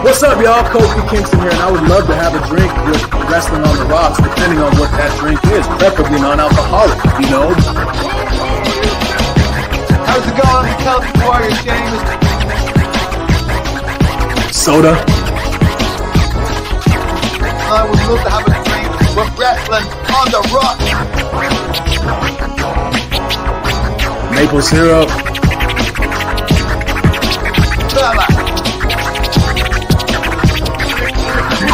What's up, y'all? Kofi Kingston here, and I would love to have a drink with Wrestling on the Rocks, depending on what that drink is, preferably non-alcoholic, you know? How's it going? The Celtic Warriors, James. Soda. I would love to have a drink with Wrestling on the Rocks. Maple syrup.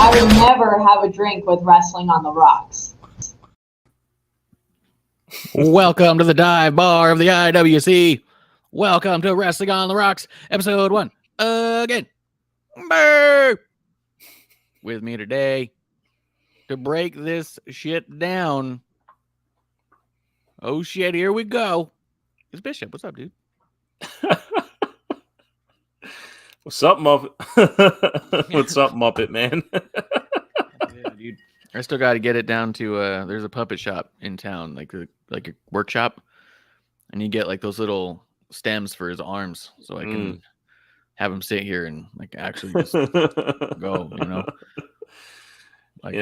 I would never have a drink with Wrestling on the Rocks. Welcome to the dive bar of the IWC. Welcome to Wrestling on the Rocks, episode 1. Again. Brr. With me today to break this shit down. Oh shit, here we go. It's Bishop. What's up, dude? What's up, Muppet? What's up, Muppet, man? Yeah, dude. I still got to get it down to there's a puppet shop in town, like a workshop, and you get like those little stems for his arms, so I can have him sit here and like actually just go, you know. Like,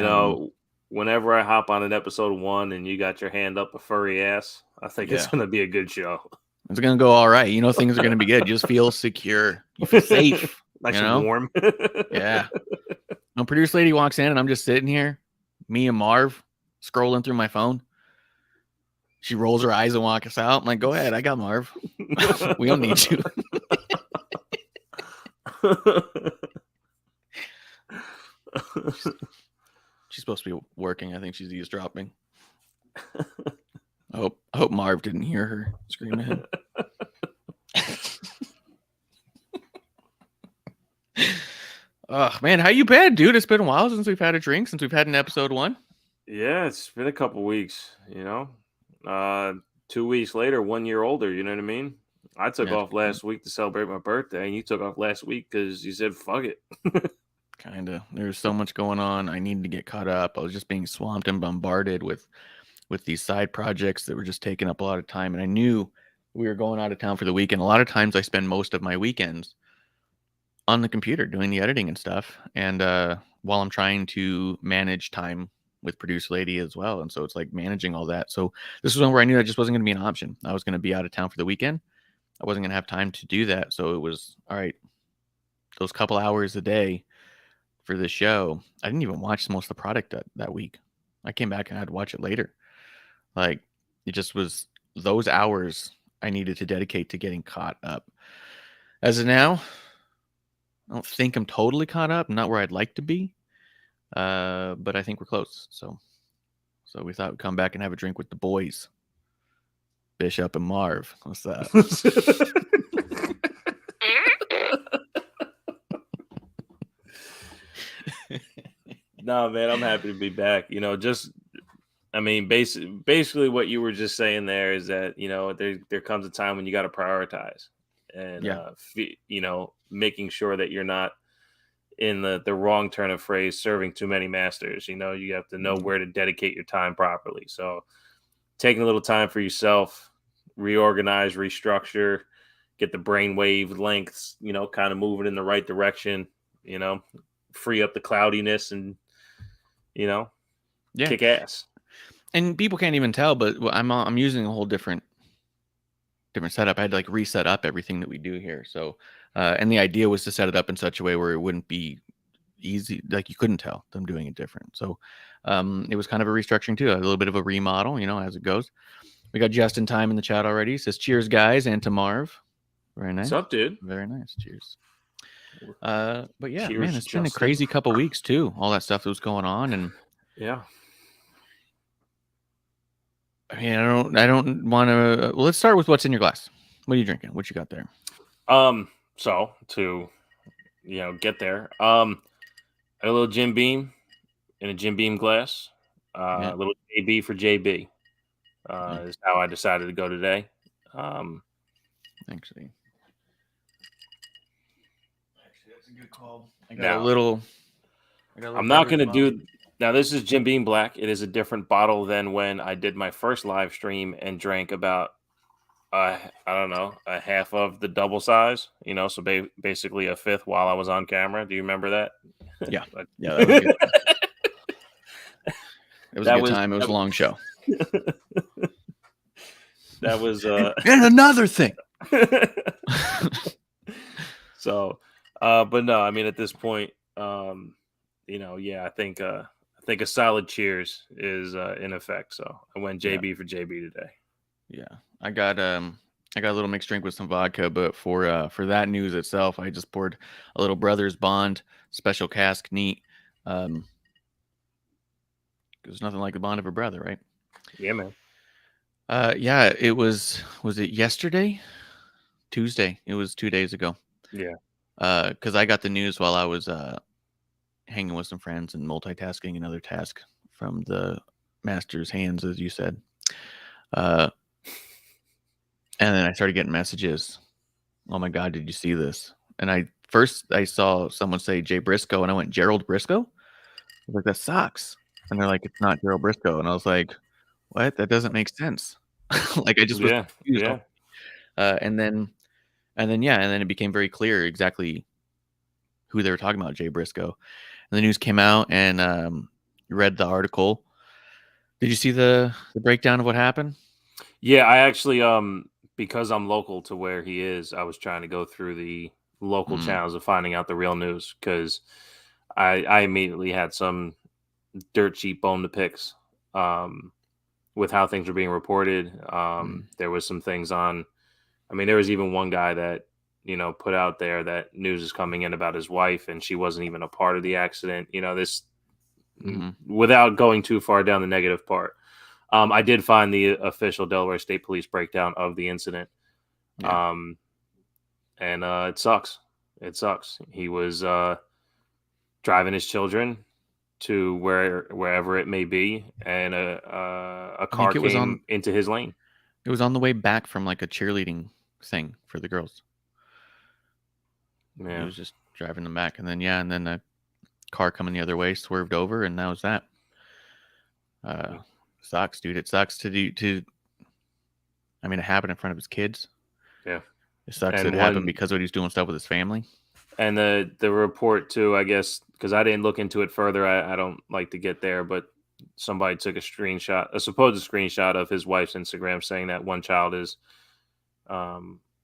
whenever I hop on an episode 1 and you got your hand up a furry ass, I think it's gonna be a good show. It's gonna go all right. You know, things are gonna be good. You just feel secure. You feel safe. Nice you know? and warm. Yeah. When producer lady walks in and I'm just sitting here, me and Marv scrolling through my phone. She rolls her eyes and walks us out. I'm like, go ahead, I got Marv. We don't need you. She's supposed to be working. I think she's eavesdropping. I hope Marv didn't hear her scream at him. Oh man, how you been, dude? It's been a while since we've had a drink, since we've had an episode 1. Yeah, it's been a couple weeks, 2 weeks later, 1 year older, you know what I mean? I took off last week to celebrate my birthday, and you took off last week because you said, fuck it. Kinda. There's so much going on. I needed to get caught up. I was just being swamped and bombarded with these side projects that were just taking up a lot of time. And I knew we were going out of town for the weekend. A lot of times I spend most of my weekends on the computer doing the editing and stuff. And while I'm trying to manage time with producer lady as well. And so it's like managing all that. So this was one where I knew that just wasn't going to be an option. I was going to be out of town for the weekend. I wasn't going to have time to do that. So it was, all right, those couple hours a day for the show. I didn't even watch most of the product that week. I came back and I had to watch it later. Like, it just was those hours I needed to dedicate to getting caught up. As of now, I don't think I'm totally caught up. I'm not where I'd like to be, but I think we're close. So we thought we'd come back and have a drink with the boys, Bishop and Marv. What's that? No, man, I'm happy to be back. You know, basically what you were just saying there is that, you know, there comes a time when you got to prioritize and, you know, making sure that you're not in the wrong turn of phrase, serving too many masters. You know, you have to know where to dedicate your time properly. So taking a little time for yourself, reorganize, restructure, get the brainwave lengths, you know, kind of moving in the right direction, you know, free up the cloudiness and, you know, kick ass. And people can't even tell, but I'm using a whole different setup. I had to like reset up everything that we do here. So, and the idea was to set it up in such a way where it wouldn't be easy, like you couldn't tell them doing it different. So, it was kind of a restructuring too, a little bit of a remodel, you know, as it goes. We got Just in Time in the chat already. He says, "Cheers, guys," and to Marv. Very nice. What's up, dude? Very nice. Cheers. But yeah, Cheers, man, it's been a Justin. crazy couple weeks too. All that stuff that was going on, and yeah. I mean, I don't want to. Well, let's start with what's in your glass. What are you drinking? What you got there? So to, you know, get there, a little Jim Beam in a Jim Beam glass, a little JB for JB, is how I decided to go today. Actually, that's a good call. I got a little. I'm not going to do. Now, this is Jim Beam Black. It is a different bottle than when I did my first live stream and drank about, I don't know, a half of the double size, you know, so basically a fifth while I was on camera. Do you remember that? Yeah. Yeah, that was good. It was a good time. It was a long show. That was and another thing. So, but no, I mean, at this point, you know, yeah, I think a solid cheers is in effect. So I went JB for JB today. Yeah, I got a little mixed drink with some vodka, but for that news itself, I just poured a little Brothers Bond special cask neat. There's nothing like the bond of a brother, right? Yeah, man. Yeah, it was it yesterday? Tuesday. It was 2 days ago. Yeah. Because I got the news while I was hanging with some friends and multitasking another task from the master's hands, as you said. And then I started getting messages. Oh my God, did you see this? And I saw someone say Jay Briscoe, and I went, Gerald Briscoe? I was like, that sucks. And they're like, it's not Gerald Briscoe. And I was like, what? That doesn't make sense. Like I just was confused. Yeah. And then it became very clear exactly who they were talking about, Jay Briscoe. And the news came out, and read the article. Did you see the breakdown of what happened? Yeah, I actually, because I'm local to where he is, I was trying to go through the local channels of finding out the real news, because I immediately had some dirt cheap bone to picks with how things were being reported. There was some things on. I mean, there was even one guy that, you know, put out there that news is coming in about his wife, and she wasn't even a part of the accident. You know, this without going too far down the negative part. I did find the official Delaware State Police breakdown of the incident. Yeah. And it sucks. It sucks. He was driving his children to wherever it may be, and a car came into his lane. It was on the way back from like a cheerleading thing for the girls. Yeah. He was just driving them back, and then a car coming the other way swerved over, and that was that. Sucks, dude. It sucks to I mean, it happened in front of his kids. Yeah. It sucks that it happened because of what he's doing stuff with his family. And the report too, I guess, because I didn't look into it further. I don't like to get there, but somebody took a supposed screenshot of his wife's Instagram saying that one child is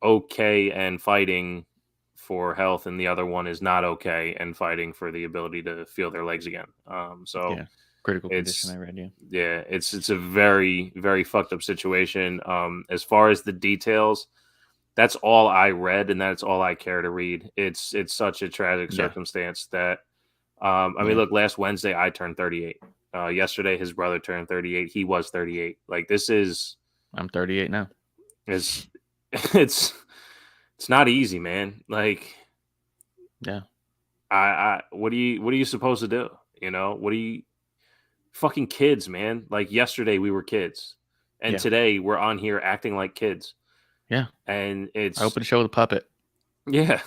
okay and fighting for health, and the other one is not okay and fighting for the ability to feel their legs again. Critical condition, I read. Yeah, it's a very, very fucked up situation. As far as the details, that's all I read, and that's all I care to read. It's such a tragic circumstance that. I mean, look, last Wednesday I turned 38. Yesterday his brother turned 38. He was 38. Like this is. I'm 38 now. It's not easy, man. Like, yeah. What are you supposed to do? You know, what are you fucking kids, man? Like yesterday we were kids, and today we're on here acting like kids. Yeah, and it's I opened a show with a puppet. Yeah,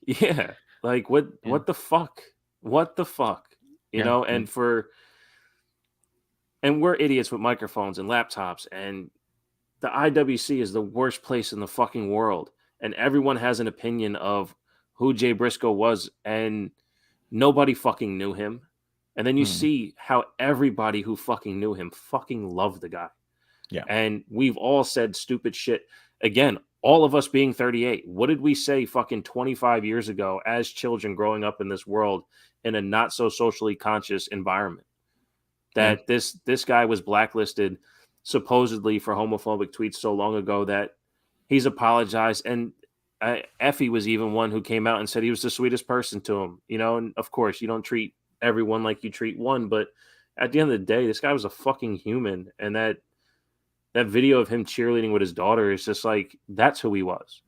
yeah. Like what the fuck? What the fuck? You know, and we're idiots with microphones and laptops, and the IWC is the worst place in the fucking world, and everyone has an opinion of who Jay Briscoe was, and nobody fucking knew him. And then you see how everybody who fucking knew him fucking loved the guy. Yeah. And we've all said stupid shit. Again, all of us being 38. What did we say fucking 25 years ago as children growing up in this world in a not so socially conscious environment? That this guy was blacklisted supposedly for homophobic tweets so long ago that he's apologized. And Effie was even one who came out and said he was the sweetest person to him. You know, and of course you don't treat everyone like you treat one, but at the end of the day, this guy was a fucking human. And that video of him cheerleading with his daughter is just like, that's who he was.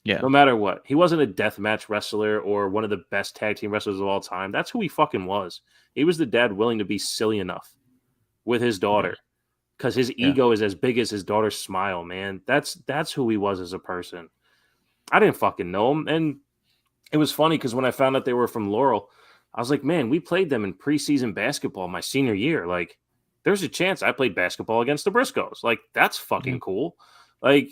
Yeah. No matter what. He wasn't a deathmatch wrestler or one of the best tag team wrestlers of all time. That's who he fucking was. He was the dad willing to be silly enough with his daughter because his ego is as big as his daughter's smile, man. That's who he was as a person. I didn't fucking know him. And it was funny because when I found out they were from Laurel, I was like, man, we played them in preseason basketball my senior year. Like, there's a chance I played basketball against the Briscoes. Like, that's fucking cool. Like,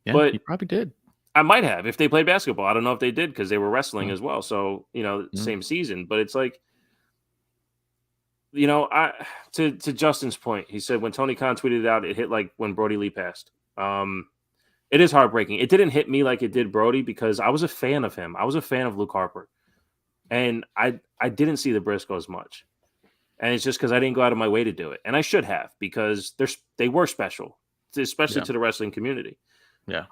but you probably did. I might have if they played basketball. I don't know if they did because they were wrestling as well. So, you know, same season. But it's like, you know, to Justin's point, he said when Tony Khan tweeted it out, it hit like when Brody Lee passed. It is heartbreaking. It didn't hit me like it did Brody because I was a fan of him. I was a fan of Luke Harper. And I didn't see the Briscoes much. And it's just because I didn't go out of my way to do it. And I should have because they were special, especially to the wrestling community. Yeah.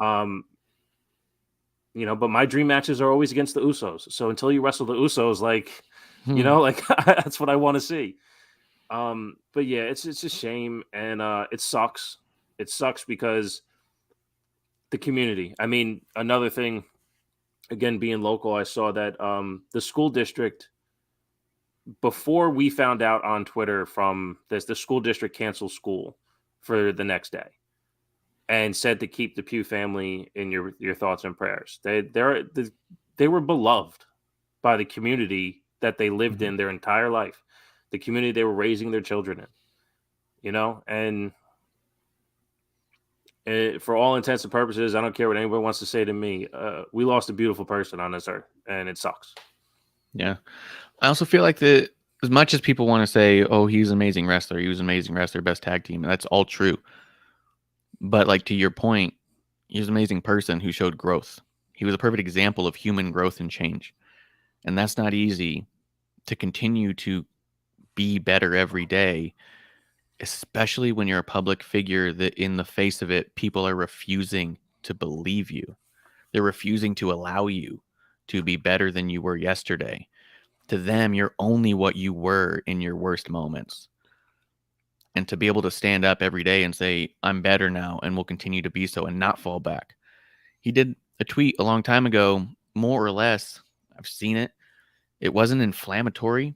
You know, but my dream matches are always against the Usos. So until you wrestle the Usos, like, you know, like that's what I want to see. But yeah, it's a shame. And it sucks. It sucks because the community. I mean, another thing, again, being local, I saw that the school district, before we found out on Twitter from this, the school district canceled school for the next day and said to keep the Pugh family in your thoughts and prayers. They were beloved by the community that they lived in their entire life, the community they were raising their children in, you know, and for all intents and purposes, I don't care what anybody wants to say to me. We lost a beautiful person on this earth, and it sucks. Yeah. I also feel like as much as people want to say, oh, he's an amazing wrestler, best tag team, and that's all true. But like to your point, he was an amazing person who showed growth. He was a perfect example of human growth and change. And that's not easy to continue to be better every day, especially when you're a public figure that in the face of it, people are refusing to believe you. They're refusing to allow you to be better than you were yesterday. To them, you're only what you were in your worst moments. And to be able to stand up every day and say, I'm better now and will continue to be so and not fall back. He did a tweet a long time ago, more or less, I've seen it. It wasn't inflammatory.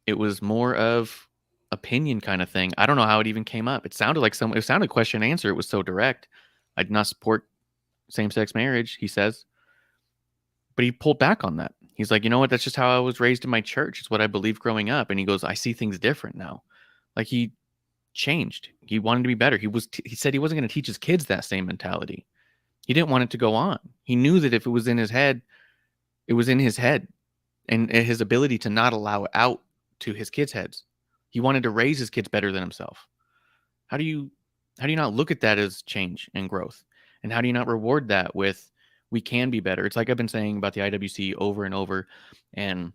It was more of opinion kind of thing. I don't know how it even came up. It sounded like question and answer. It was so direct. I do not support same-sex marriage, he says. But he pulled back on that. He's like, you know what? That's just how I was raised in my church. It's what I believed growing up. And he goes, I see things different now. Like he changed. He wanted to be better. He said he wasn't going to teach his kids that same mentality. He didn't want it to go on. He knew that if it was in his head, it was in his head and his ability to not allow it out to his kids' heads. He wanted to raise his kids better than himself. How do you not look at that as change and growth? And how do you not reward that with, we can be better? It's like I've been saying about the IWC over and over. And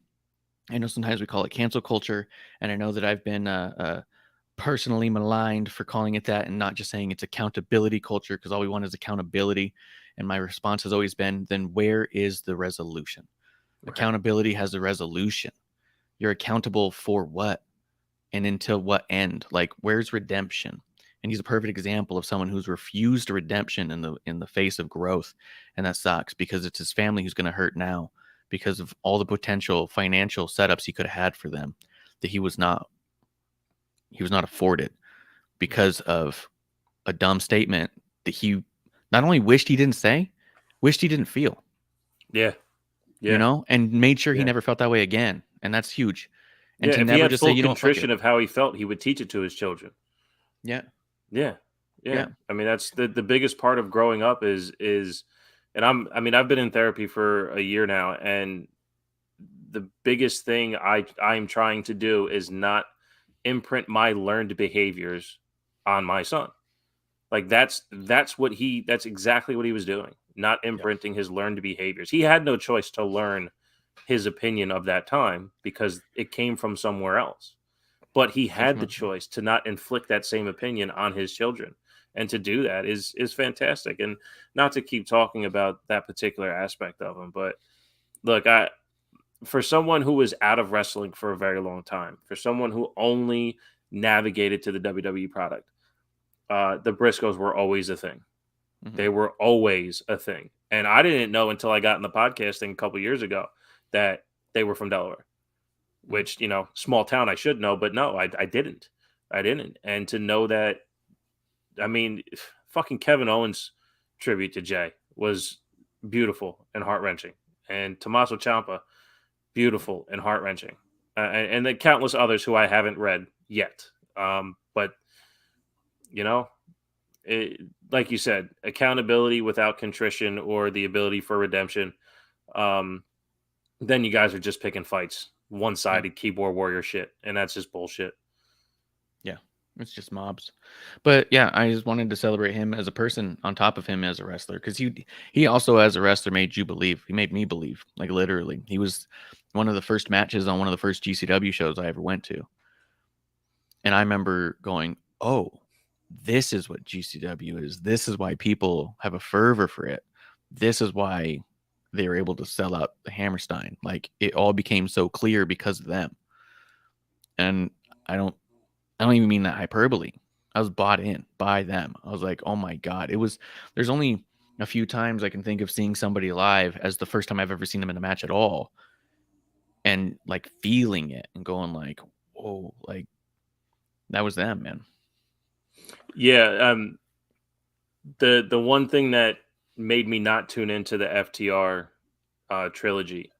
I know sometimes we call it cancel culture. And I know that I've been personally maligned for calling it that and not just saying it's accountability culture, because all we want is accountability. And my response has always been, then where is the resolution? Right. Accountability has a resolution. You're accountable for what? And until what end? Like, where's redemption? And he's a perfect example of someone who's refused redemption in the face of growth. And that sucks because it's his family who's going to hurt now because of all the potential financial setups he could have had for them that he was not afforded because of a dumb statement that he not only wished he didn't say, wished he didn't feel. Yeah. You know, and made sure he never felt that way again. And that's huge. And to if never he had just full say, you know, contrition of how he felt, he would teach it to his children. Yeah. Yeah. I mean, that's the biggest part of growing up is, and I've been in therapy for a year now, and the biggest thing I'm trying to do is not imprint my learned behaviors on my son. Like that's exactly what he was doing, not imprinting his learned behaviors. He had no choice to learn his opinion of that time because it came from somewhere else. But he had the choice to not inflict that same opinion on his children. And to do that is fantastic. And not to keep talking about that particular aspect of him, but look, for someone who was out of wrestling for a very long time, for someone who only navigated to the WWE product, the Briscoes were always a thing. Mm-hmm. They were always a thing. And I didn't know until I got in the podcasting a couple years ago that they were from Delaware, which, you know, small town, I should know, but no, I didn't. And to know that, I mean, fucking Kevin Owens' tribute to Jay was beautiful and heart-wrenching. And Tommaso Ciampa, beautiful and heart-wrenching. And the countless others who I haven't read yet. But, you know, like you said, accountability without contrition or the ability for redemption, then you guys are just picking fights. One-sided keyboard warrior shit. And that's just bullshit. Yeah. It's just mobs. But yeah, I just wanted to celebrate him as a person on top of him as a wrestler. Because he also, as a wrestler, made you believe. He made me believe. Like, literally. He was one of the first matches on one of the first GCW shows I ever went to. And I remember going, oh, this is what GCW is. This is why people have a fervor for it. This is why they were able to sell out the Hammerstein. Like, it all became so clear because of them. And I don't even mean that hyperbole. I was bought in by them. I was like, oh my God. There's only a few times I can think of seeing somebody live as the first time I've ever seen them in a match at all. And like feeling it and going like, whoa, like that was them, man. Yeah. The one thing that made me not tune into the FTR trilogy,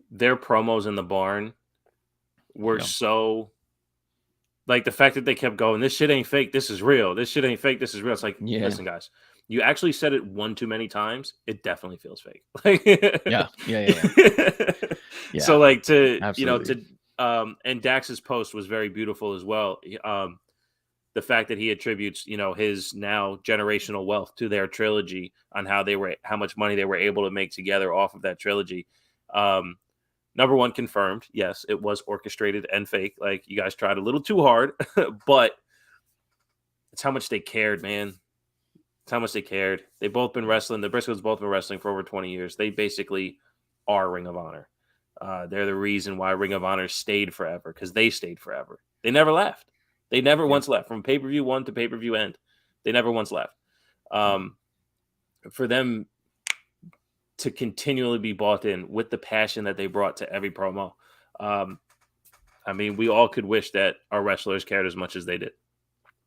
their promos in the barn were so, like, the fact that they kept going, this shit ain't fake, this is real. This shit ain't fake, this is real. It's like, listen, guys, you actually said it one too many times. It definitely feels fake. Yeah. So, like, Absolutely. you know, and Dax's post was very beautiful as well. The fact that he attributes, you know, his now generational wealth to their trilogy on how much money they were able to make together off of that trilogy. Number one, confirmed. Yes, it was orchestrated and fake. Like, you guys tried a little too hard, but it's how much they cared, man. It's how much they cared. They've both been wrestling. The Briscoes both been wrestling for over 20 years. They basically are Ring of Honor. They're the reason why Ring of Honor stayed forever, because they stayed forever. They never left. They never once left. From pay-per-view 1 to pay-per-view end, they never once left. For them to continually be bought in with the passion that they brought to every promo, I mean, we all could wish that our wrestlers cared as much as they did.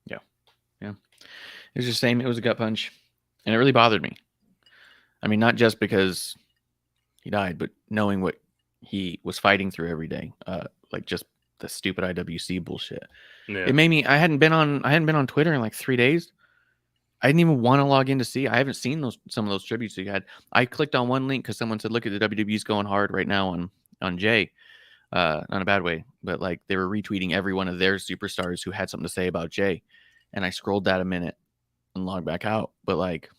Yeah. It was just saying it was a gut punch, and it really bothered me. I mean, not just because he died, but knowing what he was fighting through every day, like just the stupid IWC bullshit. Yeah. It made me. I hadn't been on Twitter in like 3 days. I didn't even want to log in to see. I haven't seen some of those tributes you had. I clicked on one link because someone said, "Look at the WWE's going hard right now on Jay." Not a bad way, but like they were retweeting every one of their superstars who had something to say about Jay, and I scrolled that a minute and logged back out. But like,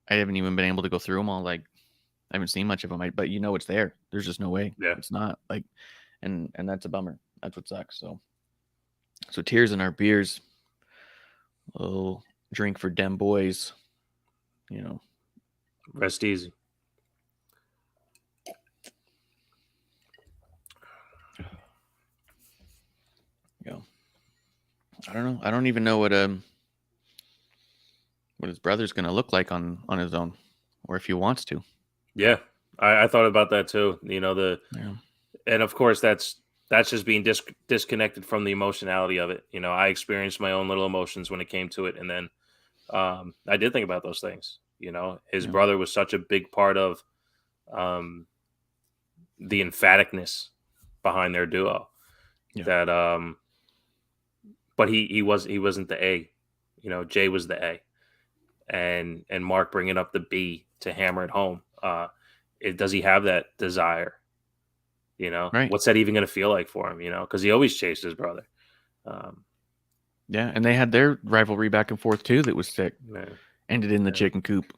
I haven't even been able to go through them all. Like, I haven't seen much of them. But you know, it's there. There's just no way. Yeah, it's not like, and that's a bummer. That's what sucks. So tears in our beers. Oh, drink for dem boys. You know, Rest easy. Yeah. I don't know. I don't even know what his brother's going to look like on his own, or if he wants to. Yeah, I thought about that too. And of course that's just being disconnected from the emotionality of it. I experienced my own little emotions when it came to it, and then I did think about those things. His brother was such a big part of the emphaticness behind their duo that but he wasn't the A. Jay was the A, and Mark bringing up the B to hammer it home. Does he have that desire? Right. What's that even going to feel like for him? Because he always chased his brother. Yeah, and they had their rivalry back and forth too. That was sick. Ended in the chicken coop.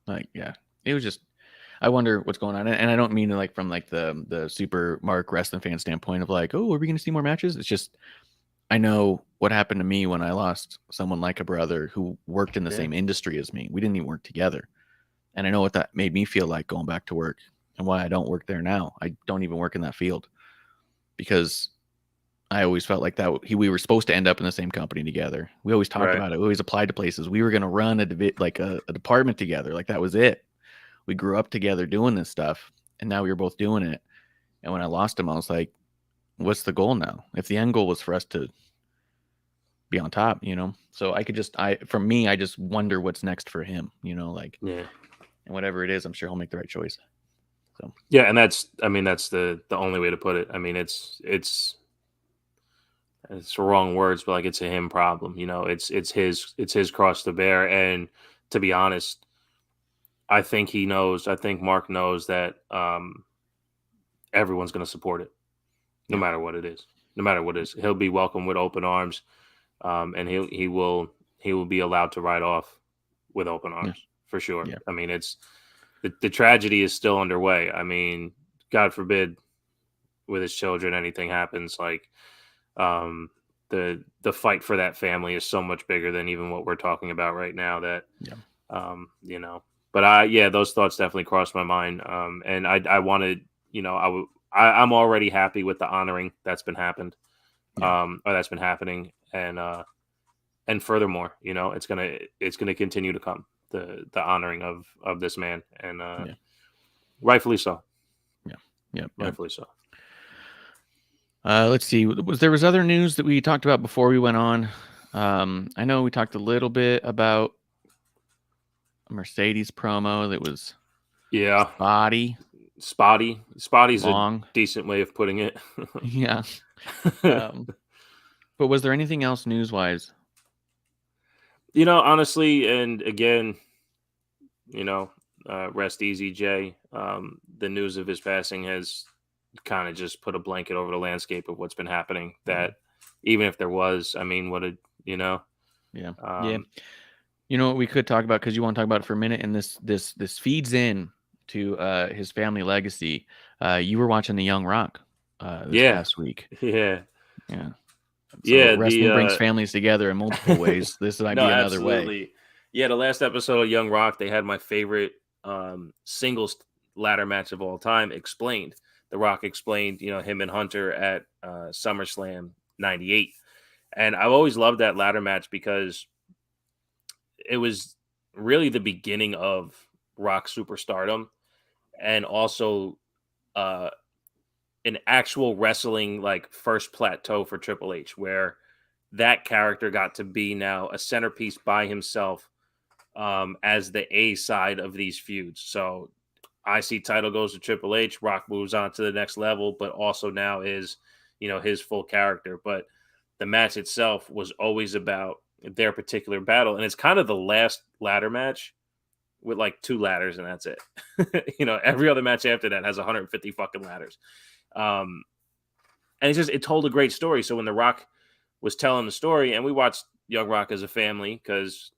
It was just. I wonder what's going on, and I don't mean like from like the super Mark wrestling fan standpoint of like, oh, are we going to see more matches? It's just I know what happened to me when I lost someone like a brother who worked in the same industry as me. We didn't even work together, and I know what that made me feel like going back to work, and why I don't work there now. I don't even work in that field because I always felt like that we were supposed to end up in the same company together. We always talked about it. We always applied to places. We were going to run a department together. Like that was it. We grew up together doing this stuff, and now we were both doing it. And when I lost him, I was like, what's the goal now? If the end goal was for us to be on top, so I just wonder what's next for him, and whatever it is, I'm sure he'll make the right choice. So, yeah. And that's the only way to put it. I mean, it's the wrong words, but like it's a him problem, it's his cross to bear. And to be honest, I think Mark knows that everyone's going to support it, no matter what it is. No matter what it is, he'll be welcomed with open arms, and he will be allowed to ride off with open arms for sure. Yeah. I mean, it's the tragedy is still underway. I mean, God forbid, with his children, anything happens. Like the fight for that family is so much bigger than even what we're talking about right now. That But those thoughts definitely crossed my mind. And I wanted, I'm already happy with the honoring that's been happening. And furthermore, it's gonna continue to come, the honoring of this man, and rightfully so. Yeah, rightfully so. Let's see. There was other news that we talked about before we went on. I know we talked a little bit about Mercedes promo that was spotty's long. A decent way of putting it. Yeah. But was there anything else news-wise? Honestly, and again, rest easy, Jay. The news of his passing has kind of just put a blanket over the landscape of what's been happening. That even if there was, I mean, what what we could talk about, because you want to talk about it for a minute, and this feeds in to his family legacy. You were watching the Young Rock this past week. So wrestling brings families together in multiple ways. This might be another way. Yeah, the last episode of Young Rock, they had my favorite singles ladder match of all time explained. The Rock explained, him and Hunter at SummerSlam '98. And I've always loved that ladder match because it was really the beginning of Rock superstardom, and also an actual wrestling like first plateau for Triple H, where that character got to be now a centerpiece by himself as the A side of these feuds. So IC title goes to Triple H, Rock moves on to the next level, but also now is, his full character. But the match itself was always about their particular battle. And it's kind of the last ladder match with like 2 ladders, and that's it. Every other match after that has 150 fucking ladders. And it told a great story. So when The Rock was telling the story, and we watched Young Rock as a family because,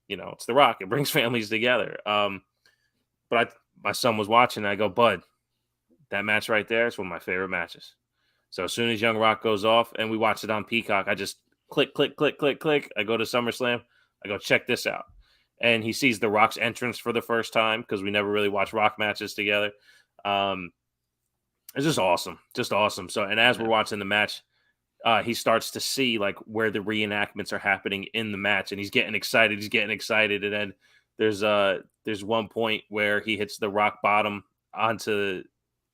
it's The Rock. It brings families together. But my son was watching, and I go, Bud, that match right there is one of my favorite matches. So as soon as Young Rock goes off, and we watch it on Peacock, I just click. I go to SummerSlam. I go, check this out. and he sees The Rock's entrance for the first time because we never really watched Rock matches together. It's just awesome. So, and as we're watching the match, he starts to see like where the reenactments are happening in the match, and he's getting excited. And then there's one point where he hits the rock bottom onto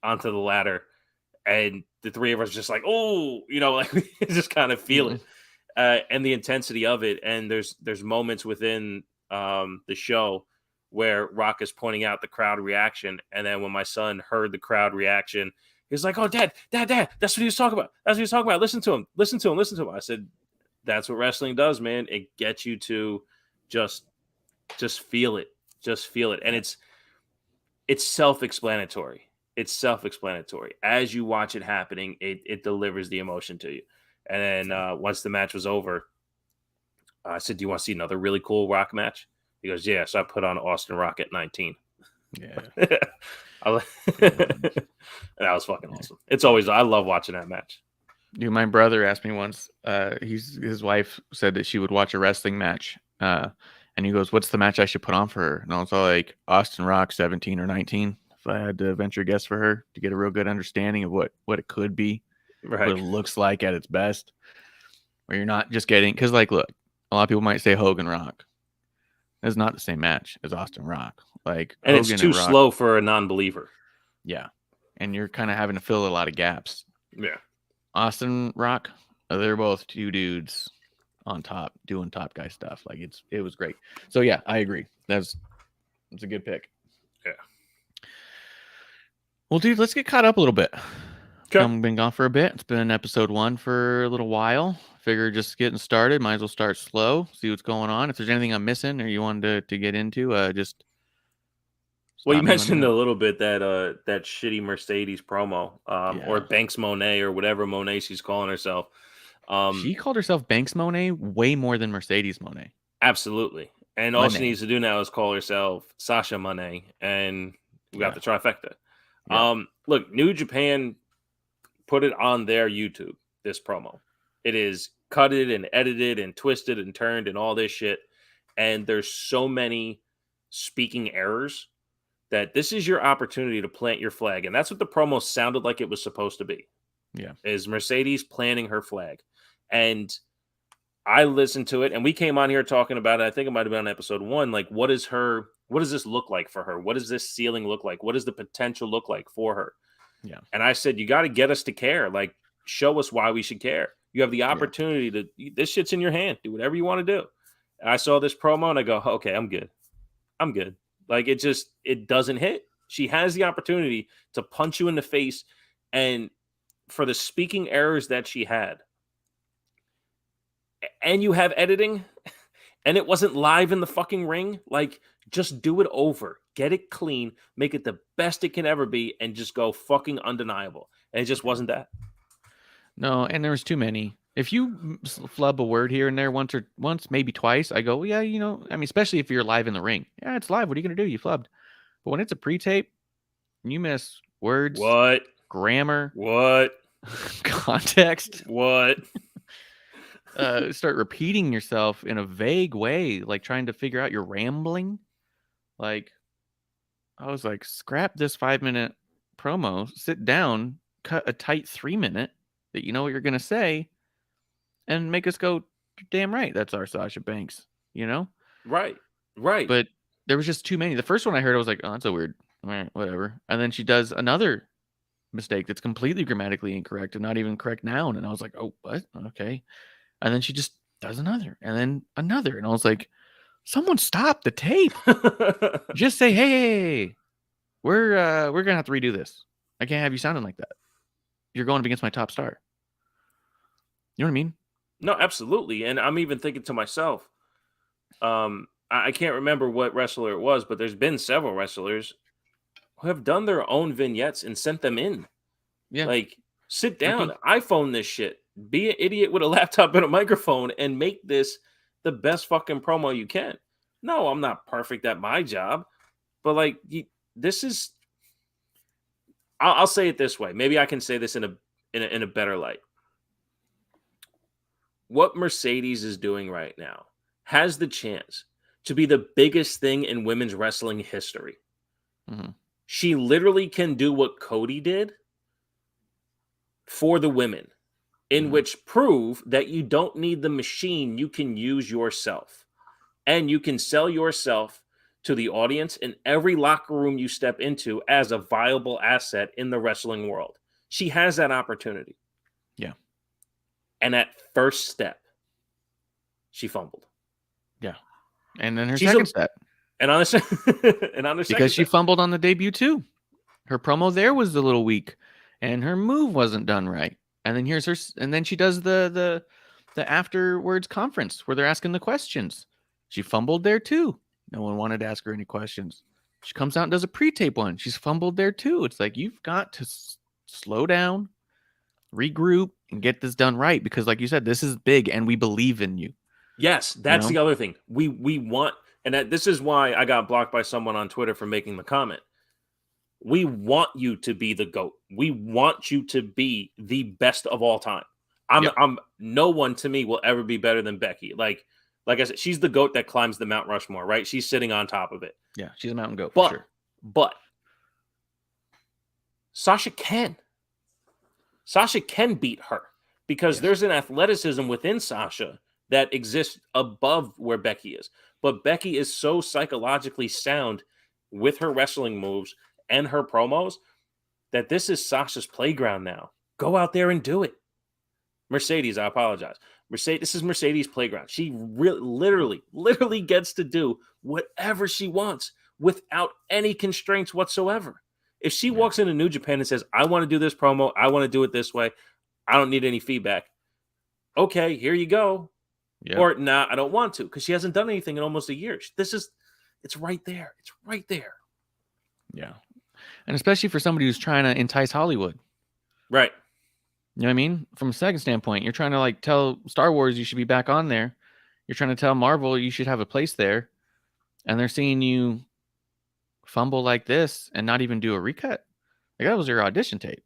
the ladder, and the three of us just like, oh, like we just kind of feel it, and the intensity of it. And there's moments within the show where Rock is pointing out the crowd reaction, and then when my son heard the crowd reaction, he's like, "Oh, Dad, that's what he was talking about. Listen to him. I said, "That's what wrestling does, man. It gets you to just feel it, and it's self-explanatory. As you watch it happening, it delivers the emotion to you. And then once the match was over, I said, "Do you want to see another really cool Rock match?" He goes, "Yeah." So I put on Austin Rock at 19. Yeah. And that was fucking awesome. It's always, I love watching that match. Dude, my brother asked me once, his wife said that she would watch a wrestling match. And he goes, "What's the match I should put on for her?" And I was all like, Austin Rock 17 or 19. If I had to venture a guess for her to get a real good understanding of what it could be, Right. what it looks like at its best, where you're not just getting, because like, look, a lot of people might say Hogan Rock. It's not the same match as Austin Rock. Like, and Hogan it's too Rock, slow for a non-believer. Yeah. And you're kind of having to fill a lot of gaps. Yeah. Austin Rock, they're both two dudes on top doing top guy stuff. Like it was great. So yeah, I agree. That's a good pick. Yeah. Well, dude, let's get caught up a little bit. Okay. I've been gone for a bit. It's been episode 1 for a little while. Figure just getting started. Might as well start slow. See what's going on. If there's anything I'm missing or you wanted to get into, just. Well, you mentioned a little bit that that shitty Mercedes promo, or Banks Monè or whatever Monè she's calling herself. She called herself Banks Monè way more than Mercedes Monè. Absolutely. And all she needs to do now is call herself Sasha Monè, and we got the trifecta. Yeah. Look, New Japan put it on their YouTube, this promo. It is cutted and edited and twisted and turned and all this shit. And there's so many speaking errors that this is your opportunity to plant your flag. And that's what the promo sounded like it was supposed to be. Yeah. Is Mercedes planting her flag. And I listened to it, and we came on here talking about it. I think it might have been on episode 1. Like, what does this look like for her? What does this ceiling look like? What does the potential look like for her? Yeah. And I said, you got to get us to care. Like, show us why we should care. You have the opportunity to, this shit's in your hand. Do whatever you want to do. And I saw this promo and I go, okay, I'm good. Like, it doesn't hit. She has the opportunity to punch you in the face. And for the speaking errors that she had, and you have editing, and it wasn't live in the fucking ring, like, just do it over. Get it clean. Make it the best it can ever be, and just go fucking undeniable. And it just wasn't that. No, and there was too many. If you flub a word here and there once, maybe twice, I go, well, yeah, I mean, especially if you're live in the ring. Yeah, it's live. What are you going to do? You flubbed. But when it's a pre-tape, you miss words. What? Grammar. What? Context. What? Start repeating yourself in a vague way, like trying to figure out your rambling. Like, I was like, scrap this 5-minute promo, sit down, cut a tight 3-minute that you know what you're going to say, and make us go, damn right, that's our Sasha Banks, Right. But there was just too many. The first one I heard, I was like, oh, that's a weird, all right, whatever. And then she does another mistake that's completely grammatically incorrect and not even correct noun. And I was like, oh, what? Okay. And then she just does another, and then another. And I was like, someone stop the tape. Just say, hey, we're going to have to redo this. I can't have you sounding like that. You're going up against my top star. You know what I mean? No, absolutely. And I'm even thinking to myself, I can't remember what wrestler it was, but there's been several wrestlers who have done their own vignettes and sent them in. Yeah. Like, sit down, iPhone this shit. Be an idiot with a laptop and a microphone and make this the best fucking promo you can. No, I'm not perfect at my job, but like, this is, I'll say it this way. Maybe I can say this in a better light. What Mercedes is doing right now has the chance to be the biggest thing in women's wrestling history. Mm-hmm. She literally can do what Cody did for the women, in which prove that you don't need the machine. You can use yourself, and you can sell yourself to the audience in every locker room you step into as a viable asset in the wrestling world. She has that opportunity. Yeah. And at first step, she fumbled. Yeah. And then her She's second step. And on the Because she fumbled on the debut too. Her promo there was a little weak, and her move wasn't done right. And then here's her, and then she does the afterwards conference where they're asking the questions. She fumbled there too. No one wanted to ask her any questions. She comes out and does a pre-tape one. She's fumbled there too. It's like, you've got to slow down, regroup, and get this done right, because like you said, this is big and we believe in you. Yes, that's the other thing. We want, and this is why I got blocked by someone on Twitter for making the comment. We want you to be the GOAT. We want you to be the best of all time. I'm no one to me will ever be better than Becky. Like I said, she's the GOAT that climbs the Mount Rushmore, right? She's sitting on top of it. Yeah, she's a mountain goat for sure. But Sasha can beat her, because there's an athleticism within Sasha that exists above where Becky is. But Becky is so psychologically sound with her wrestling moves and her promos that this is Sasha's playground now. Go out there and do it. Mercedes, I apologize. This is Mercedes' playground. She literally gets to do whatever she wants without any constraints whatsoever. If she walks into New Japan and says, I want to do this promo, I want to do it this way, I don't need any feedback. Okay, here you go. Yep. Or, nah, I don't want to, because she hasn't done anything in almost a year. It's right there. It's right there. Yeah. And especially for somebody who's trying to entice Hollywood. Right. You know what I mean? From a second standpoint, you're trying to like tell Star Wars you should be back on there. You're trying to tell Marvel you should have a place there. And they're seeing you fumble like this and not even do a recut. Like, that was your audition tape.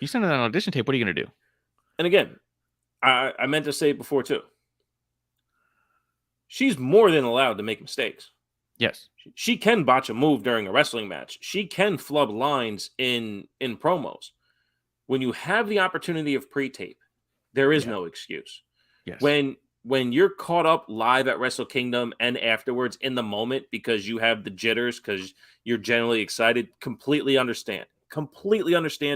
You send in an audition tape, what are you going to do? And again, I meant to say it before too. She's more than allowed to make mistakes. Yes. She can botch a move during a wrestling match. She can flub lines in promos. When you have the opportunity of pre-tape, there is no excuse. Yes. When you're caught up live at Wrestle Kingdom and afterwards in the moment because you have the jitters, because you're generally excited, completely understand.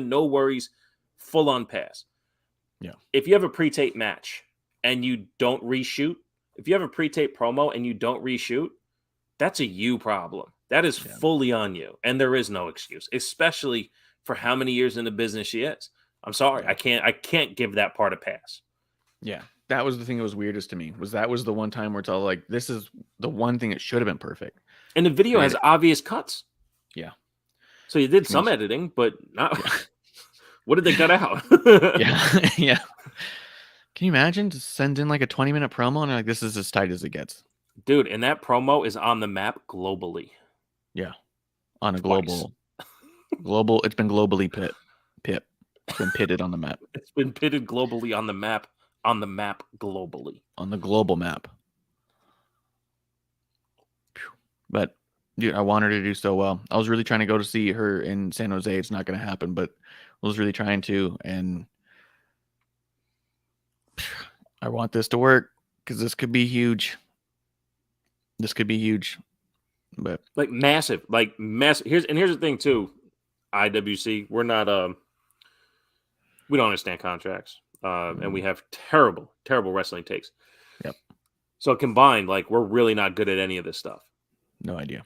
No worries. Full on pass. Yeah. If you have a pre-tape match and you don't reshoot, if you have a pre-tape promo and you don't reshoot, that's a you problem. That is fully on you. And there is no excuse, especially for how many years in the business she is. I'm sorry. Yeah. I can't give that part a pass. Yeah. That was the thing that was weirdest to me, was that was the one time where it's all like, this is the one thing that should have been perfect. And the video has obvious cuts. Yeah. So you did some editing, but not. Yeah. What did they cut out? Yeah. Yeah. Can you imagine to send in like a 20-minute promo and like, this is as tight as it gets? Dude, and that promo is on the map globally. Yeah. On a global. It's been globally pit. It's been pitted on the map. It's been pitted globally on the map globally. On the global map. But dude, I want her to do so well. I was really trying to go to see her in San Jose. It's not going to happen, but I was really trying to, and I want this to work because this could be huge. But like massive. Here's the thing too. IWC, we're not we don't understand contracts, and we have terrible wrestling takes. Yep. So combined, like, we're really not good at any of this stuff. No idea.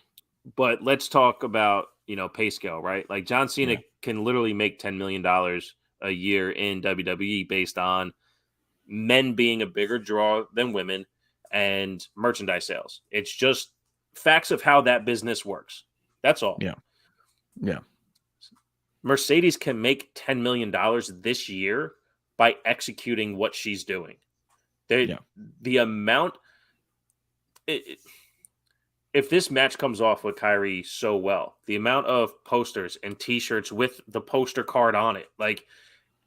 But let's talk about pay scale, right? Like, John Cena can literally make $10 million a year in WWE based on men being a bigger draw than women and merchandise sales. It's just facts of how that business works. That's all. Yeah. Yeah. Mercedes can make $10 million this year by executing what she's doing. The amount, if this match comes off with Kyrie so well, the amount of posters and T-shirts with the poster card on it, like,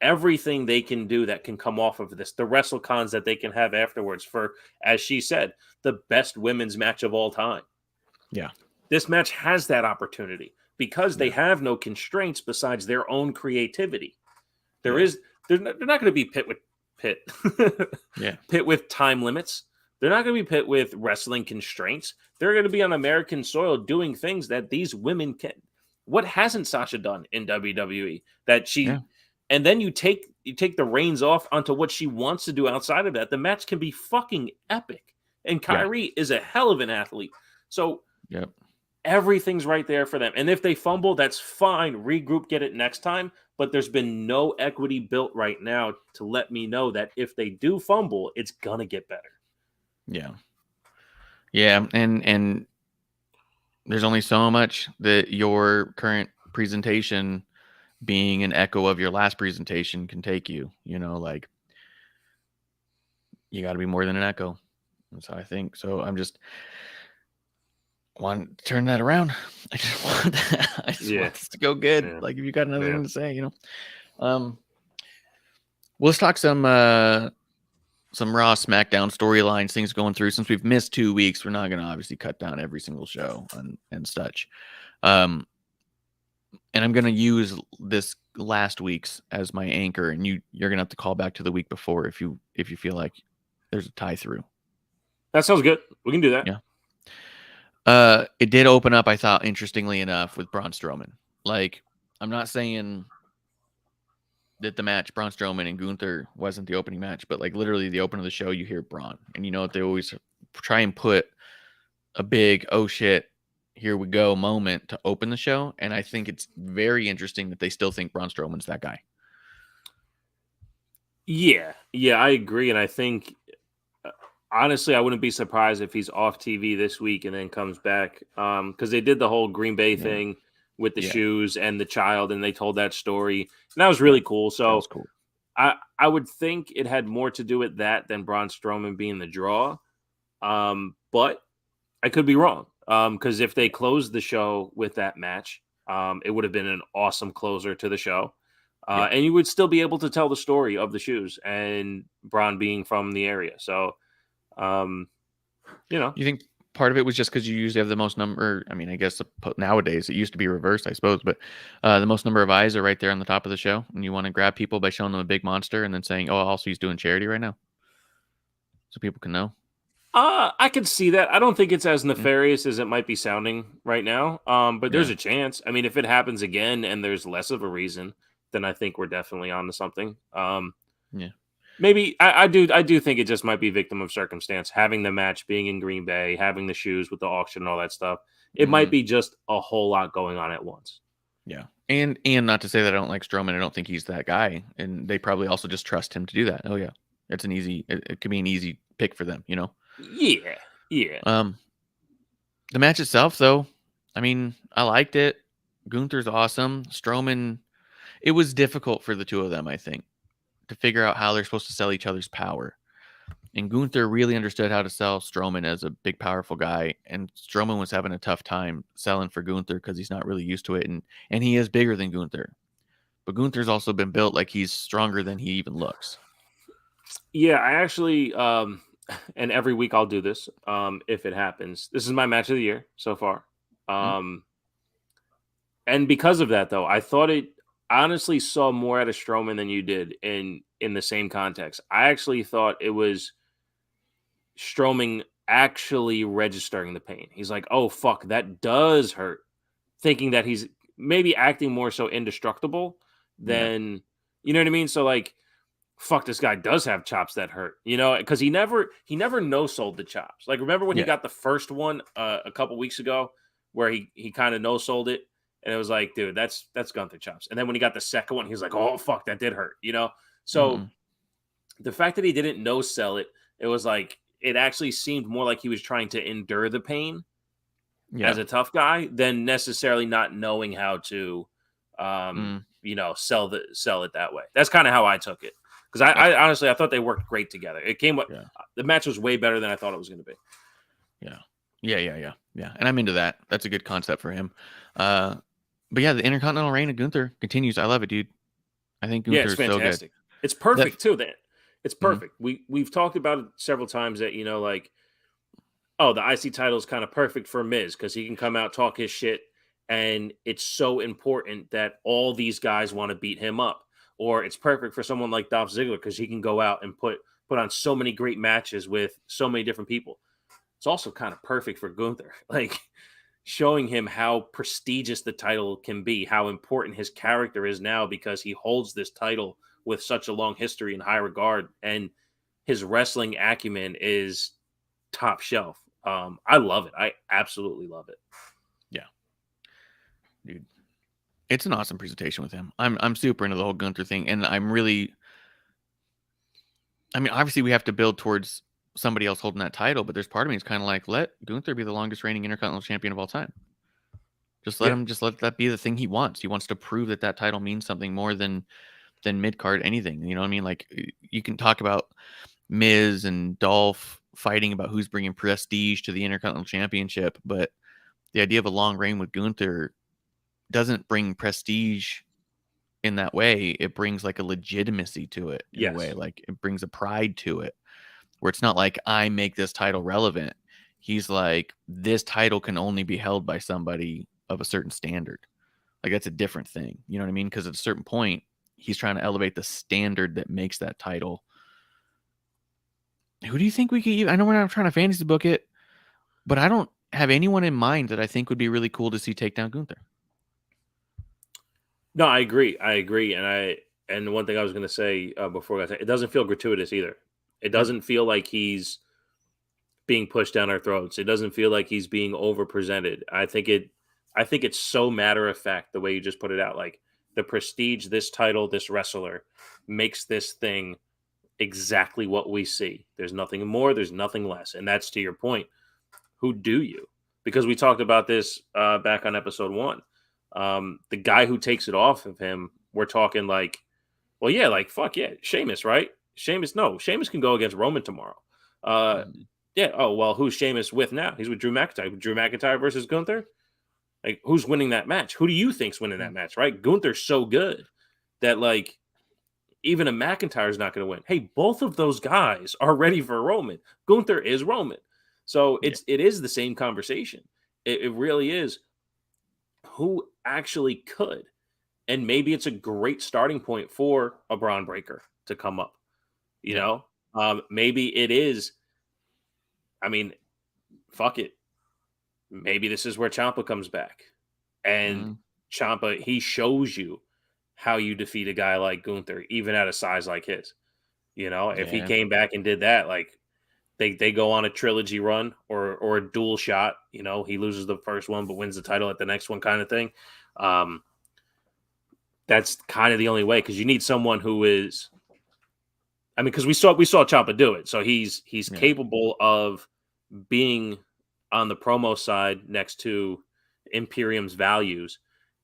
everything they can do that can come off of this, the WrestleCons that they can have afterwards for, as she said, the best women's match of all time. Yeah. This match has that opportunity because they have no constraints besides their own creativity. They're not going to be pit with time limits. They're not going to be pit with wrestling constraints. They're going to be on American soil doing things that these women can. What hasn't Sasha done in WWE that she, and then you take the reins off onto what she wants to do outside of that. The match can be fucking epic. And Kyrie is a hell of an athlete. So everything's right there for them. And if they fumble, that's fine. Regroup, get it next time. But there's been no equity built right now to let me know that if they do fumble, it's going to get better. Yeah. Yeah. And there's only so much that your current presentation being an echo of your last presentation can take you, you know, like you got to be more than an echo. That's how I think. So I'm just want to turn that around. I just want this to go good. Yeah. Like if you got another thing to say, you know, well, let's talk some Raw, Smackdown storylines, things going through. Since we've missed 2 weeks, we're not going to obviously cut down every single show and such. And I'm going to use this last week's as my anchor, and you're going to have to call back to the week before if you feel like there's a tie through. That sounds good. We can do that. Yeah. It did open up, I thought, interestingly enough, with Braun Strowman. Like, I'm not saying that the match Braun Strowman and Gunther wasn't the opening match, but like literally the open of the show, you hear Braun, and you know what, they always try and put a big oh shit, here we go moment to open the show, and I think it's very interesting that they still think Braun Strowman's that guy. Yeah, I agree, and I think honestly, I wouldn't be surprised if he's off TV this week and then comes back because they did the whole Green Bay thing with the shoes and the child, and they told that story, and that was really cool. So that was cool. I would think it had more to do with that than Braun Strowman being the draw, but I could be wrong because if they closed the show with that match, it would have been an awesome closer to the show. And you would still be able to tell the story of the shoes and Braun being from the area. So, you know, you think part of it was just because you usually have the most number? I mean, I guess nowadays it used to be reversed, I suppose, but the most number of eyes are right there on the top of the show, and you want to grab people by showing them a big monster and then saying, "Oh, also he's doing charity right now," so people can know. I could see that. I don't think it's as nefarious as it might be sounding right now. But there's a chance. I mean, if it happens again and there's less of a reason, then I think we're definitely on to something. Maybe I do think it just might be victim of circumstance. Having the match, being in Green Bay, having the shoes with the auction and all that stuff. It might be just a whole lot going on at once. Yeah. And not to say that I don't like Strowman. I don't think he's that guy. And they probably also just trust him to do that. Oh yeah. It's an easy, it could be an easy pick for them, you know? Yeah. The match itself though, I mean, I liked it. Gunther's awesome. Strowman, it was difficult for the two of them, I think, to figure out how they're supposed to sell each other's power. And Gunther really understood how to sell Strowman as a big, powerful guy. And Strowman was having a tough time selling for Gunther because he's not really used to it. And he is bigger than Gunther. But Gunther's also been built like he's stronger than he even looks. Yeah, I actually, and every week I'll do this if it happens. This is my match of the year so far. And because of that, though, I thought it honestly saw more out of Strowman than you did in the same context. I actually thought it was Strowman actually registering the pain. He's like, oh, fuck, that does hurt. Thinking that he's maybe acting more so indestructible than, you know what I mean? So like, fuck, this guy does have chops that hurt, you know, because he never no-sold the chops. Like, remember when he got the first one a couple weeks ago where he kind of no-sold it? And it was like, dude, that's Gunther chops. And then when he got the second one, he was like, oh, fuck, that did hurt, you know? So the fact that he didn't no-sell it, it was like, it actually seemed more like he was trying to endure the pain as a tough guy than necessarily not knowing how to, you know, sell it that way. That's kind of how I took it. Because I honestly, I thought they worked great together. It came up, the match was way better than I thought it was going to be. Yeah. And I'm into that. That's a good concept for him. But yeah, the Intercontinental reign of Gunther continues. I love it, dude. I think Yeah, Gunther it's is so good. fantastic. It's perfect too. That it's Mhm. perfect. We've talked about it several times that like, oh, the IC title is kind of perfect for Miz because he can come out, talk his shit, and it's so important that all these guys want to beat him up. Or it's perfect for someone like Dolph Ziggler because he can go out and put on so many great matches with so many different people. It's also kind of perfect for Gunther, like showing him how prestigious the title can be, how important his character is now because he holds this title with such a long history and high regard, and his wrestling acumen is top shelf. I love it. I absolutely love it. Yeah, dude, it's an awesome presentation with him. I'm super into the whole Gunther thing, and I'm really. I mean, obviously, we have to build towards somebody else holding that title, but there's part of me is kind of like, let Gunther be the longest reigning Intercontinental Champion of all time. Just let him. Just let that be the thing he wants. He wants to prove that that title means something more than mid card anything. You know what I mean? Like you can talk about Miz and Dolph fighting about who's bringing prestige to the Intercontinental Championship, but the idea of a long reign with Gunther doesn't bring prestige in that way. It brings like a legitimacy to it in a way. Like it brings a pride to it where it's not like I make this title relevant. He's like, this title can only be held by somebody of a certain standard. Like that's a different thing. You know what I mean? Because at a certain point, he's trying to elevate the standard that makes that title. Who do you think we could I know we're not trying to fantasy book it, but I don't have anyone in mind that I think would be really cool to see take down Gunther. No, I agree. And one thing I was going to say before I got it doesn't feel gratuitous either. It doesn't feel like he's being pushed down our throats. It doesn't feel like he's being overpresented. I think it's so matter of fact the way you just put it out. Like the prestige, this title, this wrestler makes this thing exactly what we see. There's nothing more, there's nothing less. And that's to your point. Who do you? Because we talked about this back on episode 1. The guy who takes it off of him, we're talking like, well, yeah, like fuck yeah, Sheamus, right? Sheamus can go against Roman tomorrow. Yeah. Oh well, who's Sheamus with now? He's with Drew McIntyre. Drew McIntyre versus Gunther. Like, who's winning that match? Who do you think's winning that match? Right? Gunther's so good that like even a McIntyre's not going to win. Hey, both of those guys are ready for Roman. Gunther is Roman, so it is the same conversation. It really is. Who actually could? And maybe it's a great starting point for a Braun Breaker to come up. You know, maybe it is. I mean, fuck it. Maybe this is where Ciampa comes back. And Ciampa, he shows you how you defeat a guy like Gunther, even at a size like his. You know, if he came back and did that, like they go on a trilogy run or a dual shot, you know, he loses the first one but wins the title at the next one kind of thing. That's kind of the only way, because you need someone who is, I mean, because we saw Ciampa do it. So he's capable of being on the promo side next to Imperium's values,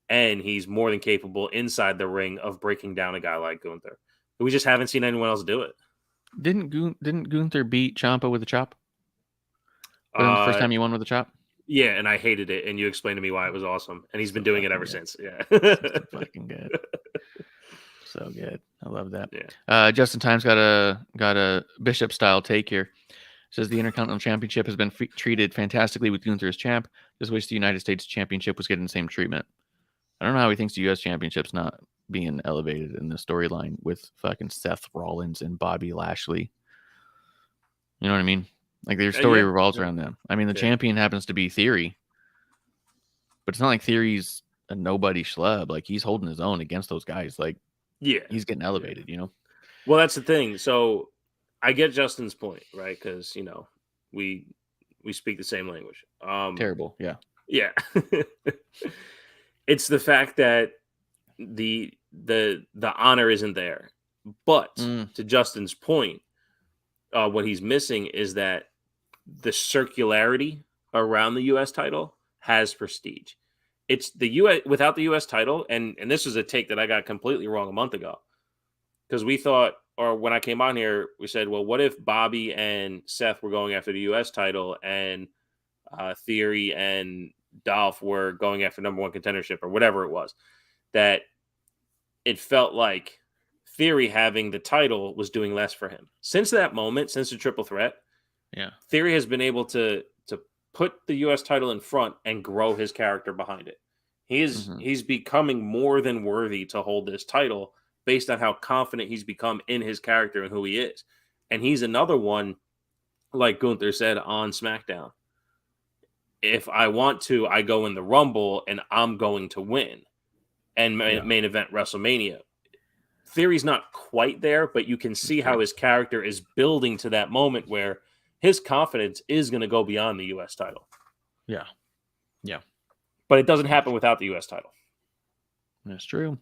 and he's more than capable inside the ring of breaking down a guy like Gunther. We just haven't seen anyone else do it. Didn't Gunther beat Ciampa with a chop? Wasn't the first time you won with a chop? Yeah, and I hated it, and you explained to me why it was awesome, and he's been doing it ever since. Yeah, so fucking good, so good. I love that. Yeah. Justin Times got a Bishop style take here. Says the Intercontinental Championship has been treated fantastically with Gunther as champ. Just wish the United States Championship was getting the same treatment. I don't know how he thinks the U.S. Championship's not being elevated in the storyline with fucking Seth Rollins and Bobby Lashley. You know what I mean? Like their story revolves around them. I mean, the champion happens to be Theory, but it's not like Theory's a nobody schlub. Like he's holding his own against those guys. Like, he's getting elevated. You know. Well, that's the thing. So I get Justin's point, right? Because you know we speak the same language. Terrible. Yeah. Yeah. It's the fact that the honor isn't there. But to Justin's point, what he's missing is that the circularity around the U.S. title has prestige. It's the U.S. without the U.S. title, and this is a take that I got completely wrong a month ago, because we thought, or when I came on here, we said, well, what if Bobby and Seth were going after the U.S. title and Theory and Dolph were going after number one contendership or whatever it was, that it felt like Theory having the title was doing less for him. Since that moment, since the triple threat, Theory has been able to put the U.S. title in front and grow his character behind it. He's becoming more than worthy to hold this title based on how confident he's become in his character and who he is. And he's another one, like Gunther said on SmackDown. If I want to, I go in the Rumble and I'm going to win and main event WrestleMania. Theory's not quite there, but you can see how his character is building to that moment where his confidence is going to go beyond the U.S. title. Yeah. Yeah. But it doesn't happen without the U.S. title. That's true.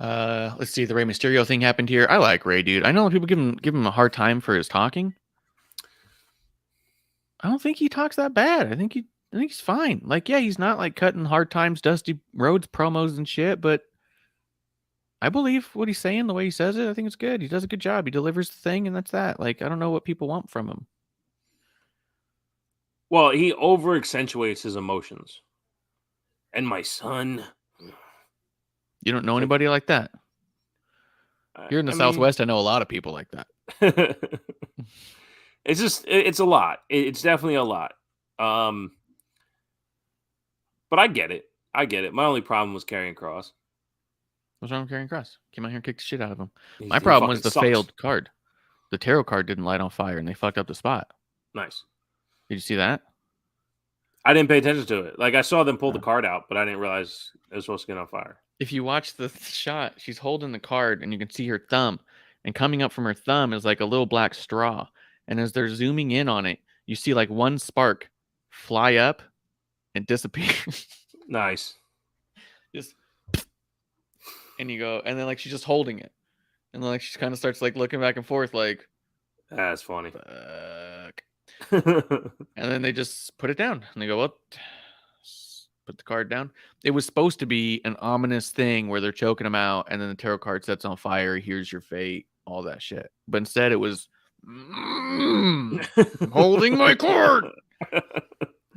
Let's see. The Rey Mysterio thing happened here. I like Rey, dude. I know people give him a hard time for his talking. I don't think he talks that bad. I think he's fine. Like, yeah, he's not like cutting hard times, Dusty Rhodes promos and shit, but I believe what he's saying, the way he says it. I think it's good. He does a good job. He delivers the thing, and that's that. Like, I don't know what people want from him. Well, he over accentuates his emotions. And my son. You don't know anybody like that? Here in the Southwest, I know a lot of people like that. It's a lot. It's definitely a lot. But I get it. My only problem was Karrion Kross. What's wrong with Karrion Kross? Came out here and kicked the shit out of him. My problem was the failed card. The tarot card didn't light on fire, and they fucked up the spot. Nice. Did you see that? I didn't pay attention to it. Like, I saw them pull the card out, but I didn't realize it was supposed to get on fire. If you watch the shot, she's holding the card, and you can see her thumb. And coming up from her thumb is like a little black straw. And as they're zooming in on it, you see like one spark fly up and disappear. Nice. And you go, and then like she's just holding it. And then like she kind of starts like looking back and forth like, that's funny. Fuck. And then they just put it down. And they go, well, put the card down. It was supposed to be an ominous thing where they're choking him out, and then the tarot card sets on fire. Here's your fate, all that shit. But instead it was, I'm holding my card. A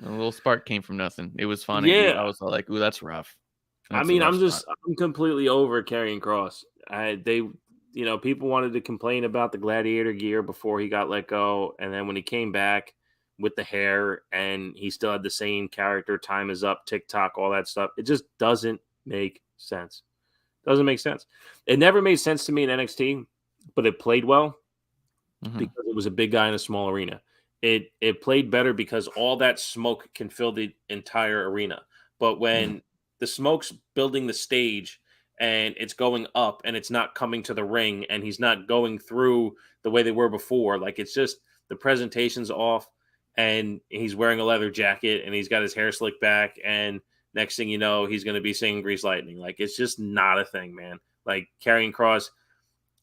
little spark came from nothing. It was funny. Yeah. I was like, ooh, that's rough. I'm completely over Karrion Kross. People wanted to complain about the gladiator gear before he got let go. And then when he came back with the hair and he still had the same character, time is up, TikTok, all that stuff. It just doesn't make sense. Doesn't make sense. It never made sense to me in NXT, but it played well because it was a big guy in a small arena. It played better because all that smoke can fill the entire arena. But when the smoke's building the stage and it's going up and it's not coming to the ring and he's not going through the way they were before, like it's just the presentation's off and he's wearing a leather jacket and he's got his hair slicked back and next thing you know, he's going to be singing Grease Lightning. Like, it's just not a thing, man. Like, Karrion Kross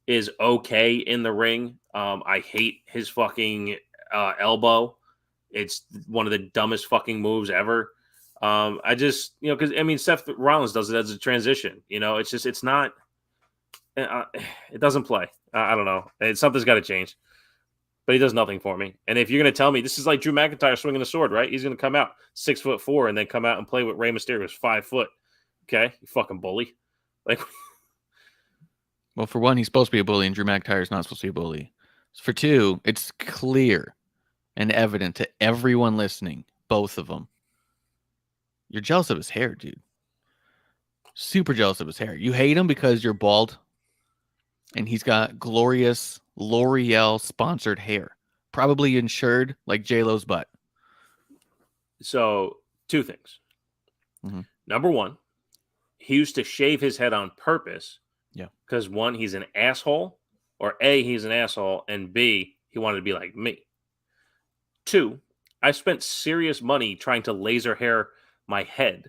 is okay in the ring. I hate his fucking elbow. It's one of the dumbest fucking moves ever. I just, because Seth Rollins does it as a transition. It's not. It doesn't play. I don't know. Something's got to change. But he does nothing for me. And if you're going to tell me this is like Drew McIntyre swinging a sword, right? He's going to come out 6'4" and then come out and play with Rey Mysterio who's 5 foot. Okay, you fucking bully. Like, well, for one, he's supposed to be a bully, and Drew McIntyre is not supposed to be a bully. For two, it's clear and evident to everyone listening, both of them. You're jealous of his hair, dude. Super jealous of his hair. You hate him because you're bald, and he's got glorious L'Oreal sponsored hair, probably insured like J-Lo's butt. So, two things. Number one, he used to shave his head on purpose. Yeah. Because one, he's an asshole, or A, he's an asshole, and B, he wanted to be like me. Two, I spent serious money trying to laser hair my head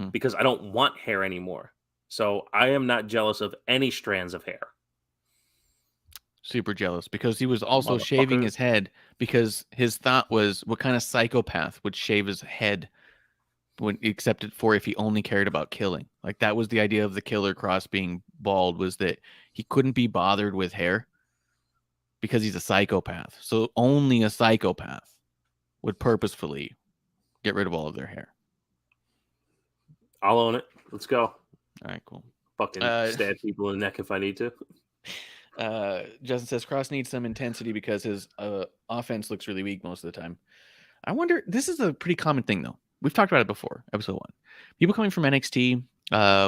because I don't want hair anymore. So I am not jealous of any strands of hair. Super jealous because he was also shaving his head because his thought was, what kind of psychopath would shave his head when accepted for if he only cared about killing? Like, that was the idea of the Killer Cross being bald, was that he couldn't be bothered with hair because he's a psychopath. So only a psychopath would purposefully get rid of all of their hair. I'll own it. Let's go. All right, cool. Fucking stab people in the neck if I need to. Justin says Cross needs some intensity because his offense looks really weak most of the time. I wonder, this is a pretty common thing though. We've talked about it before, episode 1. People coming from NXT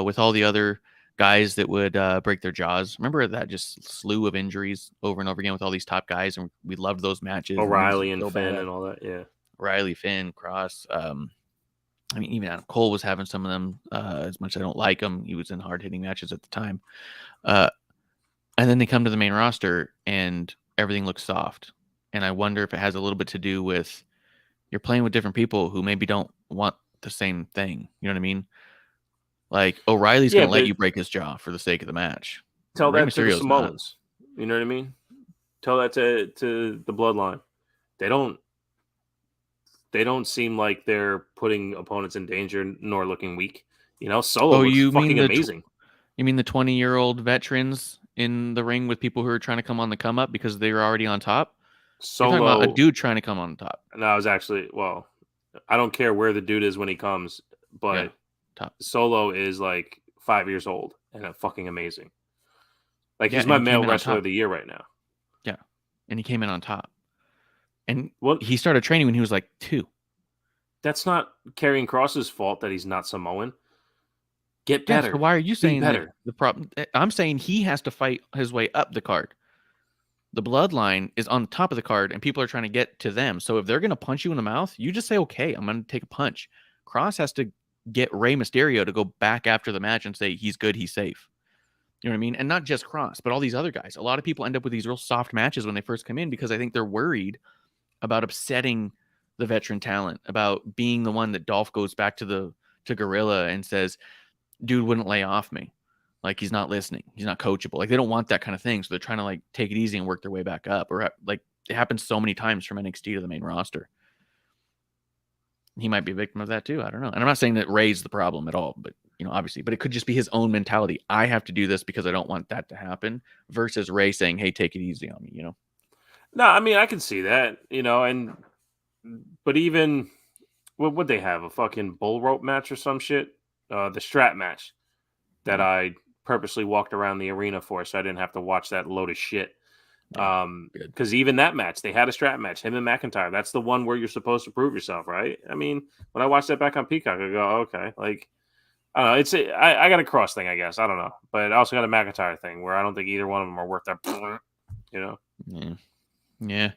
with all the other guys that would break their jaws. Remember that just slew of injuries over and over again with all these top guys, and we loved those matches. O'Reilly and Finn and all that, yeah. Riley, Finn, Cross. I mean, even Adam Cole was having some of them. As much as I don't like him, he was in hard-hitting matches at the time. And then they come to the main roster, and everything looks soft. And I wonder if it has a little bit to do with you're playing with different people who maybe don't want the same thing. You know what I mean? Like, O'Reilly's going to let you break his jaw for the sake of the match. Tell that to the Samoans. You know what I mean? Tell that to the Bloodline. They don't seem like they're putting opponents in danger nor looking weak. You know, Solo looks fucking amazing. You mean the 20-year-old veterans in the ring with people who are trying to come on the come up because they were already on top? Solo, you're talking about a dude trying to come on top. No, I was actually, well, I don't care where the dude is when he comes, but top. Solo is like 5 years old and fucking amazing. Like, he's my male wrestler of the year right now. Yeah. And he came in on top. And he started training when he was like 2. That's not Karrion Kross's fault that he's not Samoan. Get better. So why are you saying better? The problem? I'm saying he has to fight his way up the card. The Bloodline is on top of the card, and people are trying to get to them. So if they're going to punch you in the mouth, you just say, okay, I'm going to take a punch. Kross has to get Rey Mysterio to go back after the match and say, he's good, he's safe. You know what I mean? And not just Kross, but all these other guys. A lot of people end up with these real soft matches when they first come in because I think they're worried about upsetting the veteran talent, about being the one that Dolph goes back to Gorilla and says, dude wouldn't lay off me. Like, he's not listening. He's not coachable. Like, they don't want that kind of thing. So they're trying to like take it easy and work their way back up. Or like, it happens so many times from NXT to the main roster. He might be a victim of that too. I don't know. And I'm not saying that Ray's the problem at all, but you know, obviously, but it could just be his own mentality. I have to do this because I don't want that to happen versus Ray saying, hey, take it easy on me, you know? No, I mean, I can see that, you know, but even, what would they have? A fucking bull rope match or some shit? The strap match that I purposely walked around the arena for so I didn't have to watch that load of shit. Because even that match, they had a strap match, him and McIntyre. That's the one where you're supposed to prove yourself, right? I mean, when I watched that back on Peacock, I go, okay. Like, I don't know. I got a Cross thing, I guess. I don't know. But I also got a McIntyre thing where I don't think either one of them are worth that, you know? Yeah. Yeah.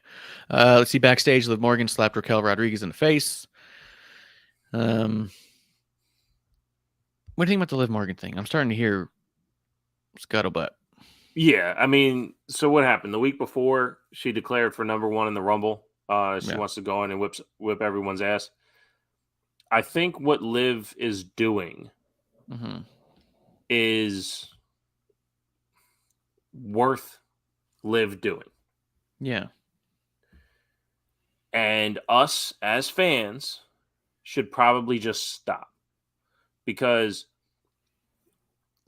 Let's see. Backstage, Liv Morgan slapped Raquel Rodriguez in the face. What do you think about the Liv Morgan thing? I'm starting to hear scuttlebutt. Yeah, I mean, so what happened? The week before, she declared for number 1 in the Rumble. She wants to go in and whip everyone's ass. I think what Liv is doing is worth Liv doing. Yeah. And us as fans should probably just stop. Because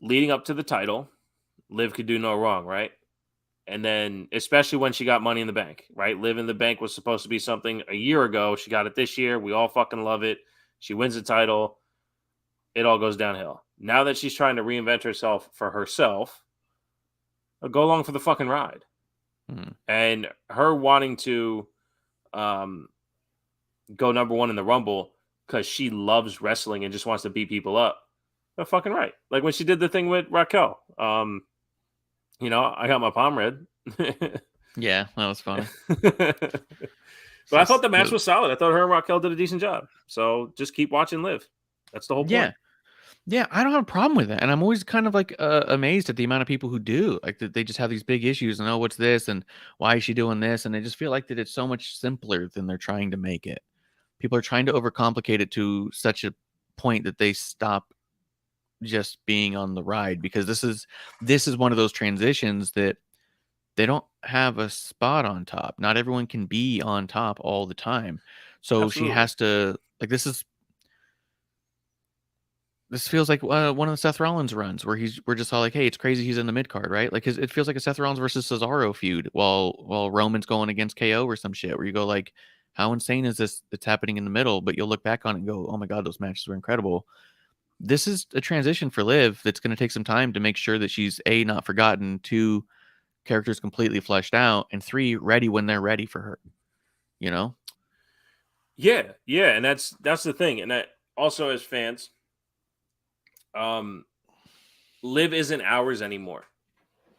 leading up to the title, Liv could do no wrong, right? And then, especially when she got Money in the Bank, right? Liv in the Bank was supposed to be something a year ago. She got it this year. We all fucking love it. She wins the title. It all goes downhill. Now that she's trying to reinvent herself for herself, go along for the fucking ride. And her wanting to go number 1 in the Rumble because she loves wrestling and just wants to beat people up. They're fucking right. Like when she did the thing with Raquel. You know, I got my palm read. Yeah, that was funny. But I thought the match was solid. I thought her and Raquel did a decent job. So just keep watching Liv. That's the whole point. Yeah, I don't have a problem with that. And I'm always kind of like amazed at the amount of people who do. Like that they just have these big issues and, oh, what's this? And why is she doing this? And I just feel like that it's so much simpler than they're trying to make it. People are trying to overcomplicate it to such a point that they stop just being on the ride, because this is one of those transitions that they don't have a spot on top. Not everyone can be on top all the time. So Absolutely. She has to, like, this feels like one of the Seth Rollins runs where we're just all like, hey, it's crazy he's in the mid card, right? Like it feels like a Seth Rollins versus Cesaro feud while Roman's going against KO or some shit, where you go like, how insane is this that's happening in the middle? But you'll look back on it and go, oh my God, those matches were incredible. this is a transition for Liv that's going to take some time to make sure that she's A, not forgotten, 2, characters completely fleshed out, and 3, ready when they're ready for her. You know? Yeah, and that's the thing. And that also, as fans, Liv isn't ours anymore.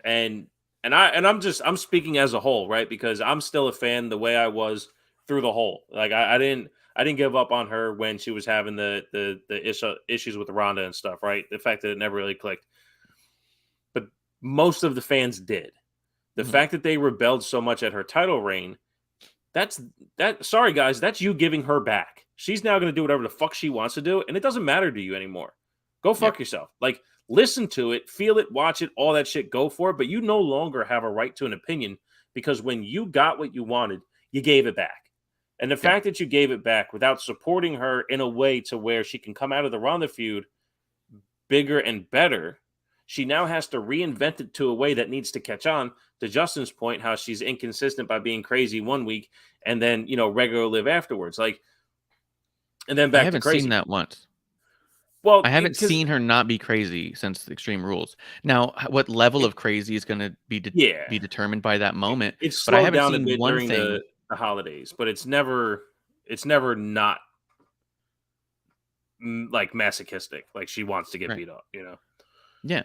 And I'm speaking as a whole, right? Because I'm still a fan the way I was through the whole. Like I didn't give up on her when she was having the issues with Ronda and stuff, right? The fact that it never really clicked. But most of the fans did. The fact that they rebelled so much at her title reign, sorry guys, that's you giving her back. She's now going to do whatever the fuck she wants to do, and it doesn't matter to you anymore. Go fuck yourself. Like, listen to it, feel it, watch it, all that shit, go for it, but you no longer have a right to an opinion, because when you got what you wanted, you gave it back. And the fact that you gave it back without supporting her in a way to where she can come out of the Ronda feud bigger and better, she now has to reinvent it to a way that needs to catch on. To Justin's point, how she's inconsistent by being crazy one week and then, regular Live afterwards. Like, and then back to crazy. I haven't seen that once. Well, I haven't seen her not be crazy since Extreme Rules. Now, what level of crazy is going to be determined by that moment? It's but I slowed haven't down seen a bit one during thing. the holidays, but it's never not like masochistic. Like she wants to get beat up, Yeah.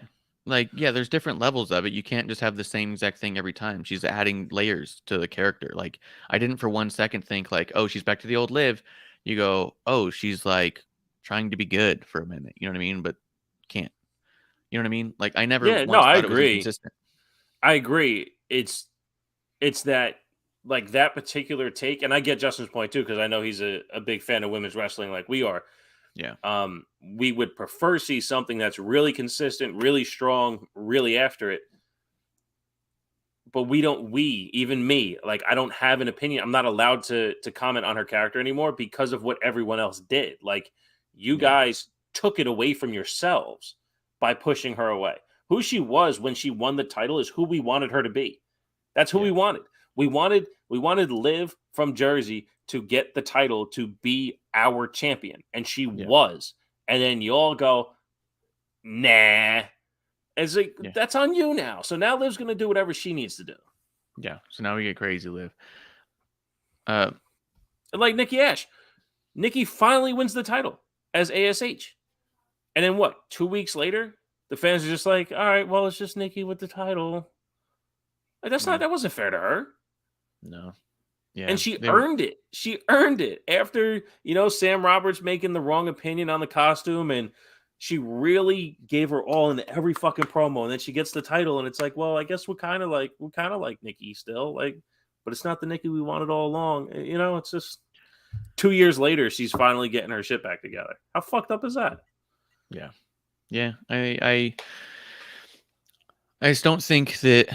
Like, yeah, there's different levels of it. You can't just have the same exact thing every time. She's adding layers to the character. Like, I didn't for one second think like, oh, she's back to the old Liv. You go, oh, she's like trying to be good for a minute. You know what I mean? But can't. You know what I mean? Like, I never once I thought it was agree. inconsistent. I agree. It's that, like, that particular take, and I get Justin's point too, because I know he's a big fan of women's wrestling like we are. Yeah. We would prefer see something that's really consistent, really strong, really after it. But even me, like, I don't have an opinion. I'm not allowed to comment on her character anymore because of what everyone else did. Like, you guys took it away from yourselves by pushing her away. Who she was when she won the title is who we wanted her to be. That's who we wanted. We wanted Liv from Jersey to get the title to be our champion, and she was. And then you all go, nah. It's like, that's on you now. So now Liv's going to do whatever she needs to do. Yeah. So now we get crazy Liv. Like Nikki Ash. Nikki finally wins the title as ASH. And then what? 2 weeks later, the fans are just like, all right, well, it's just Nikki with the title. Like, that wasn't fair to her. No. Yeah. And she earned it. She earned it after, Sam Roberts making the wrong opinion on the costume, and she really gave her all in every fucking promo. And then she gets the title, and it's like, well, I guess we're kind of like Nikki still, like, but it's not the Nikki we wanted all along. It's just 2 years later, she's finally getting her shit back together. How fucked up is that? Yeah. Yeah. I just don't think that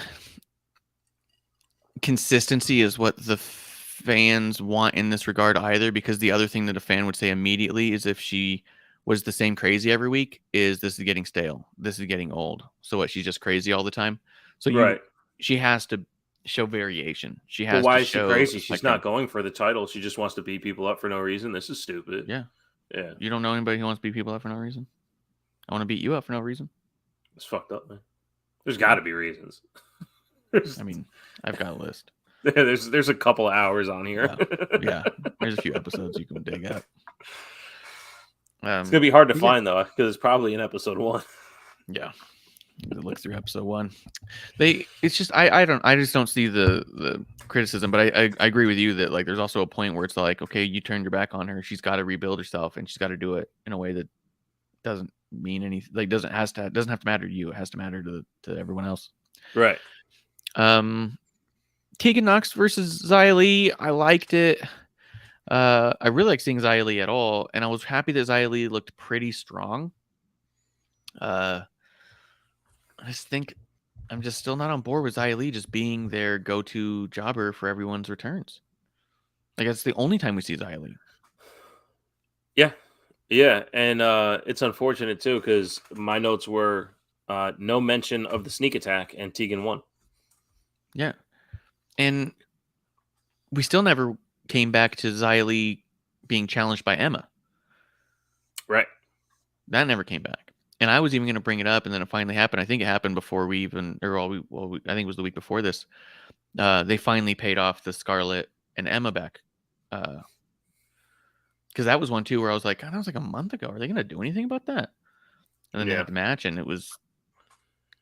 consistency is what the fans want in this regard either, because the other thing that a fan would say immediately is if she was the same crazy every week is this is getting stale. This is getting old. So what? She's just crazy all the time. So she has to show variation. She has. But why to is she crazy? She's not going for the title. She just wants to beat people up for no reason. This is stupid. Yeah. Yeah. You don't know anybody who wants to beat people up for no reason? I want to beat you up for no reason. It's fucked up, man. There's got to be reasons. I mean, I've got a list. There's a couple hours on here. Yeah. There's a few episodes you can dig up. It's gonna be hard to find though, because it's probably in episode 1. Yeah, look through episode 1. I just don't see the criticism, but I agree with you that, like, there's also a point where it's like, okay, you turned your back on her. She's got to rebuild herself, and she's got to do it in a way that doesn't mean anything. Like, doesn't have to matter to you. It has to matter to everyone else. Right. Tegan Knox versus Xia Li. I liked it. I really like seeing Xia Li at all, and I was happy that Xia Li looked pretty strong. I just think I'm just still not on board with Xia Li just being their go-to jobber for everyone's returns. Like, that's the only time we see Xia Li. Yeah, and it's unfortunate too, because my notes were no mention of the sneak attack, and Tegan won. Yeah, and we still never came back to Xia Li being challenged by Emma. Right. That never came back. And I was even going to bring it up, and then it finally happened. I think it happened before we even, or I think it was the week before this. They finally paid off the Scarlett and Emma back. Because that was one too where I was like, God, that was like a month ago. Are they going to do anything about that? And then they had the match, and it was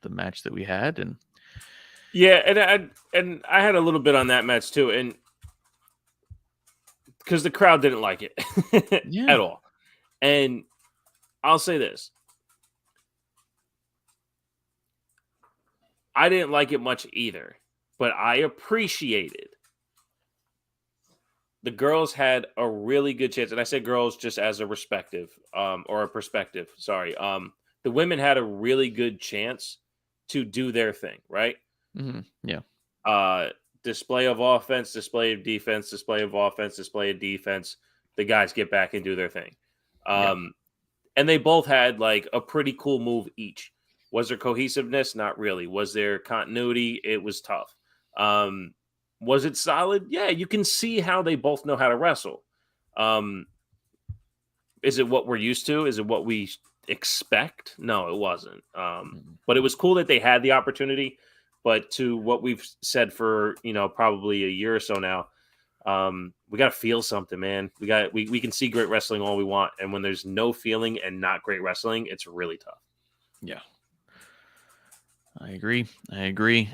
the match that we had. And yeah, and I had a little bit on that match too, and because the crowd didn't like it at all. And I'll say this. I didn't like it much either, but I appreciated the girls had a really good chance. And I say girls just as a perspective. Sorry. The women had a really good chance to do their thing, right? Mm-hmm. Yeah. Display of offense, display of defense, display of offense, display of defense. The guys get back and do their thing. And they both had like a pretty cool move each. Was there cohesiveness? Not really. Was there continuity? It was tough. Was it solid? Yeah, you can see how they both know how to wrestle. Is it what we're used to? Is it what we expect? No, it wasn't. But it was cool that they had the opportunity. But to what we've said for, probably a year or so now, we got to feel something, man. We can see great wrestling all we want. And when there's no feeling and not great wrestling, it's really tough. Yeah. I agree.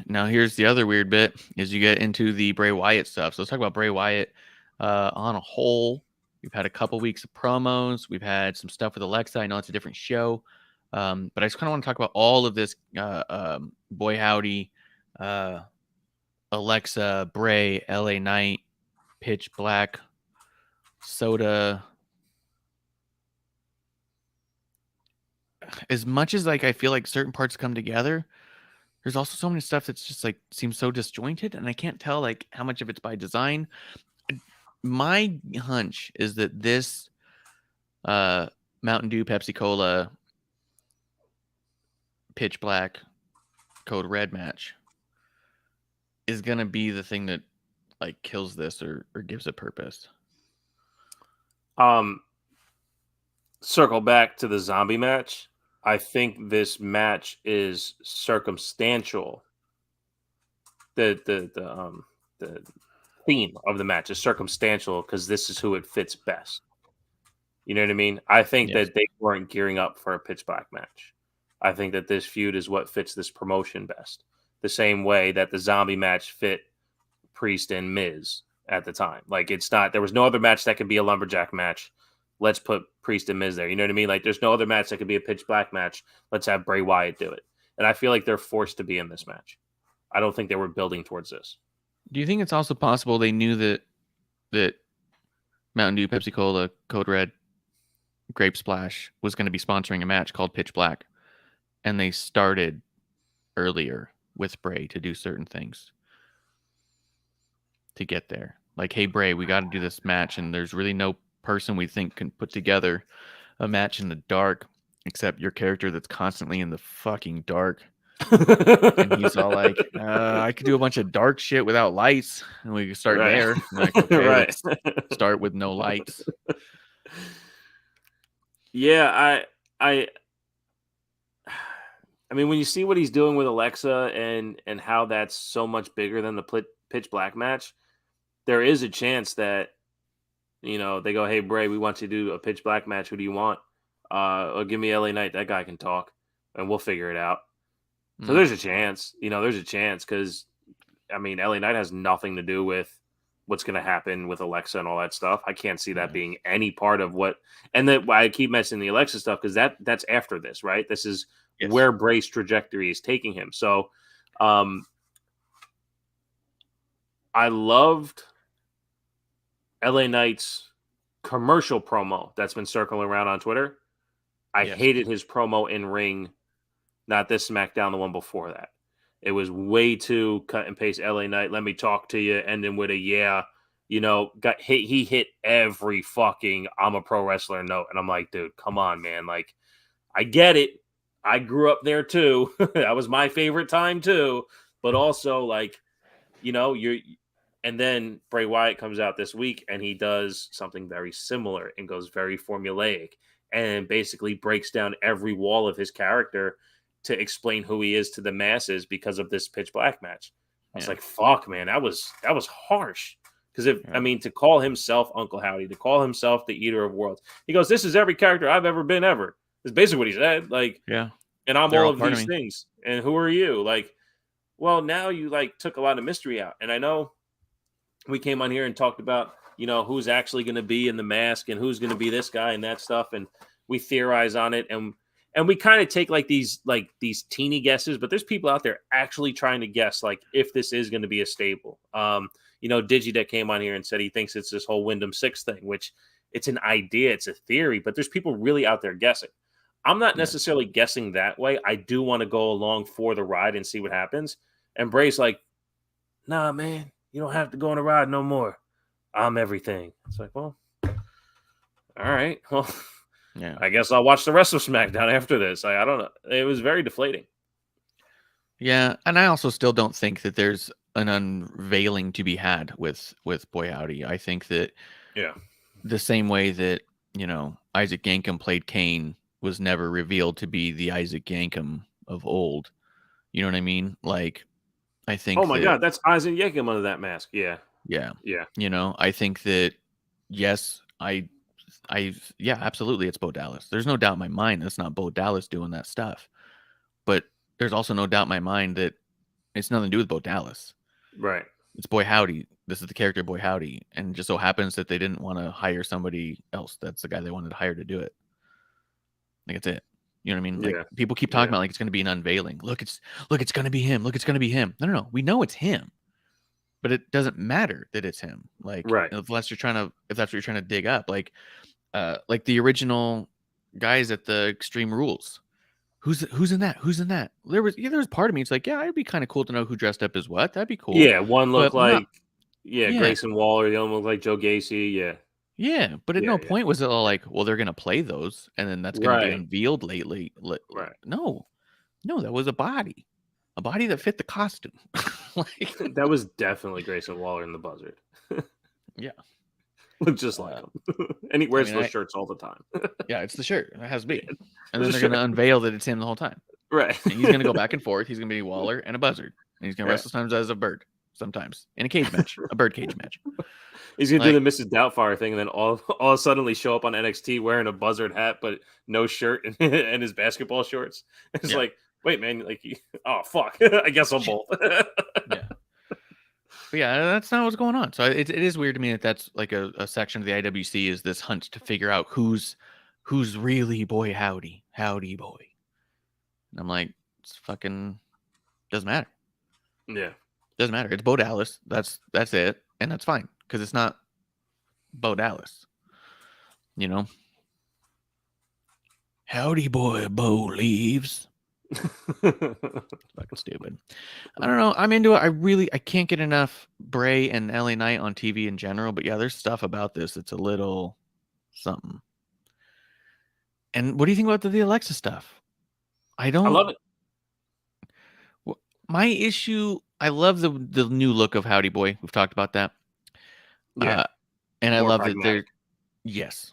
Now, here's the other weird bit is you get into the Bray Wyatt stuff. So let's talk about Bray Wyatt on a whole. We've had a couple weeks of promos. We've had some stuff with Alexa. I know it's a different show. But I just kind of want to talk about all of this Boy Howdy, Alexa, Bray, LA Knight, Pitch Black, Soda. As much as like I feel like certain parts come together, there's also so many stuff that's just like seems so disjointed, and I can't tell like how much of it's by design. My hunch is that this Mountain Dew, Pepsi Cola, Pitch Black, Code Red match is gonna be the thing that like kills this or gives it purpose. Circle back to the zombie match. I think this match is circumstantial. The theme of the match is circumstantial because this is who it fits best. You know what I mean? I think that they weren't gearing up for a Pitch Black match. I think that this feud is what fits this promotion best. The same way that the zombie match fit Priest and Miz at the time. Like there was no other match that could be a lumberjack match. Let's put Priest and Miz there. You know what I mean? Like there's no other match that could be a Pitch Black match. Let's have Bray Wyatt do it. And I feel like they're forced to be in this match. I don't think they were building towards this. Do you think it's also possible they knew that Mountain Dew, Pepsi Cola, Code Red, Grape Splash was going to be sponsoring a match called Pitch Black, and they started earlier with Bray to do certain things to get there? Like, hey, Bray, we got to do this match, and there's really no person we think can put together a match in the dark except your character that's constantly in the fucking dark. And he's all like, I could do a bunch of dark shit without lights, and we could start there. And like, okay, let's start with no lights. Yeah, I mean, when you see what he's doing with Alexa and how that's so much bigger than the Pitch Black match, there is a chance that they go, hey, Bray, we want you to do a Pitch Black match. Who do you want? Or give me LA Knight. That guy can talk, and we'll figure it out. So there's a chance, because, I mean, LA Knight has nothing to do with what's going to happen with Alexa and all that stuff. I can't see that being any part of what, and that I keep mentioning the Alexa stuff because that's after this, right? This is where Bray's trajectory is taking him. So, I loved LA Knight's commercial promo that's been circling around on Twitter. I hated his promo in ring. Not this Smackdown, the one before that. It was way too cut and paste LA Knight. Let me talk to you. Ending with a got hit. He hit every fucking I'm a pro wrestler note. And I'm like, dude, come on, man. Like, I get it. I grew up there too. That was my favorite time too. But also, like, and then Bray Wyatt comes out this week and he does something very similar and goes very formulaic. and basically breaks down every wall of his character to explain who he is to the masses because of this pitch black match. I was like, fuck, man, that was harsh. Because to call himself Uncle Howdy, to call himself the Eater of Worlds, he goes, "This is every character I've ever been ever." Is basically what he said. Like, yeah, and I'm all of these things. And who are you? Like, well, now you like took a lot of mystery out. And I know we came on here and talked about, who's actually going to be in the mask and who's going to be this guy and that stuff, and we theorize on it, and we kind of take these teeny guesses, but there's people out there actually trying to guess if this is going to be a stable. Digideck came on here and said he thinks it's this whole Wyndham 6 thing, which it's an idea, it's a theory, but there's people really out there guessing. I'm not necessarily guessing that way. I do want to go along for the ride and see what happens. And Bray's like, "Nah, man, you don't have to go on a ride no more. I'm everything." It's like, well, all right. Well, yeah, I guess I'll watch the rest of SmackDown after this. I don't know. It was very deflating. Yeah, and I also still don't think that there's an unveiling to be had with Boy Howdy. I think that the same way that Isaac Yankem played Kane was never revealed to be the Isaac Yankem of old. You know what I mean? Like, I think. Oh my God, that's Isaac Yankem under that mask. Yeah. I think that yes, absolutely, it's Bo Dallas. There's no doubt in my mind that's not Bo Dallas doing that stuff. But there's also no doubt in my mind that it's nothing to do with Bo Dallas. Right. It's Boy Howdy. This is the character Boy Howdy. And it just so happens that they didn't want to hire somebody else. That's the guy they wanted to hire to do it. Like, that's it. You know what I mean? Like, people keep talking about it's going to be an unveiling. Look, it's going to be him. Look, it's going to be him. No. We know it's him. But it doesn't matter that it's him. Like, if that's what you're trying to dig up. Like the original guys at the Extreme Rules. Who's in that? Who's in that? There was part of me. It's like, yeah, it'd be kind of cool to know who dressed up as what. That'd be cool. Yeah, one looked Grayson Waller. The other one looked like Joe Gacy. Yeah. Yeah, but at no point was it all like, well, they're gonna play those, and then that's gonna be unveiled lately. Right. No, that was a body that fit the costume. That was definitely Grayson Waller in the Buzzard. Yeah. Look just like him. And he wears those shirts all the time. Yeah, it's the shirt. It has to be. And then they're going to unveil that it's him the whole time. Right. And he's going to go back and forth. He's going to be Waller and a Buzzard. And he's going to wrestle sometimes as a bird. Sometimes. In a cage match. A bird cage match. He's going to do the Mrs. Doubtfire thing and then all suddenly show up on NXT wearing a Buzzard hat but no shirt and his basketball shorts. It's like, wait, man. Oh, fuck. I guess I'm both. Yeah. But yeah, that's not what's going on. So it is weird to me that that's like a section of the IWC is this hunt to figure out who's really Boy Howdy boy. And I'm like, it's fucking doesn't matter. Yeah, doesn't matter. It's Bo Dallas. That's it, and that's fine because it's not Bo Dallas. Howdy boy, Bo leaves. Fucking stupid. I don't know. I'm into it. I can't get enough Bray and LA Knight on TV in general, but yeah, there's stuff about this that's a little something. And what do you think about the Alexa stuff? I love it. My issue, I love the new look of Howdy Boy. We've talked about that. Yeah. And I love that they're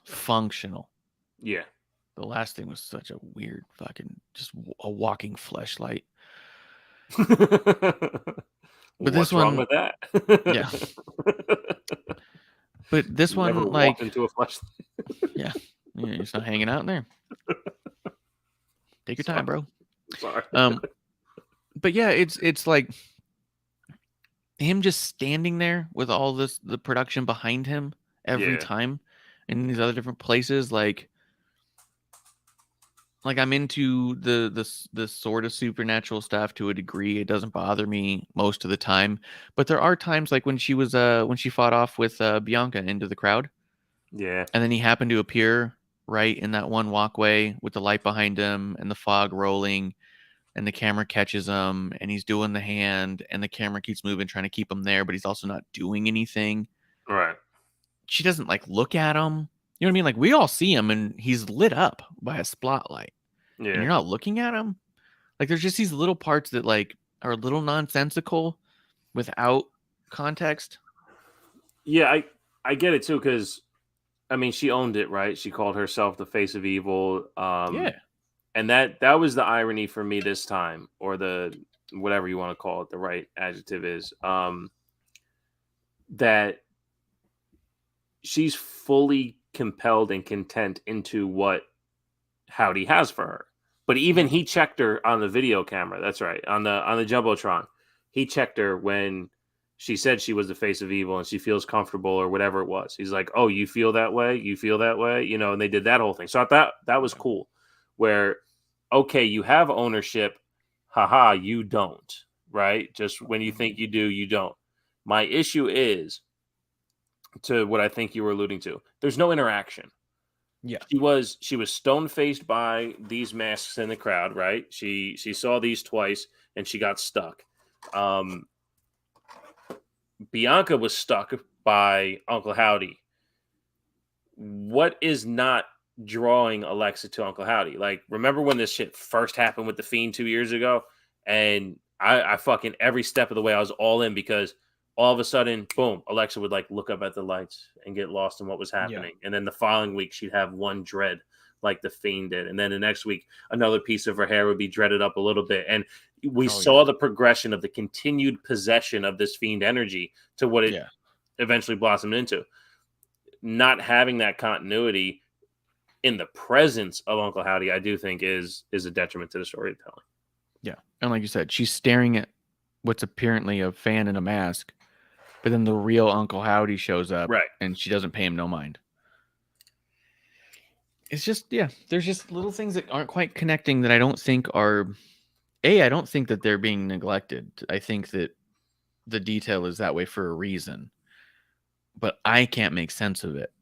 functional. Yeah. The last thing was such a weird fucking just a walking fleshlight. But this one, wrong with that? Yeah. But this one, never like, walked into a fleshlight. Yeah, you're just not hanging out in there. Take your time, bro. Sorry. But yeah, it's like him just standing there with all the production behind him every time in these other different places, like I'm into the sort of supernatural stuff to a degree. It doesn't bother me most of the time, but there are times like when she fought off with Bianca into the crowd. Yeah. And then he happened to appear right in that one walkway with the light behind him and the fog rolling and the camera catches him and he's doing the hand and the camera keeps moving trying to keep him there, but he's also not doing anything. Right. She doesn't look at him. You know what I mean? Like, we all see him and he's lit up by a spotlight. Yeah. And you're not looking at him. Like, there's just these little parts that are a little nonsensical without context. Yeah, I get it too, because I mean, she owned it, right? She called herself the face of evil. Yeah. And that was the irony for me this time, or the whatever you want to call it, the right adjective is, that she's fully compelled and content into what Howdy has for her. But even he checked her on the video camera. That's right, on the jumbotron. He checked her when she said she was the face of evil and she feels comfortable or whatever it was. He's like, "Oh, you feel that way? You feel that way?" You know, and they did that whole thing. So I thought that was cool. Where, okay, you have ownership, haha, you don't, right? Just when you think you do, you don't. My issue is, to what I think you were alluding to, there's no interaction. Yeah. She was stone-faced by these masks in the crowd, right? She saw these twice and she got stuck. Bianca was stuck by Uncle Howdy. What is not drawing Alexa to Uncle Howdy? Like, remember when this shit first happened with the Fiend 2 years ago? And I fucking every step of the way I was all in, because all of a sudden, boom, Alexa would like look up at the lights and get lost in what was happening. Yeah. And then the following week, she'd have one dread like the Fiend did. And then the next week, another piece of her hair would be dreaded up a little bit. And we saw the progression of the continued possession of this Fiend energy to what it eventually blossomed into. Not having that continuity in the presence of Uncle Howdy, I do think is a detriment to the storytelling. Yeah. And like you said, she's staring at what's apparently a fan in a mask, but then the real Uncle Howdy shows up, right? And she doesn't pay him no mind. It's just, there's just little things that aren't quite connecting that I don't think are, I don't think that they're being neglected. I think that the detail is that way for a reason, but I can't make sense of it.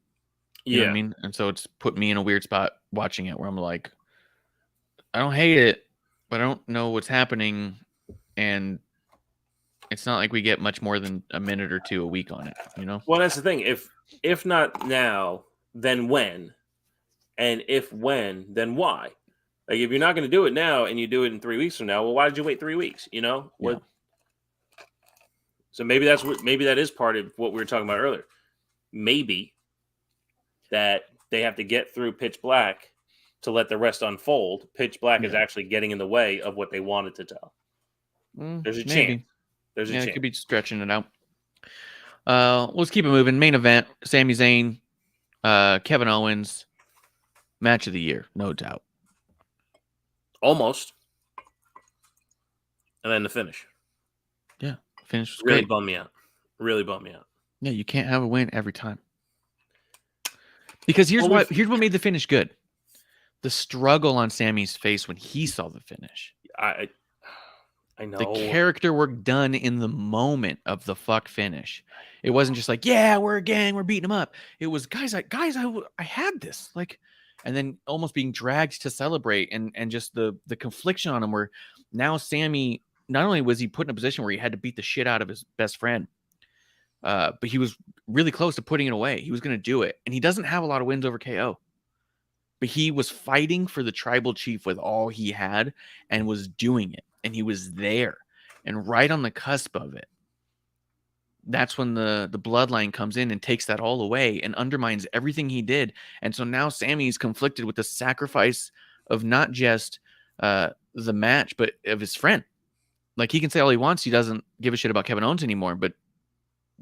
You know what I mean? And so it's put me in a weird spot watching it where I'm like, I don't hate it, but I don't know what's happening. And it's not like we get much more than a minute or two a week on it, you know? Well, that's the thing. If not now, then when? And if when, then why? Like, if you're not going to do it now and you do it in 3 weeks from now, well, why did you wait 3 weeks? You know? Yeah. So maybe that is part of what we were talking about earlier. Maybe that they have to get through Pitch Black to let the rest unfold. Pitch Black is actually getting in the way of what they wanted to tell. There's a chance. There's a chance. It could be stretching it out. Let's keep it moving. Main event: Sami Zayn, Kevin Owens, match of the year, no doubt. Almost. And then the finish. Yeah, finish was really great. Bummed me out. Really bummed me out. Yeah, you can't have a win every time. Because here's what made the finish good. The struggle on Sammy's face when he saw the finish. I know. The character work done in the moment of the fuck finish. It wasn't just like, yeah, we're beating him up. It was, guys, I had this. Like, and then almost being dragged to celebrate and just the confliction on him, where now Sammy, not only was he put in a position where he had to beat the shit out of his best friend, but he was really close to putting it away. He was going to do it. And he doesn't have a lot of wins over KO. But he was fighting for the tribal chief with all he had and was doing it. And he was there and right on the cusp of it. That's when the bloodline comes in and takes that all away and undermines everything he did. And so now Sammy's conflicted with the sacrifice of not just the match, but of his friend. Like, he can say all he wants. He doesn't give a shit about Kevin Owens anymore, but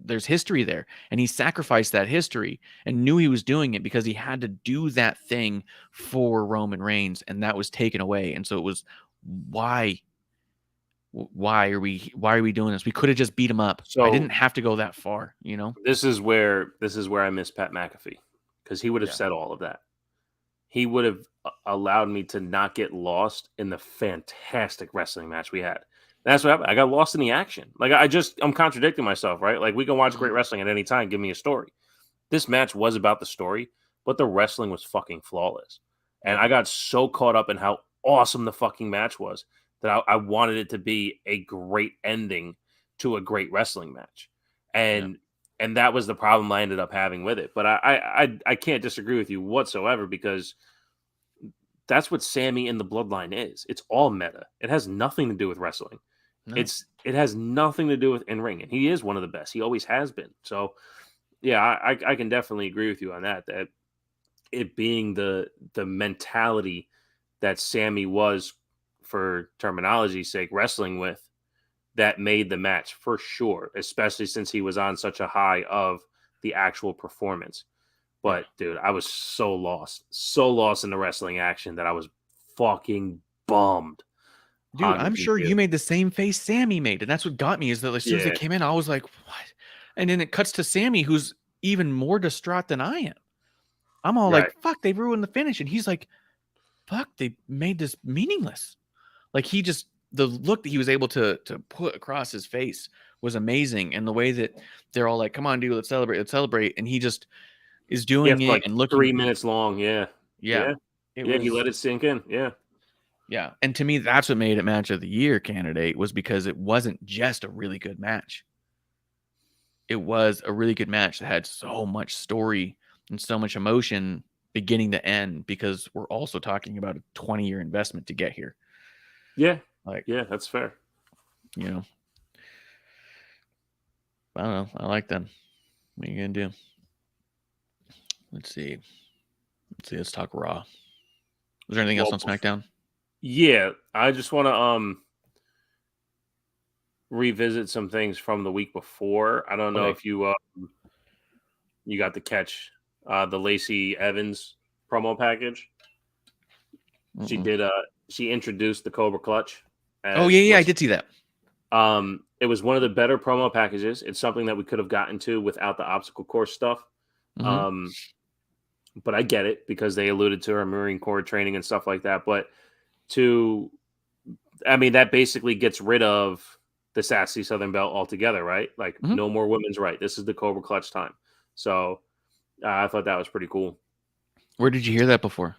there's history there. And he sacrificed that history and knew he was doing it because he had to do that thing for Roman Reigns, and that was taken away. And so it was, why are we doing this? We could have just beat him up. So I didn't have to go that far, you know? This is where I miss Pat McAfee, because he would have said all of that. He would have allowed me to not get lost in the fantastic wrestling match we had. That's what happened. I got lost in the action. Like, I'm contradicting myself, right? Like, we can watch great wrestling at any time. Give me a story. This match was about the story, but the wrestling was fucking flawless. And I got so caught up in how awesome the fucking match was that I wanted it to be a great ending to a great wrestling match. And that was the problem I ended up having with it. But I can't disagree with you whatsoever, because that's what Sammy in the Bloodline is. It's all meta. It has nothing to do with wrestling. No. It has nothing to do with in-ring. And he is one of the best. He always has been. So, yeah, I can definitely agree with you on that it being the mentality that Sammy was, for terminology's sake, wrestling with, that made the match for sure, especially since he was on such a high of the actual performance. But dude, I was so lost in the wrestling action that I was fucking bummed. Dude, I'm sure you made the same face Sammy made, and that's what got me. Is that as soon as they came in, I was like, "What?" And then it cuts to Sammy, who's even more distraught than I am. I'm all like, "Fuck, they ruined the finish," and he's like, "Fuck, they made this meaningless." Like the look that he was able to put across his face was amazing, and the way that they're all like, "Come on, dude, let's celebrate," and he just is doing it like and looking 3 minutes long. Yeah. He let it sink in. Yeah, and to me, that's what made it match of the year candidate, was because it wasn't just a really good match. It was a really good match that had so much story and so much emotion beginning to end, because we're also talking about a 20-year investment to get here. Yeah, that's fair. You know, I don't know. I like them. What are you gonna do? Let's see. Let's talk Raw. Was there anything else on SmackDown? Yeah, I just want to revisit some things from the week before. I don't know if you got to catch the Lacey Evans promo package. She did. She introduced the Cobra Clutch. Oh yeah, I did see that. It was one of the better promo packages. It's something that we could have gotten to without the obstacle course stuff. But I get it, because they alluded to her Marine Corps training and stuff like that. But that basically gets rid of the sassy Southern Belle altogether, right? Like no more women's right. This is the Cobra Clutch time. So I thought that was pretty cool. Where did you hear that before?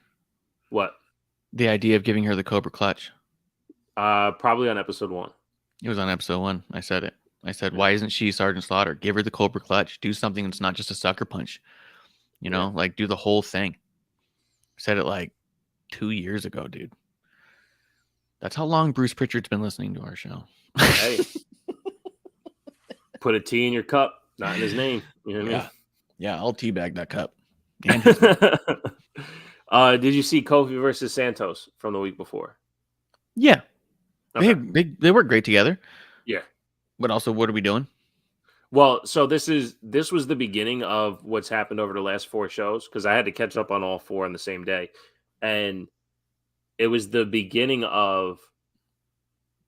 What? The idea of giving her the Cobra Clutch? Probably on episode 1. It was on episode 1. I said it. I said, why isn't she Sergeant Slaughter? Give her the Cobra Clutch. Do something that's not just a sucker punch. You know, like do the whole thing. Said it like 2 years ago, dude. That's how long Bruce Pritchard's been listening to our show. Hey. Put a T in your cup, not in his name. You know what I mean? Yeah, I'll teabag that cup. Did you see Kofi versus Santos from the week before? Yeah. Okay. They work great together. Yeah. But also, what are we doing? Well, so this was the beginning of what's happened over the last 4 shows, because I had to catch up on all 4 on the same day. And it was the beginning of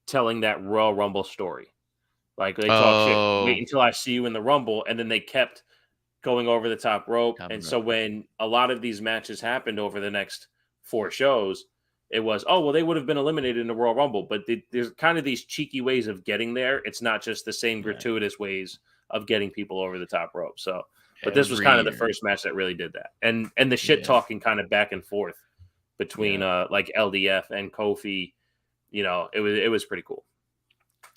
telling that Royal Rumble story. Like they talk shit, wait until I see you in the Rumble, and then they kept going over the top rope. So when a lot of these matches happened over the next 4 shows, it was, they would have been eliminated in the Royal Rumble. But there's kind of these cheeky ways of getting there. It's not just the same gratuitous ways of getting people over the top rope. So, but this was kind of the first match that really did that. And the shit talking kind of back and forth between like LDF and Kofi, it was pretty cool.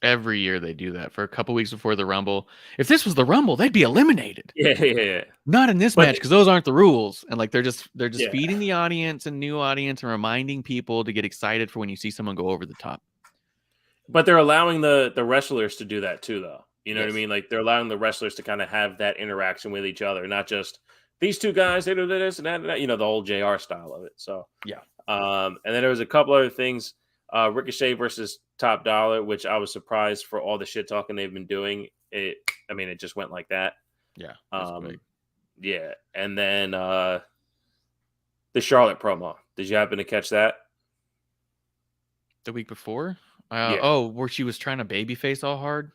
Every year they do that for a couple weeks before the Rumble. If this was the Rumble, they'd be eliminated. Yeah. Not in this match, because those aren't the rules. And like they're just feeding the audience and new audience and reminding people to get excited for when you see someone go over the top. But they're allowing the wrestlers to do that too, though. You know what I mean? Like they're allowing the wrestlers to kind of have that interaction with each other, not just these 2 guys, they do this and that, the whole JR style of it. So yeah. And then there was a couple other things. Ricochet versus Top Dollar, which I was surprised for all the shit talking they've been doing. It just went like that. Yeah. Yeah. And then the Charlotte promo. Did you happen to catch that? The week before? Where she was trying to babyface all hard?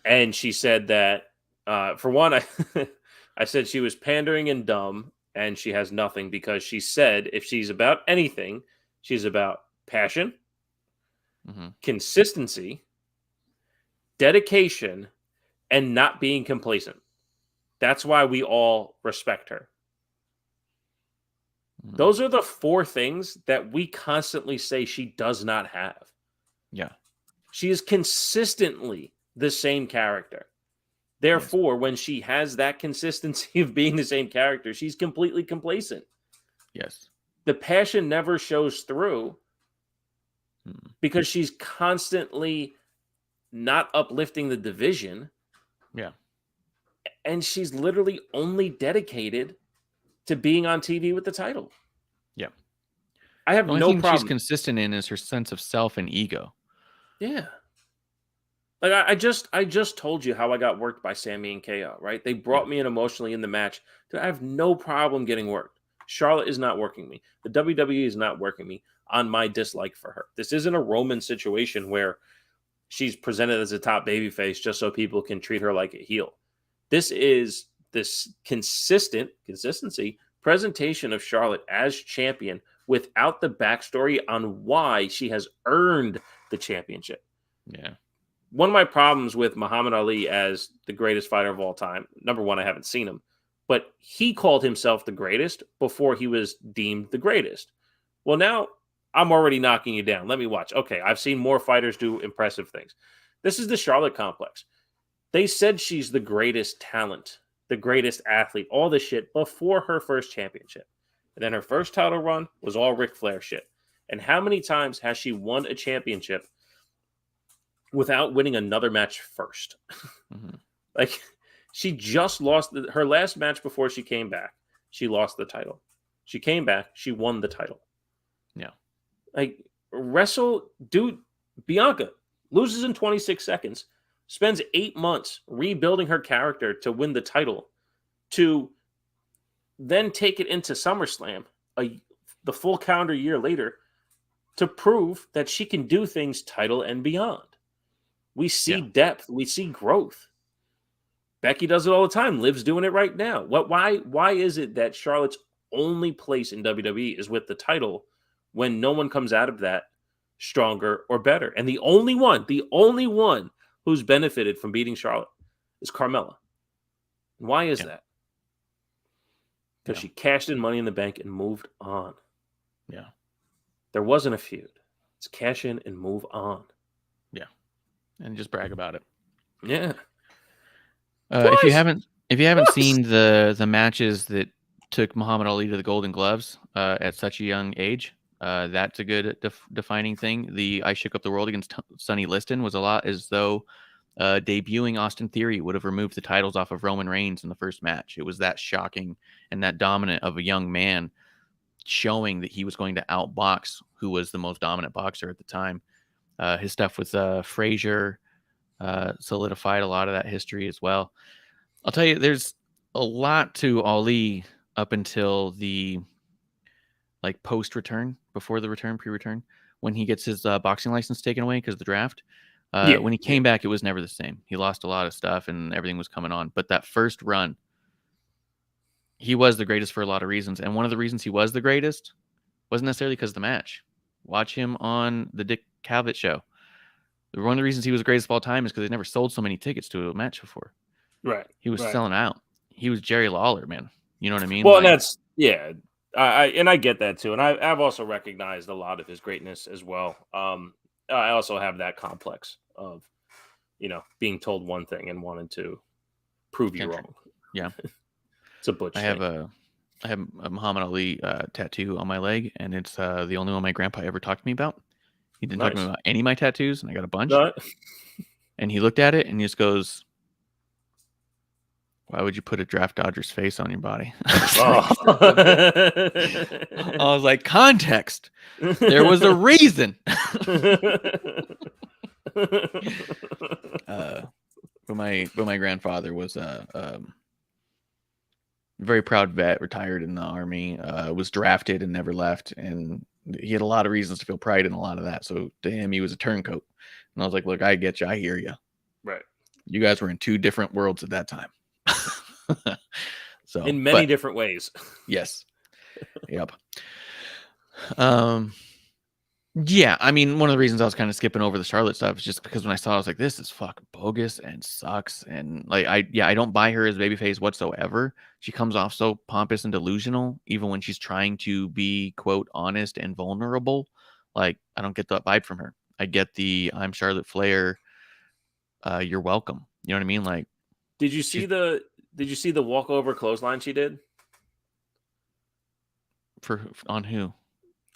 And she said that, for one, I said she was pandering and dumb, and she has nothing, because she said if she's about anything, she's about passion, consistency, dedication, and not being complacent. That's why we all respect her. Those are the 4 things that we constantly say she does not have. Yeah. She is consistently the same character. Therefore, when she has that consistency of being the same character, she's completely complacent. Yes. The passion never shows through because she's constantly not uplifting the division. Yeah. And she's literally only dedicated to being on TV with the title. Yeah. I have The only no thing problem. she's consistent in is her sense of self and ego. Yeah. Like I just told you how I got worked by Sammy and KO, right? They brought me in emotionally in the match. Dude, I have no problem getting worked. Charlotte is not working me. The WWE is not working me on my dislike for her. This isn't a Roman situation where she's presented as a top babyface just so people can treat her like a heel. This is this consistency presentation of Charlotte as champion without the backstory on why she has earned the championship. Yeah. One of my problems with Muhammad Ali as the greatest fighter of all time, number one, I haven't seen him, but he called himself the greatest before he was deemed the greatest. Well, now I'm already knocking you down. Let me watch. Okay, I've seen more fighters do impressive things. This is the Charlotte complex. They said she's the greatest talent, the greatest athlete, all this shit before her first championship. And then her first title run was all Ric Flair shit. And how many times has she won a championship without winning another match first? Mm-hmm. Like, she just lost her last match before she came back. She lost the title. She came back. She won the title. Yeah. Like, Bianca loses in 26 seconds, spends 8 months rebuilding her character to win the title, to then take it into SummerSlam the full calendar year later to prove that she can do things title and beyond. We see depth. We see growth. Becky does it all the time. Liv's doing it right now. Why is it that Charlotte's only place in WWE is with the title when no one comes out of that stronger or better? And the only one who's benefited from beating Charlotte is Carmella. Why is that? Because she cashed in Money in the Bank and moved on. Yeah. There wasn't a feud. It's cash in and move on. Yeah. And just brag about it. Yeah. If you haven't seen the matches that took Muhammad Ali to the Golden Gloves at such a young age, that's a good defining thing. The I Shook Up the World against Sonny Liston was a lot as though debuting Austin Theory would have removed the titles off of Roman Reigns in the first match. It was that shocking and that dominant of a young man, showing that he was going to outbox who was the most dominant boxer at the time. His stuff with Frazier solidified a lot of that history as well. I'll tell you, there's a lot to Ali up until the post-return, before the return, pre-return, when he gets his boxing license taken away because of the draft. When he came back, it was never the same. He lost a lot of stuff and everything was coming on. But that first run, he was the greatest for a lot of reasons. And one of the reasons he was the greatest wasn't necessarily because of the match. Watch him on the Dick Cavett show. One of the reasons he was the greatest of all time is because they never sold so many tickets to a match before. Right. He was selling out. He was Jerry Lawler, man. You know what I mean? Well, and that's, I get that too. And I've also recognized a lot of his greatness as well. I also have that complex of, being told one thing and wanting to prove you wrong. Yeah. It's a butch I have a Muhammad Ali tattoo on my leg, and it's the only one my grandpa ever talked to me about. He didn't talk to me about any of my tattoos, and I got a bunch. And he looked at it and he just goes, "Why would you put a draft dodger's face on your body?" I was like, context. There was a reason. But my grandfather was a very proud vet, retired in the Army, was drafted and never left, and he had a lot of reasons to feel pride in a lot of that. So to him, he was a turncoat. And I was like, look, I get you. I hear you. Right. You guys were in two different worlds at that time. So in many different ways. Yes. Yep. Yeah, I mean, one of the reasons I was kind of skipping over the Charlotte stuff is just because when I saw it, I was like, this is fucking bogus and sucks. And I don't buy her as babyface whatsoever. She comes off so pompous and delusional, even when she's trying to be, quote, honest and vulnerable. Like, I don't get that vibe from her. I get the I'm Charlotte Flair. You're welcome. You know what I mean? Like, did you see the walkover clothesline she did? On who?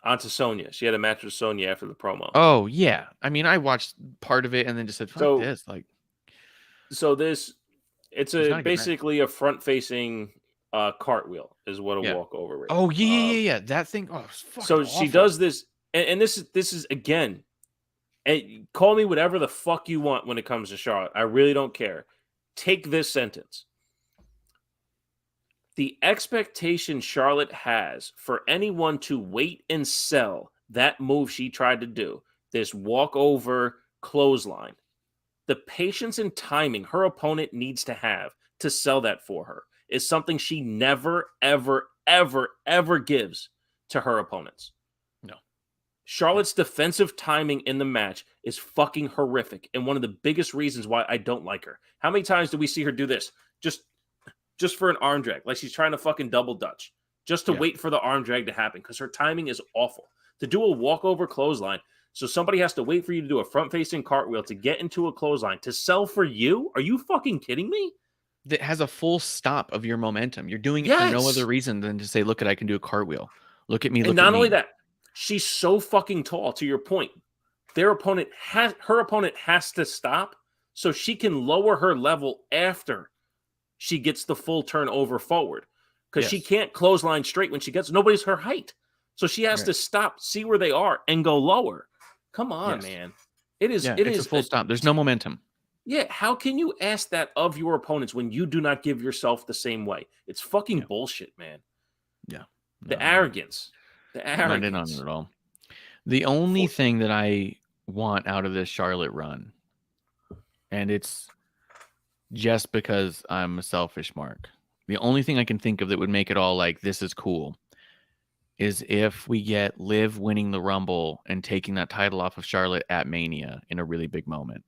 Onto Sonya. She had a match with Sonya after the promo. Oh, yeah. I mean, I watched part of it and then just said, fuck this. Like, so it's basically a front-facing cartwheel is what a walkover is. Oh yeah. That thing. Oh, it's fucking so awful. she does this, and this is again. And call me whatever the fuck you want when it comes to Charlotte. I really don't care. Take this sentence. The expectation Charlotte has for anyone to wait and sell that move she tried to do, this walkover clothesline, the patience and timing her opponent needs to have to sell that for her is something she never, ever, ever, ever gives to her opponents. No. Charlotte's defensive timing in the match is fucking horrific, and one of the biggest reasons why I don't like her. How many times do we see her do this? Just for an arm drag, like she's trying to fucking double dutch, just to wait for the arm drag to happen, because her timing is awful. To do a walkover clothesline, so somebody has to wait for you to do a front-facing cartwheel to get into a clothesline to sell for you? Are you fucking kidding me? That has a full stop of your momentum. You're doing it for no other reason than to say, look, I can do a cartwheel. Look at me. And not only that, she's so fucking tall, to your point. Her opponent has to stop so she can lower her level after she gets the full turn over forward. Because she can't clothesline straight when she gets, nobody's her height. So she has to stop, see where they are, and go lower. Come on, man. It's a full stop. There's no momentum. Yeah, how can you ask that of your opponents when you do not give yourself the same way? It's fucking bullshit, man. Yeah. The arrogance. The arrogance. Not in on it at all. The only thing that I want out of this Charlotte run, and it's just because I'm a selfish mark, the only thing I can think of that would make it all like, this is cool, is if we get Liv winning the Rumble and taking that title off of Charlotte at Mania in a really big moment.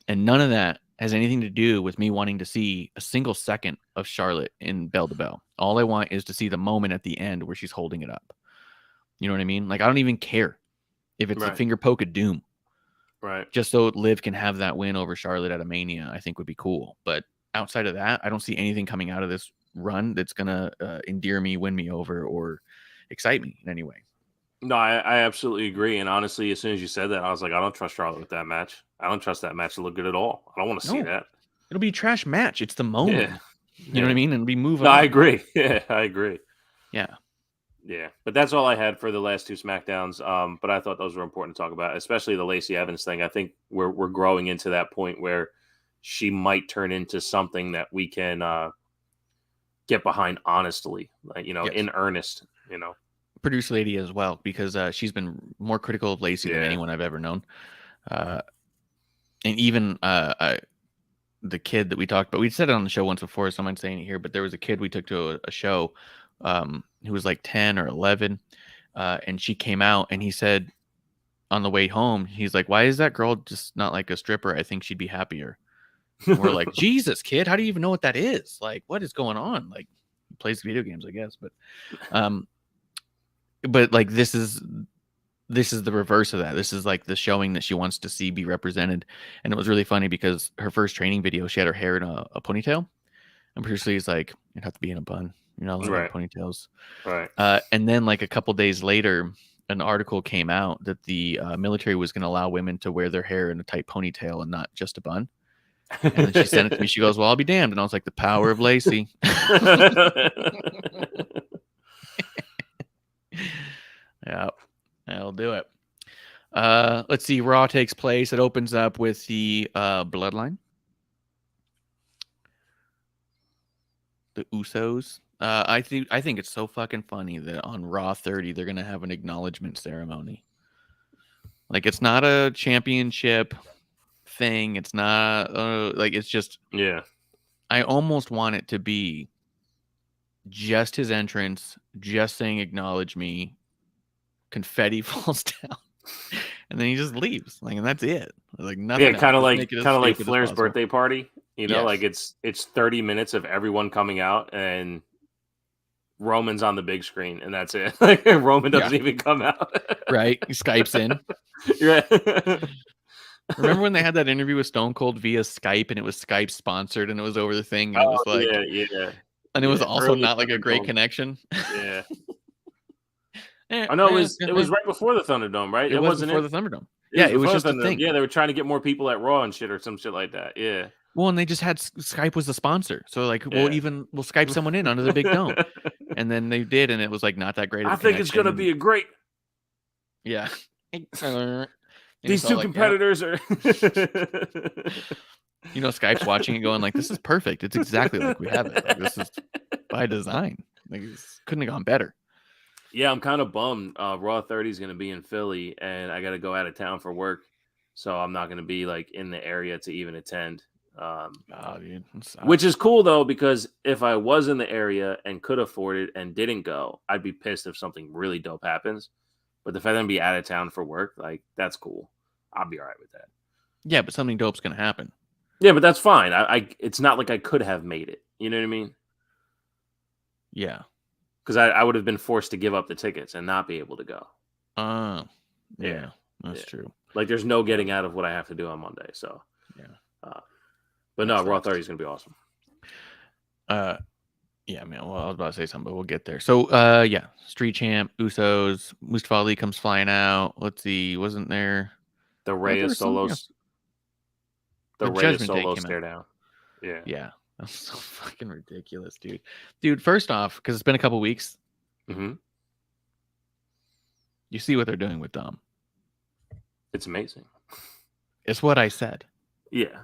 And none of that has anything to do with me wanting to see a single second of Charlotte in bell to bell. All I want is to see the moment at the end where she's holding it up. You know what I mean? Like, I don't even care if it's a finger poke of doom. Right. Just so Liv can have that win over Charlotte at a Mania, I think would be cool. But outside of that, I don't see anything coming out of this run that's going to endear me, win me over, or excite me in any way. No, I absolutely agree. And honestly, as soon as you said that, I was like, I don't trust Charlotte with that match. I don't trust that match to look good at all. I don't want to see that. It'll be a trash match. It's the moment. Yeah. You know what I mean? And be moving. No, on. I agree. Yeah, I agree. Yeah. Yeah. But that's all I had for the last two Smackdowns. But I thought those were important to talk about, especially the Lacey Evans thing. I think we're growing into that point where she might turn into something that we can get behind honestly, like, in earnest, Producer lady as well, because she's been more critical of Lacey than anyone I've ever known. And even the kid that we talked about, we said it on the show once before, so I'm not saying it here, but there was a kid we took to a show who was like 10 or 11, and she came out and he said on the way home, he's like, why is that girl just not like a stripper? I think she'd be happier. And we're like, Jesus, kid, how do you even know what that is? Like, what is going on? Like, he plays video games, I guess, but like, this is the reverse of that. This is like the showing that she wants to see be represented. And it was really funny because her first training video, she had her hair in a ponytail. And Bruce Lee's like, it'd have to be in a bun. You're not allowed ponytails. Right. And then like a couple days later, an article came out that the military was going to allow women to wear their hair in a tight ponytail and not just a bun. And then she sent it to me. She goes, well, I'll be damned. And I was like, the power of Lacey. Yeah, that'll do it. Let's see. Raw takes place. It opens up with the Bloodline, the Usos. I think it's so fucking funny that on Raw 30 they're gonna have an acknowledgement ceremony. Like, it's not a championship thing. It's not like, it's just I almost want it to be just his entrance, just saying acknowledge me. Confetti falls down, and then he just leaves. Like, and that's it. Like, nothing. Yeah, kind of like Flair's birthday party. Like it's 30 minutes of everyone coming out, and Roman's on the big screen, and that's it. Like, Roman doesn't even come out. Right? He Skypes in. Remember when they had that interview with Stone Cold via Skype, and it was Skype sponsored, and it was over the thing, and it was like, and it was also not like a great connection. Yeah. I know it was right before the Thunderdome, right? It wasn't before the Thunderdome. It was just a thing. Yeah, they were trying to get more people at Raw and shit or some shit like that. Yeah. Well, and they just had Skype was the sponsor, so like we'll Skype someone in under the big dome, and then they did, and it was like not that great. I think it's gonna be a great. Yeah. These two competitors are. Skype's watching it, going like, "This is perfect. It's exactly like we have it. Like, this is by design. Like it couldn't have gone better." Yeah, I'm kind of bummed. Raw 30 is going to be in Philly, and I got to go out of town for work, so I'm not going to be like in the area to even attend. Dude, which is cool though, because if I was in the area and could afford it and didn't go, I'd be pissed if something really dope happens. But the fact that I'm be out of town for work, like that's cool. I'll be all right with that. Yeah, but something dope's going to happen. Yeah, but that's fine. I it's not like I could have made it. You know what I mean? Yeah. Because I would have been forced to give up the tickets and not be able to go. Yeah, that's true. Like, there's no getting out of what I have to do on Monday. So, but no, Raw 30 is going to be awesome. Yeah, man. Well, I was about to say something, but we'll get there. So, Street Champ, Usos, Mustafa Ali comes flying out. Let's see, wasn't there the Reyes solos? The Reyes solo stare down. Yeah. Yeah. That's so fucking ridiculous, dude. Dude, first off, because it's been a couple weeks, you see what they're doing with Dom. It's amazing. It's what I said. Yeah.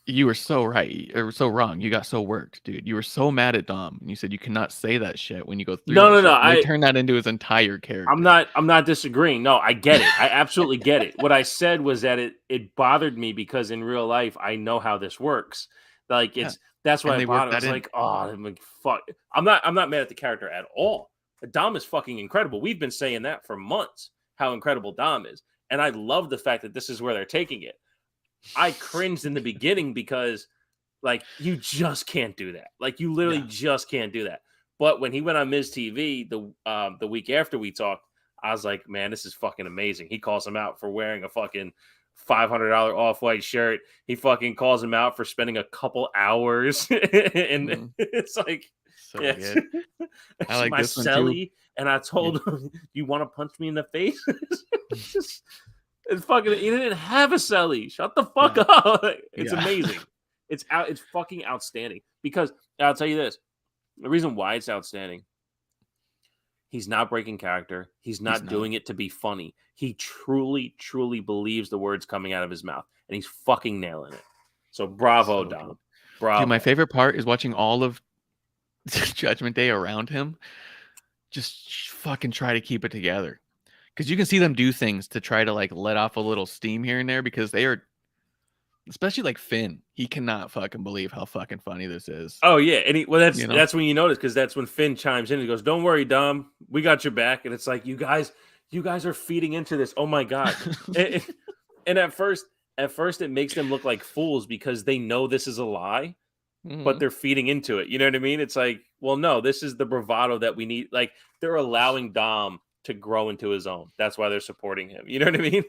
You were so right, or so wrong. You got so worked, dude. You were so mad at Dom, and you said you cannot say that shit when you go through. No. I turned that into his entire character. I'm not disagreeing. No, I get it. I absolutely get it. What I said was that it bothered me because in real life I know how this works. Like that's why I bothered. I was like, I'm like, fuck. I'm not mad at the character at all. Dom is fucking incredible. We've been saying that for months, how incredible Dom is. And I love the fact that this is where they're taking it. I cringed in the beginning because like you just can't do that. Like you literally just can't do that. But when he went on Miz TV the week after we talked, I was like, man, this is fucking amazing. He calls him out for wearing a fucking $500 off-white shirt. He fucking calls him out for spending a couple hours, and it's like, so good. I like my this one celly, too. and I told him, "You want to punch me in the face?" It's fucking. He didn't have a celly. Shut the fuck up. It's amazing. It's fucking outstanding. Because I'll tell you this: the reason why it's outstanding. He's not breaking character. He's not doing it to be funny. He truly, truly believes the words coming out of his mouth, and he's fucking nailing it. So bravo, Dom. Good. Bravo. Dude, my favorite part is watching all of Judgment Day around him just fucking try to keep it together. Because you can see them do things to try to like let off a little steam here and there because they are, especially like Finn, he cannot fucking believe how fucking funny this is. Oh yeah, and that's when you notice, because that's when Finn chimes in and goes, "Don't worry, Dom, we got your back." And it's like you guys are feeding into this. Oh my god! and at first it makes them look like fools because they know this is a lie, but they're feeding into it. You know what I mean? It's like, well, no, this is the bravado that we need. Like they're allowing Dom to grow into his own. That's why they're supporting him. You know what I mean?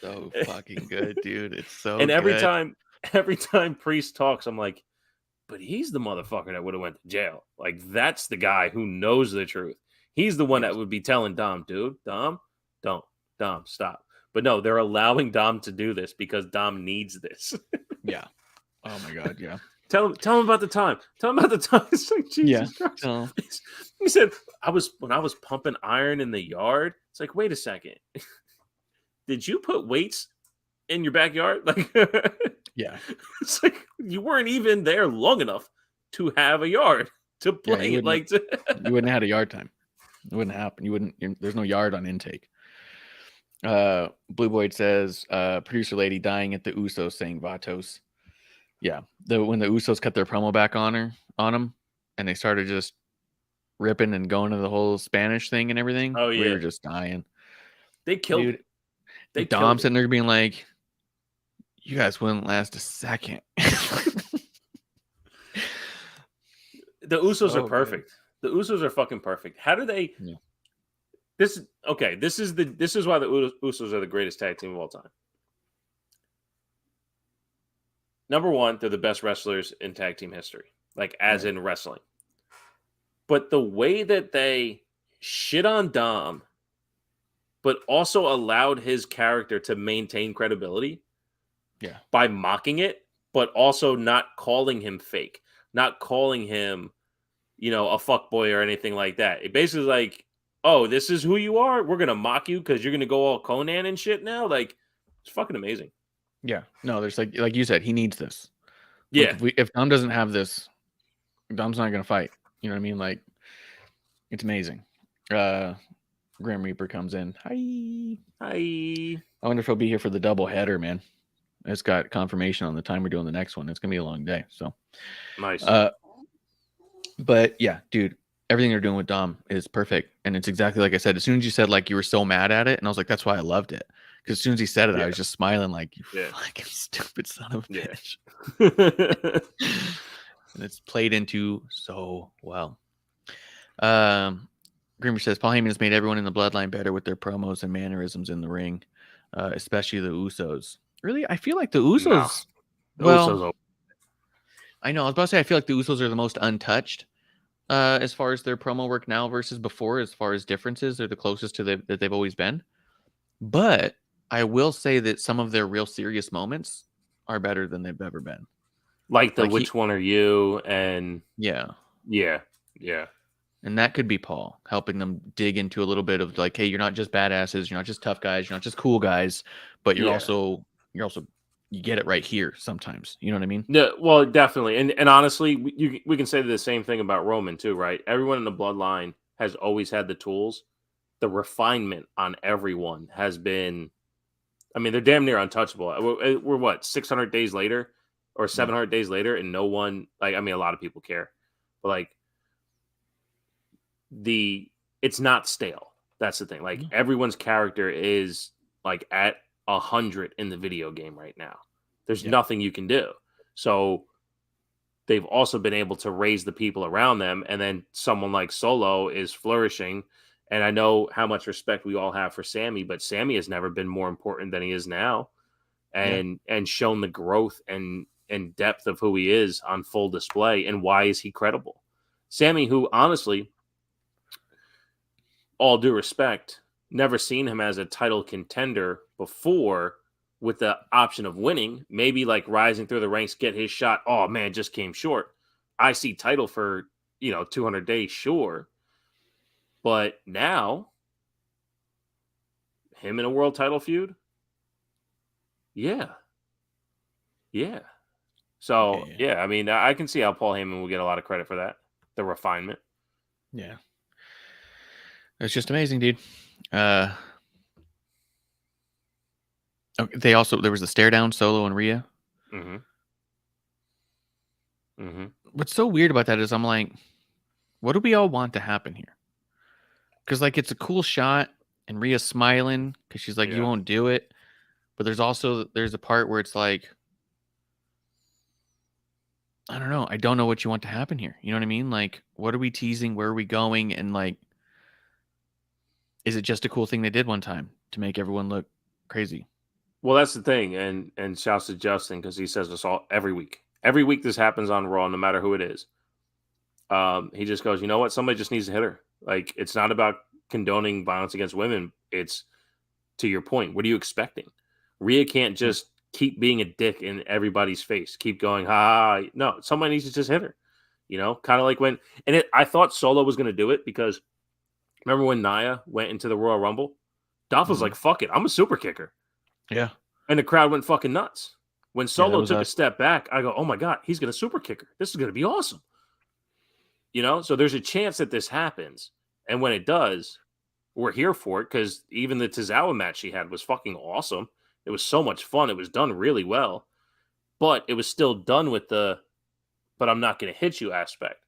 So fucking good, dude. It's so and every good. time Priest talks, I'm like, but he's the motherfucker that would have went to jail. Like that's the guy who knows the truth. He's the one that would be telling Dom, dude, Dom, stop. But no, they're allowing Dom to do this because Dom needs this. Yeah. Oh my god, yeah. Tell him about the time. Tell him about the time. It's like, Jesus Christ. He said, when I was pumping iron in the yard. It's like, wait a second. Did you put weights in your backyard? Like, yeah. It's like you weren't even there long enough to have a yard to play. You wouldn't have had a yard time. It wouldn't happen. There's no yard on intake. Blue Boyd says, producer lady dying at the Usos saying Vatos. Yeah. When the Usos cut their promo back on him, and they started just ripping and going to the whole Spanish thing and everything. Oh yeah. We were just dying. They killed it. Dom sitting there being like, you guys wouldn't last a second. The Usos are perfect. Man. The Usos are fucking perfect. How do they? Yeah. This is why the Usos are the greatest tag team of all time. Number one, they're the best wrestlers in tag team history, like as in wrestling. But the way that they shit on Dom, but also allowed his character to maintain credibility, by mocking it, but also not calling him fake, not calling him, a fuckboy or anything like that. It basically is like, oh, this is who you are. We're gonna mock you because you're gonna go all Conan and shit now. Like, it's fucking amazing. Yeah. No, there's like you said, he needs this. Yeah. Like if Dom doesn't have this, Dom's not gonna fight. You know what I mean? Like, it's amazing. Grim Reaper comes in. Hi. Hi. I wonder if he'll be here for the double header, man. It's got confirmation on the time we're doing the next one. It's gonna be a long day. So Nice. But yeah, dude, everything they're doing with Dom is perfect. And it's exactly like I said. As soon as you said like you were so mad at it, and I was like, that's why I loved it. Because as soon as he said it, I was just smiling like, you fucking stupid son of a bitch. And it's played into so well. Grimmer says Paul Heyman has made everyone in the bloodline better with their promos and mannerisms in the ring, especially the Usos. Really, I feel like the Usos. No. Usos. I know. I was about to say I feel like the Usos are the most untouched as far as their promo work now versus before. As far as differences, they're the closest to that they've always been. But I will say that some of their real serious moments are better than they've ever been. Like which one are you? And yeah. And that could be Paul helping them dig into a little bit of like, hey, you're not just badasses, you're not just tough guys, you're not just cool guys, but you're also you get it right here sometimes. You know what I mean? No, well, definitely. And honestly, we can say the same thing about Roman too, right? Everyone in the bloodline has always had the tools. The refinement on everyone has been, I mean, they're damn near untouchable. We're what, 600 days later or 700 days later, and no one, like, I mean, a lot of people care, but like, it's not stale. That's the thing. Like, everyone's character is like at 100 in the video game right now. There's nothing you can do. So they've also been able to raise the people around them, and then someone like Solo is flourishing. And I know how much respect we all have for Sammy, but Sammy has never been more important than he is now, and shown the growth and depth of who he is on full display. And why is he credible? Sammy, who honestly, all due respect, never seen him as a title contender before with the option of winning, maybe like rising through the ranks, get his shot. Oh man, just came short. I see title for, 200 days, sure. But now, him in a world title feud? Yeah. So, I mean, I can see how Paul Heyman will get a lot of credit for that. The refinement. Yeah. It's just amazing, dude. There was the stare down, Solo and Rhea. What's so weird about that is I'm like, what do we all want to happen here? Because like it's a cool shot and Rhea's smiling because she's like, you won't do it. But there's a part where it's like, I don't know. I don't know what you want to happen here. You know what I mean? Like, what are we teasing? Where are we going? And like, is it just a cool thing they did one time to make everyone look crazy? Well, that's the thing. And shouts to Justin because he says this all every week. Every week this happens on Raw, no matter who it is. He just goes, you know what? Somebody just needs to hit her. Like, it's not about condoning violence against women. It's, to your point, what are you expecting? Rhea can't just keep being a dick in everybody's face. Keep going, ha. No, somebody needs to just hit her. Kind of like when, I thought Solo was going to do it because remember when Nia went into the Royal Rumble? Dolph was like, fuck it, I'm a super kicker. Yeah. And the crowd went fucking nuts. When Solo took a step back, I go, oh my God, he's going to super kick her. This is going to be awesome. So there's a chance that this happens. And when it does, we're here for it because even the Tozawa match she had was fucking awesome. It was so much fun. It was done really well. But it was still done with but I'm not going to hit you aspect.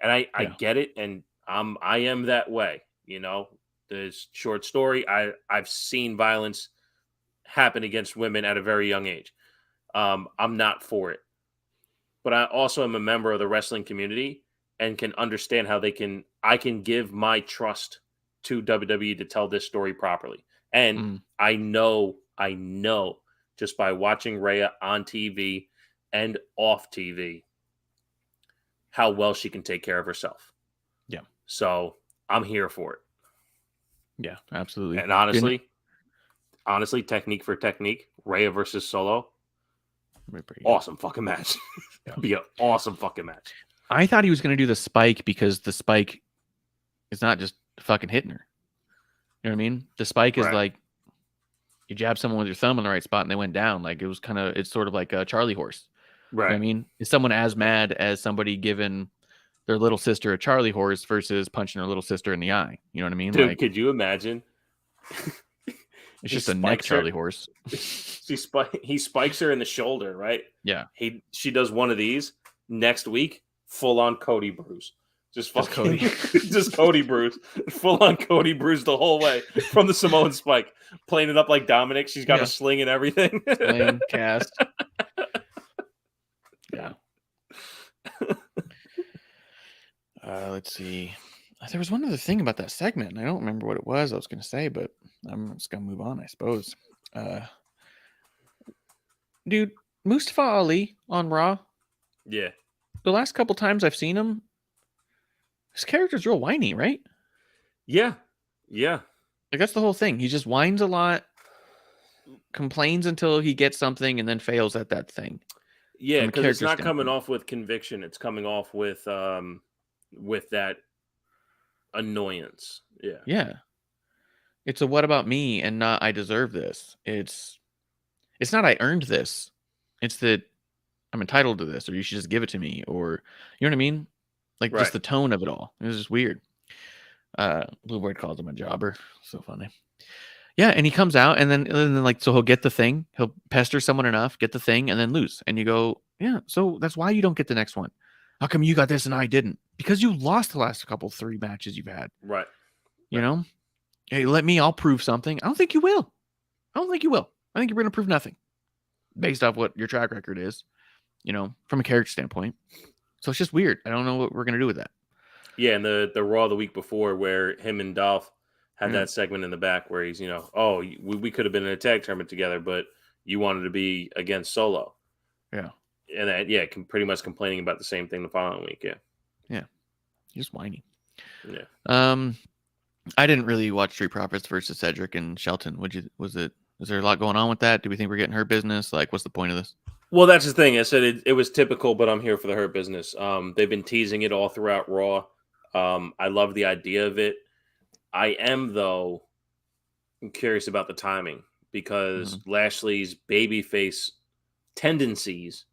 And I get it. And I am that way. The short story, I've seen violence happen against women at a very young age. I'm not for it. But I also am a member of the wrestling community and can understand how I can give my trust to WWE to tell this story properly. And I know just by watching Rhea on TV and off TV how well she can take care of herself. Yeah. So I'm here for it. Yeah, absolutely. And honestly, technique for technique, Rhea versus Solo, Awesome fucking match. It'd be an awesome fucking match. I thought he was going to do the spike because the spike is not just fucking hitting her. You know what I mean? The spike is like you jab someone with your thumb in the right spot and they went down. Like it's sort of like a Charlie horse. Right. You know what I mean? Is someone as mad as somebody giving their little sister a Charlie horse versus punching her little sister in the eye? You know what I mean? Dude, like, could you imagine? It's just a neck Charlie horse. He spikes her in the shoulder, right? Yeah. She does one of these next week, full on Cody bruise. Just Cody. Just Cody bruise. Full on Cody bruise the whole way from the Samoan spike. Playing it up like Dominic. She's got a sling and everything. Sling, cast. Yeah. Let's see. There was one other thing about that segment, and I don't remember what it was I was going to say, but I'm just going to move on, I suppose. Dude, Mustafa Ali on Raw. Yeah. The last couple times I've seen him, his character's real whiny, right? Yeah. Yeah. Like, that's the whole thing. He just whines a lot, complains until he gets something, and then fails at that thing. Yeah, because it's not coming off with conviction. It's coming off with that annoyance. Yeah. Yeah. It's a what about me and not I deserve this. It's not I earned this. It's that I'm entitled to this, or you should just give it to me, or you know what I mean? Like just the tone of it all. It was just weird. Bluebird calls him a jobber. So funny. Yeah, and he comes out and then like so he'll get the thing, he'll pester someone enough, get the thing, and then lose. And you go, yeah, so that's why you don't get the next one. How come you got this and I didn't? Because you lost the last 3 matches you've had. Right. You know? Hey, I'll prove something. I don't think you will. I think you're going to prove nothing based off what your track record is, you know, from a character standpoint. So it's just weird. I don't know what we're going to do with that. Yeah, and the Raw the week before where him and Dolph had that segment in the back where he's, you know, oh, we could have been in a tag tournament together, but you wanted to be against Solo. Yeah. And that, pretty much complaining about the same thing the following week. Yeah. Yeah. He's whiny. Yeah. I didn't really watch Street Profits versus Cedric and Shelton. Is there a lot going on with that? Do we think we're getting Hurt Business? Like, what's the point of this? Well, that's the thing. I said it was typical, but I'm here for the Hurt Business. They've been teasing it all throughout Raw. I love the idea of it. I am, though, curious about the timing because Lashley's babyface tendencies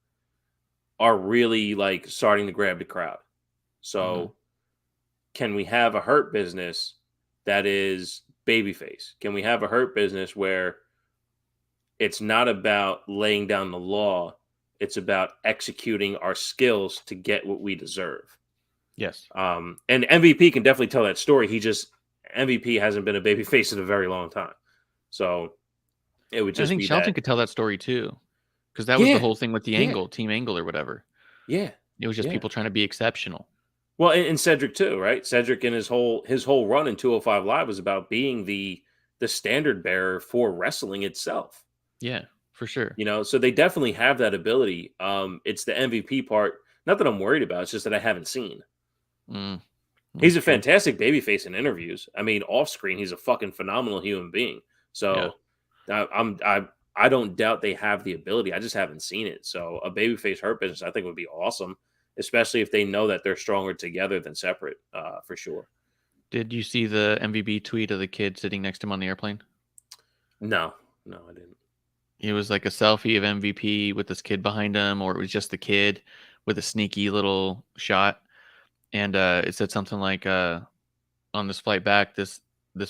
are really like starting to grab the crowd. So can we have a Hurt Business that is babyface? Can we have a Hurt Business where it's not about laying down the law, it's about executing our skills to get what we deserve? Yes. And MVP can definitely tell that story. MVP hasn't been a babyface in a very long time. So it would just I think be Shelton could tell that story too. Because that was the whole thing with the angle, team angle or whatever. Yeah. It was just people trying to be exceptional. Well, and Cedric too, right? Cedric and his whole run in 205 Live was about being the standard bearer for wrestling itself. Yeah, for sure. You know, so they definitely have that ability. It's the MVP part. Not that I'm worried about. It's just that I haven't seen. He's a fantastic babyface in interviews. I mean, off screen, he's a fucking phenomenal human being. So I don't doubt they have the ability. I just haven't seen it. So a babyface Hurt Business, I think, would be awesome, especially if they know that they're stronger together than separate, for sure. Did you see the MVP tweet of the kid sitting next to him on the airplane? No, I didn't. It was like a selfie of MVP with this kid behind him, or it was just the kid with a sneaky little shot. And it said something like, on this flight back, this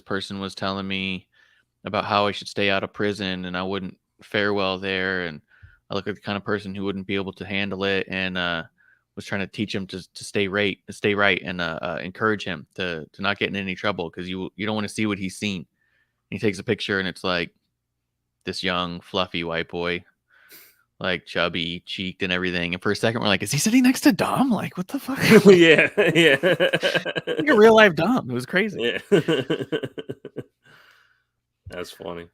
person was telling me about how I should stay out of prison and I wouldn't fare well there. And I look like the kind of person who wouldn't be able to handle it, and was trying to teach him to stay right, and encourage him to not get in any trouble because you don't want to see what he's seen. And he takes a picture and it's like this young, fluffy white boy, like chubby, cheeked and everything. And for a second, we're like, is he sitting next to Dom? Like, what the fuck? Yeah. Like a real life Dom. It was crazy. Yeah. That's funny.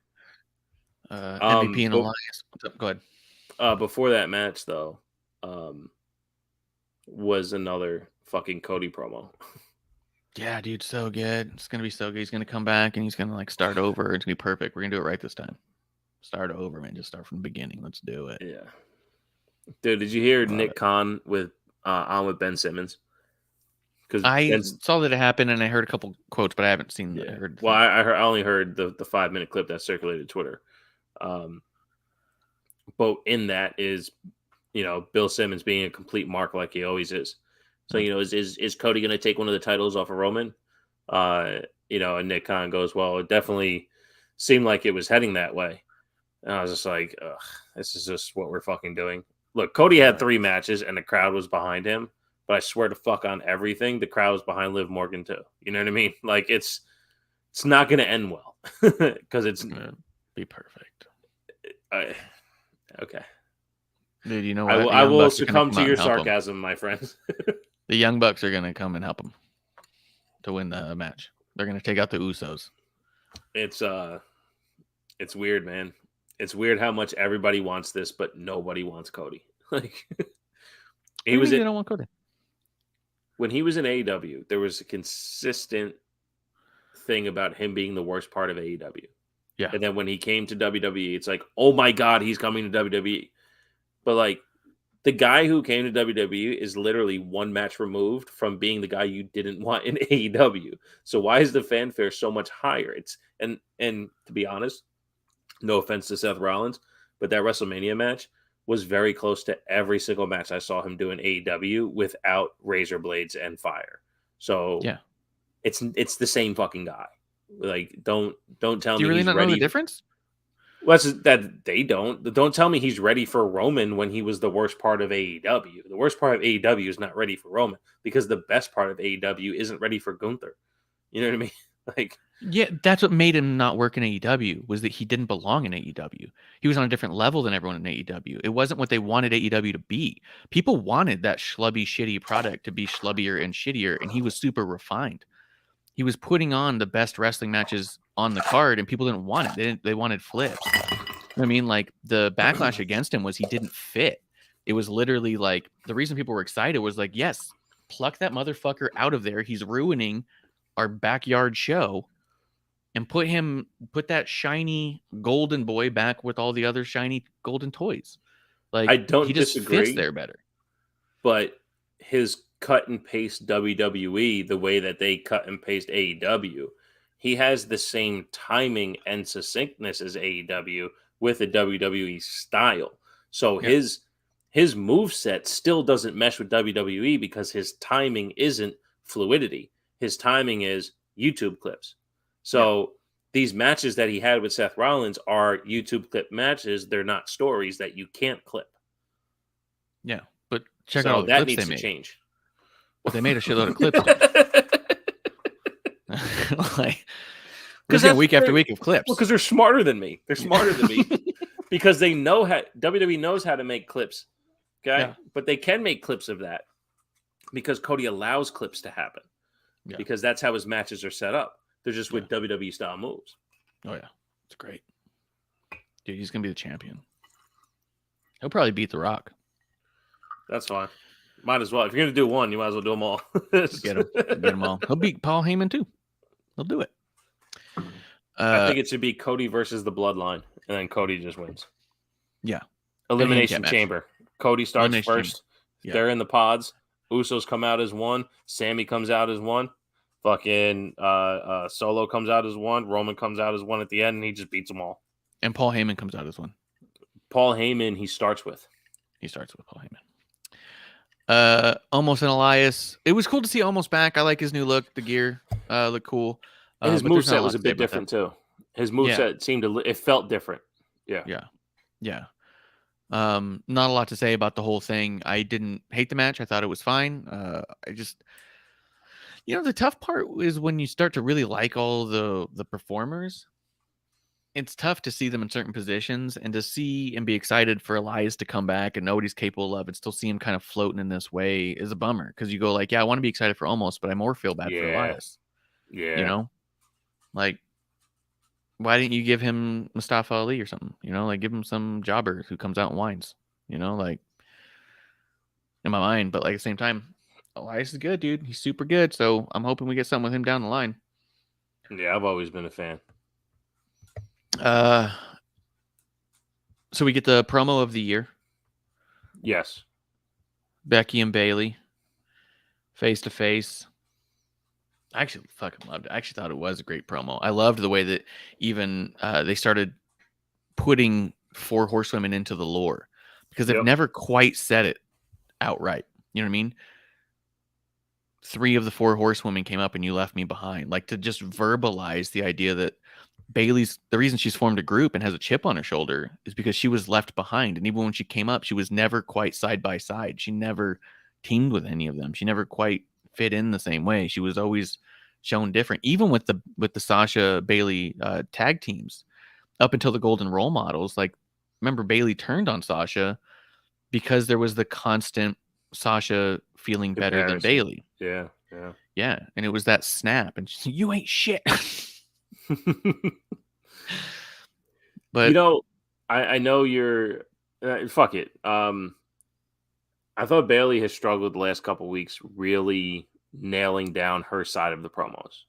MVP and Elias. What's up? Go ahead. Before that match, though, was another fucking Cody promo. Yeah, dude, so good. It's gonna be so good. He's gonna come back and he's gonna like start over. It's gonna be perfect. We're gonna do it right this time. Start over, man. Just start from the beginning. Let's do it. Yeah. Dude, did you hear Nick Khan on with Ben Simmons? Because I saw that it happened, and I heard a couple quotes, but I haven't seen. Yeah. I heard. Well, I only heard the 5-minute clip that circulated Twitter. But in that is, Bill Simmons being a complete mark like he always is. So, is Cody going to take one of the titles off of Roman? And Nick Khan goes, well, it definitely seemed like it was heading that way. And I was just like, ugh, this is just what we're fucking doing. Look, Cody had 3 matches and the crowd was behind him. But I swear to fuck on everything, the crowd was behind Liv Morgan too. You know what I mean? Like it's not going to end well because it's going to be perfect. Okay, dude. You know what? I will succumb to your sarcasm, my friends. The Young Bucks are going to come and help him to win the match. They're going to take out the Usos. It's weird, man. It's weird how much everybody wants this, but nobody wants Cody. Like they don't want Cody. When he was in AEW, there was a consistent thing about him being the worst part of AEW. Yeah. And then when he came to WWE, it's like, oh my God, he's coming to WWE. But like the guy who came to WWE is literally 1 match removed from being the guy you didn't want in AEW. So why is the fanfare so much higher? And to be honest, no offense to Seth Rollins, but that WrestleMania match was very close to every single match I saw him do in AEW without razor blades and fire. So yeah, it's the same fucking guy. Like don't tell me do you really he's not ready. Know the difference? Well, that they don't tell me he's ready for Roman when he was the worst part of AEW. The worst part of AEW is not ready for Roman because the best part of AEW isn't ready for Gunther. You know what I mean? Like, yeah, that's what made him not work in AEW was that he didn't belong in AEW. He was on a different level than everyone in AEW. It wasn't what they wanted AEW to be. People wanted that schlubby, shitty product to be schlubbier and shittier, and he was super refined. He was putting on the best wrestling matches on the card, and people didn't want it. They wanted flips. I mean, like the backlash against him was he didn't fit. It was literally like the reason people were excited was like, yes, pluck that motherfucker out of there. He's ruining our backyard show, and put that shiny golden boy back with all the other shiny golden toys. Like I don't he just disagree, fits there better. But his cut and paste WWE, the way that they cut and paste AEW, he has the same timing and succinctness as AEW with a WWE style. So Yeah. his moveset still doesn't mesh with WWE because his timing isn't fluidity. His timing is YouTube clips. So these matches that he had with Seth Rollins are YouTube clip matches. They're not stories that you can't clip. Yeah, but check out all the that clips needs they to made. change. But they made a shitload of clips. Like, because week after week of clips. Well, because they're smarter than me. They're smarter than me because they know how WWE knows how to make clips. Okay, Yeah. But they can make clips of that because Cody allows clips to happen. Yeah. Because that's how his matches are set up. They're just with WWE style moves. Oh yeah, it's great, dude. He's gonna be the champion. He'll probably beat The Rock. That's fine. Might as well. If you're gonna do one, you might as well do them all. Get him all. He'll beat Paul Heyman too. He'll do it. I think it should be Cody versus the Bloodline, and then Cody just wins. Yeah. Elimination Chamber. Cody starts Elimination first. Yeah. They're in the pods. Usos come out as one. Sammy comes out as one. Fucking Solo comes out as one. Roman comes out as one at the end, and he just beats them all. And Paul Heyman comes out as one. Paul Heyman, he starts with. He starts with Paul Heyman. Almost and Elias. It was cool to see Almost back. I like his new look. The gear looked cool. And his moveset was a bit different too. His moveset seemed to. It felt different. Yeah. Not a lot to say about the whole thing. I didn't hate the match. I thought it was fine. I just, the tough part is when you start to really like all the performers. It's tough to see them in certain positions and to see and be excited for Elias to come back and know what he's capable of and still see him kind of floating in this way is a bummer because you go like, yeah, I want to be excited for Almost, but I more feel bad for Elias. Yeah. Like, why didn't you give him Mustafa Ali or something? Like give him some jobber who comes out and whines, like in my mind. But like at the same time, Elias is good, dude. He's super good. So I'm hoping we get something with him down the line. Yeah, I've always been a fan. So we get the promo of the year. Yes. Becky and Bailey, face to face. I actually fucking loved it. I actually thought it was a great promo. I loved the way that even they started putting 4 horsewomen into the lore, because they've never quite said it outright. You know what I mean? 3 of the 4 horsewomen came up and you left me behind. Like, to just verbalize the idea that Bailey's, the reason she's formed a group and has a chip on her shoulder is because she was left behind. And even when she came up, she was never quite side by side. She never teamed with any of them. She never quite fit in the same way. She was always shown different, even with the Sasha Bailey tag teams up until the Golden Role Models. Like, remember, Bailey turned on Sasha because there was the constant Sasha feeling better than Bailey. Yeah. And it was that snap, and she's like, you ain't shit. But you know, I know you're fuck it. I thought Bailey has struggled the last couple weeks really nailing down her side of the promos.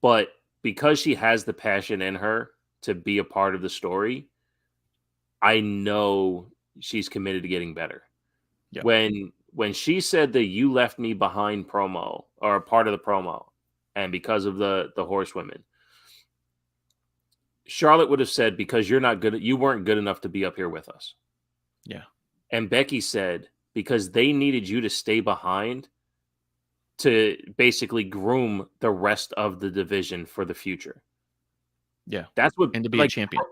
But because she has the passion in her to be a part of the story, I know she's committed to getting better. Yeah. When she said the "you left me behind" promo, or a part of the promo, and because of the horsewomen, Charlotte would have said, because you weren't good enough to be up here with us. Yeah. And Becky said, because they needed you to stay behind to basically groom the rest of the division for the future. Yeah. That's what, and to be a champion.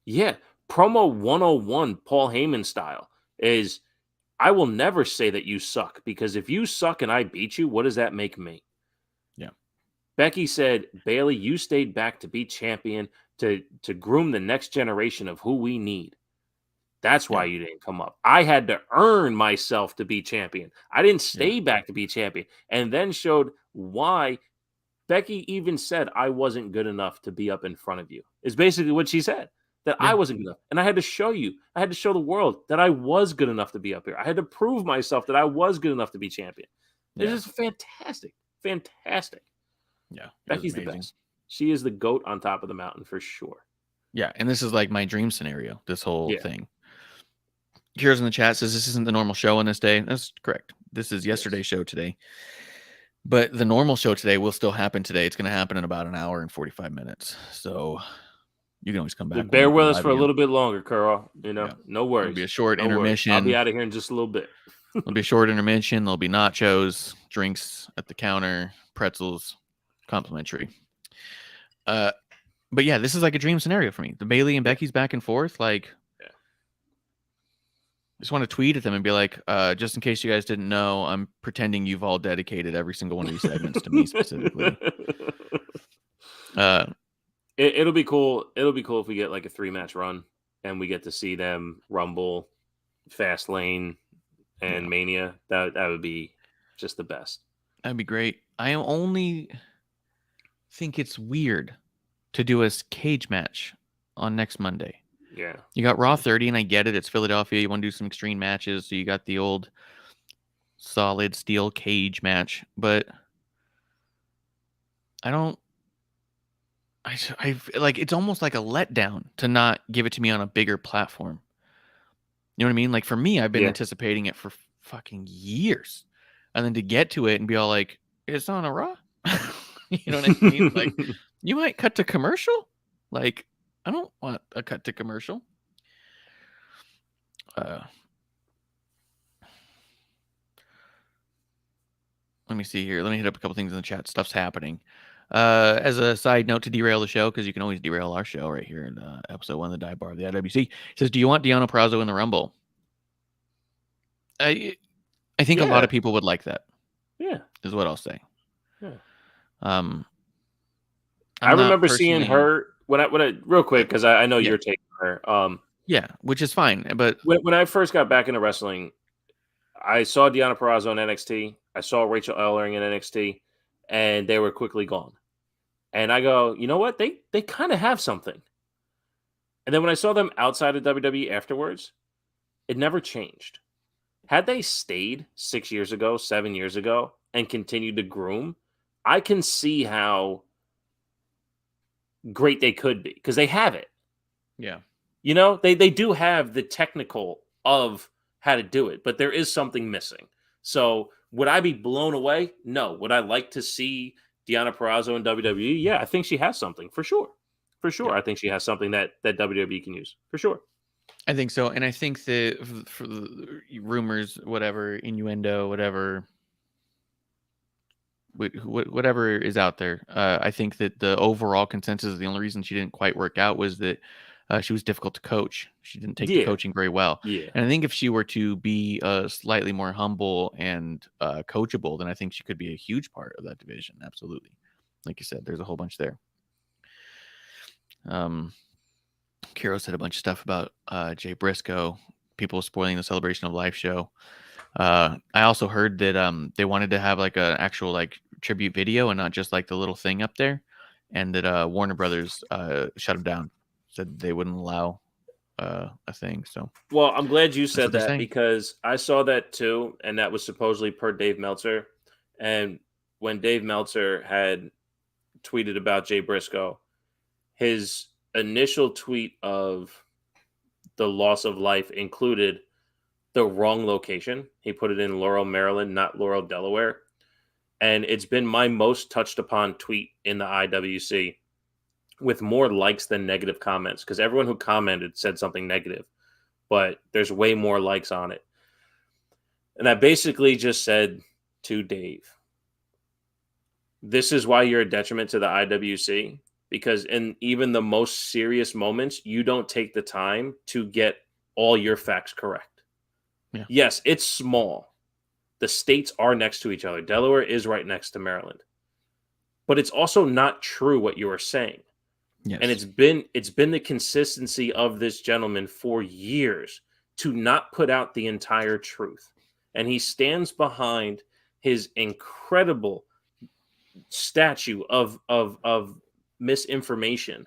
Yeah. Promo 101, Paul Heyman style, is I will never say that you suck, because if you suck and I beat you, what does that make me? Yeah. Becky said, Bailey, you stayed back to be champion, to groom the next generation of who we need. That's why you didn't come up. I had to earn myself to be champion. I didn't stay back to be champion. And then showed why. Becky even said, I wasn't good enough to be up in front of you. Is basically what she said. That I wasn't good enough. And I had to show you. I had to show the world that I was good enough to be up here. I had to prove myself that I was good enough to be champion. It is fantastic. Fantastic. Yeah. Becky's the best. She is the GOAT on top of the mountain for sure. Yeah. And this is like my dream scenario, this whole thing. Here's in the chat says this isn't the normal show on this day. That's correct. This is yesterday's show today. But the normal show today will still happen today. It's going to happen in about an hour and 45 minutes. So you can always come back. Bear with us for a little bit longer, Carl. No worries. It'll be a short intermission. I'll be out of here in just a little bit. It'll be a short intermission. There'll be nachos, drinks at the counter, pretzels, complimentary. But yeah, this is like a dream scenario for me. The Bailey and Becky's back and forth. Like, I just want to tweet at them and be like, just in case you guys didn't know, I'm pretending you've all dedicated every single one of these segments to me specifically. It'll be cool. It'll be cool if we get like a 3-match run and we get to see them Rumble, Fastlane, and Mania. That would be just the best. That'd be great. I only think it's weird to do a cage match on next Monday. Yeah. You got Raw 30, and I get it. It's Philadelphia. You want to do some extreme matches. So you got the old solid steel cage match. But I like, it's almost like a letdown to not give it to me on a bigger platform. You know what I mean? Like, for me, I've been anticipating it for fucking years. And then to get to it and be all like, it's on a Raw? You know what I mean? Like, you might cut to commercial? Like, I don't want a cut to commercial. Let me see here. Let me hit up a couple things in the chat. Stuff's happening. As a side note to derail the show, because you can always derail our show right here in episode 1 of the Dive Bar of the IWC. It says, do you want Deonna Purrazzo in the Rumble? I think a lot of people would like that. Yeah. Is what I'll say. Yeah. I remember seeing her when I real quick, because I know you're taking her. Yeah, which is fine. But when I first got back into wrestling, I saw Deonna Purrazzo in NXT. I saw Rachel Ellering in NXT, and they were quickly gone. And I go, you know what? They kind of have something. And then when I saw them outside of WWE afterwards, it never changed. Had they stayed 6 years ago, 7 years ago, and continued to groom, I can see how great they could be, because they have it. Yeah. You know, they do have the technical of how to do it, but there is something missing. So would I be blown away? No. Would I like to see Deonna Purrazzo in WWE? Yeah, I think she has something for sure. For sure. Yeah. I think she has something that WWE can use for sure. I think so. And I think that for the rumors, whatever, innuendo, whatever is out there, I think that the overall consensus, the only reason she didn't quite work out was that she was difficult to coach. She didn't take to coaching very well. Yeah. And I think if she were to be slightly more humble and coachable, then I think she could be a huge part of that division. Absolutely. Like you said, there's a whole bunch there. Kiro said a bunch of stuff about Jay Briscoe, people spoiling the Celebration of Life show. I also heard that they wanted to have like an actual like tribute video and not just like the little thing up there, and that Warner Brothers shut them down, said they wouldn't allow a thing. So, well, I'm glad you what said they're that saying. because I saw that too, and that was supposedly per Dave Meltzer. And when Dave Meltzer had tweeted about Jay Briscoe, his initial tweet of the loss of life included the wrong location. He put it in Laurel, Maryland, not Laurel, Delaware. And it's been my most touched upon tweet in the IWC with more likes than negative comments because everyone who commented said something negative, but there's way more likes on it. And I basically just said to Dave, this is why you're a detriment to the IWC, because in even the most serious moments, you don't take the time to get all your facts correct. Yeah. Yes, it's small. The states are next to each other. Delaware is right next to Maryland. But it's also not true what you are saying. Yes. And it's been the consistency of this gentleman for years to not put out the entire truth. And he stands behind his incredible statue of misinformation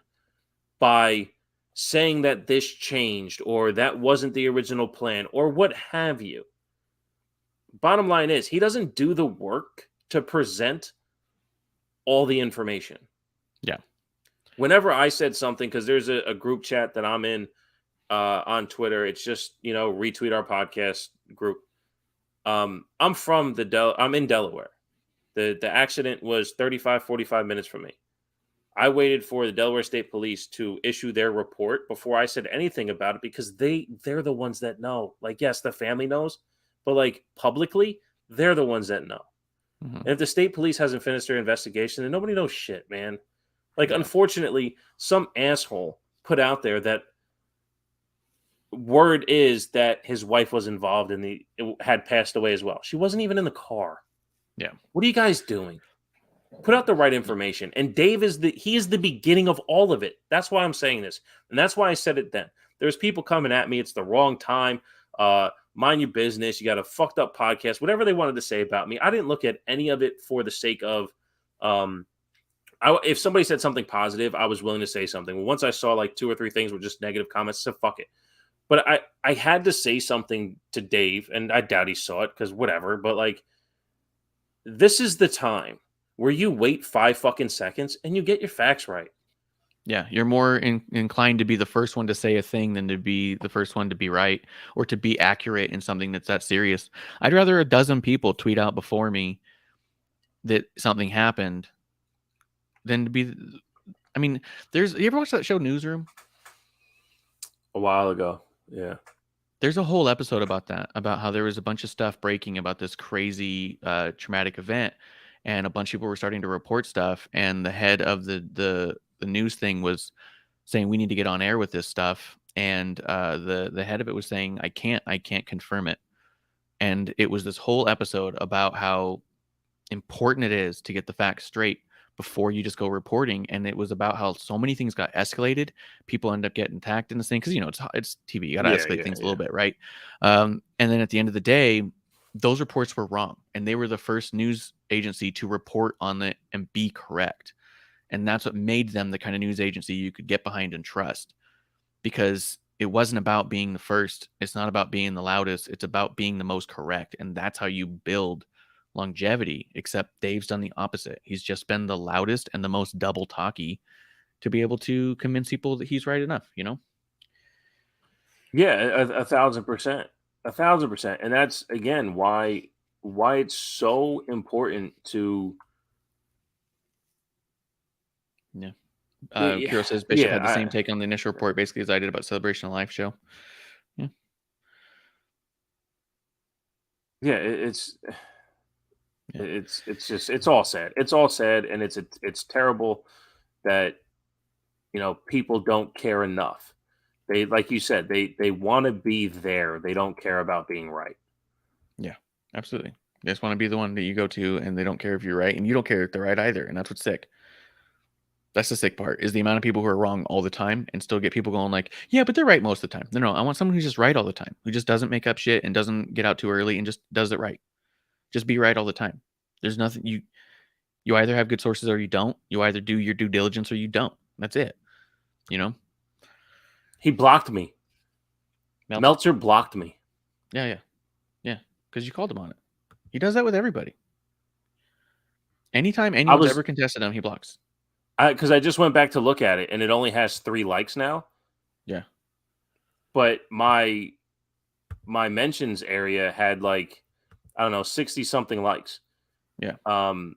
by saying that this changed or that wasn't the original plan or what have you. Bottom line is he doesn't do the work to present all the information. Yeah. Whenever I said something, because there's a group chat that I'm in on Twitter, it's just, retweet our podcast group. I'm in Delaware. The accident was 45 minutes from me. I waited for the Delaware State Police to issue their report before I said anything about it because they're the ones that know. Like, yes, the family knows, but like publicly, they're the ones that know. Mm-hmm. And if the state police hasn't finished their investigation, then nobody knows shit, man. Like, unfortunately, some asshole put out there that word is that his wife was involved had passed away as well. She wasn't even in the car. Yeah. What are you guys doing? Put out the right information. And Dave is the beginning of all of it. That's why I'm saying this. And that's why I said it then. There's people coming at me. It's the wrong time. Mind your business. You got a fucked up podcast, whatever they wanted to say about me. I didn't look at any of it for the sake of, if somebody said something positive, I was willing to say something. Well, once I saw like 2 or 3 things were just negative comments, I said, fuck it. But I had to say something to Dave, and I doubt he saw it because whatever. But like, this is the time where you wait 5 fucking seconds and you get your facts right. Yeah, you're more inclined to be the first one to say a thing than to be the first one to be right or to be accurate in something that's that serious. I'd rather a dozen people tweet out before me that something happened than to be. I mean, you ever watch that show Newsroom? A while ago, yeah. There's a whole episode about that, about how there was a bunch of stuff breaking about this crazy traumatic event, and a bunch of people were starting to report stuff, and the head of the news thing was saying we need to get on air with this stuff, and the head of it was saying I can't confirm it. And it was this whole episode about how important it is to get the facts straight before you just go reporting. And it was about how so many things got escalated. People end up getting attacked in this thing because it's TV. You got to escalate things a little bit, right? And then at the end of the day, those reports were wrong, and they were the first news agency to report on it and be correct. And that's what made them the kind of news agency you could get behind and trust, because it wasn't about being the first. It's not about being the loudest. It's about being the most correct. And that's how you build longevity, except Dave's done the opposite. He's just been the loudest and the most double talky to be able to convince people that he's right enough, Yeah, 1,000%, 1,000%, and that's again why it's so important to. Yeah. Yeah, Kiro says Bishop yeah, had the same take on the initial report, basically, as I did about Celebration of Life show. Yeah. yeah. It's just it's all sad. It's all sad, and it's terrible that people don't care enough. They, like you said, they want to be there. They don't care about being right. Yeah, absolutely. They just want to be the one that you go to, and they don't care if you're right, and you don't care if they're right either, and that's what's sick. That's the sick part, is the amount of people who are wrong all the time and still get people going like, yeah, but they're right most of the time. No, I want someone who's just right all the time, who just doesn't make up shit and doesn't get out too early and just does it right. Just be right all the time. There's nothing you either have good sources or you don't. You either do your due diligence or you don't. That's it. He blocked me. Meltzer? Meltzer blocked me. Yeah. Because you called him on it. He does that with everybody. Anytime anyone's ever contested him, he blocks. Because I just went back to look at it, and it only has 3 likes now. Yeah. But my mentions area had like, I don't know, 60 something likes. Yeah. And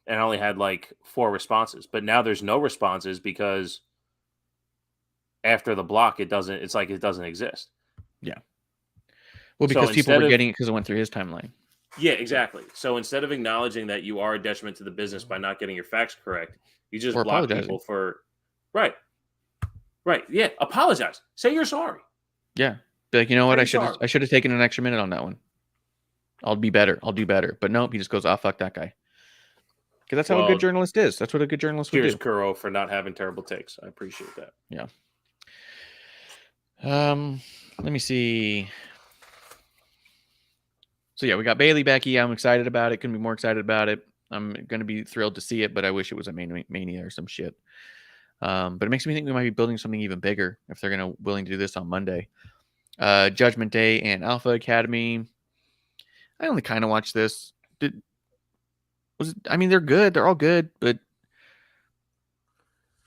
I only had like 4 responses. But now there's no responses because after the block, it doesn't exist. Yeah. Well, because people were getting it because it went through his timeline. Yeah, exactly. So instead of acknowledging that you are a detriment to the business by not getting your facts correct, you just block people for right. Yeah, apologize. Say you're sorry. Yeah, be like, you know what? I should have taken an extra minute on that one. I'll be better. I'll do better. But nope, he just goes, "Oh, fuck that guy." Because that's how a good journalist is. That's what a good journalist would do. Cheers, Kuro, for not having terrible takes. I appreciate that. Yeah. Let me see. So yeah, we got Bailey Becky. I'm excited about it. Couldn't be more excited about it. I'm gonna be thrilled to see it, but I wish it was a Mania or some shit. But it makes me think we might be building something even bigger if they're willing to do this on Monday. Judgment Day and Alpha Academy. I only kind of watched this. They're good. They're all good, but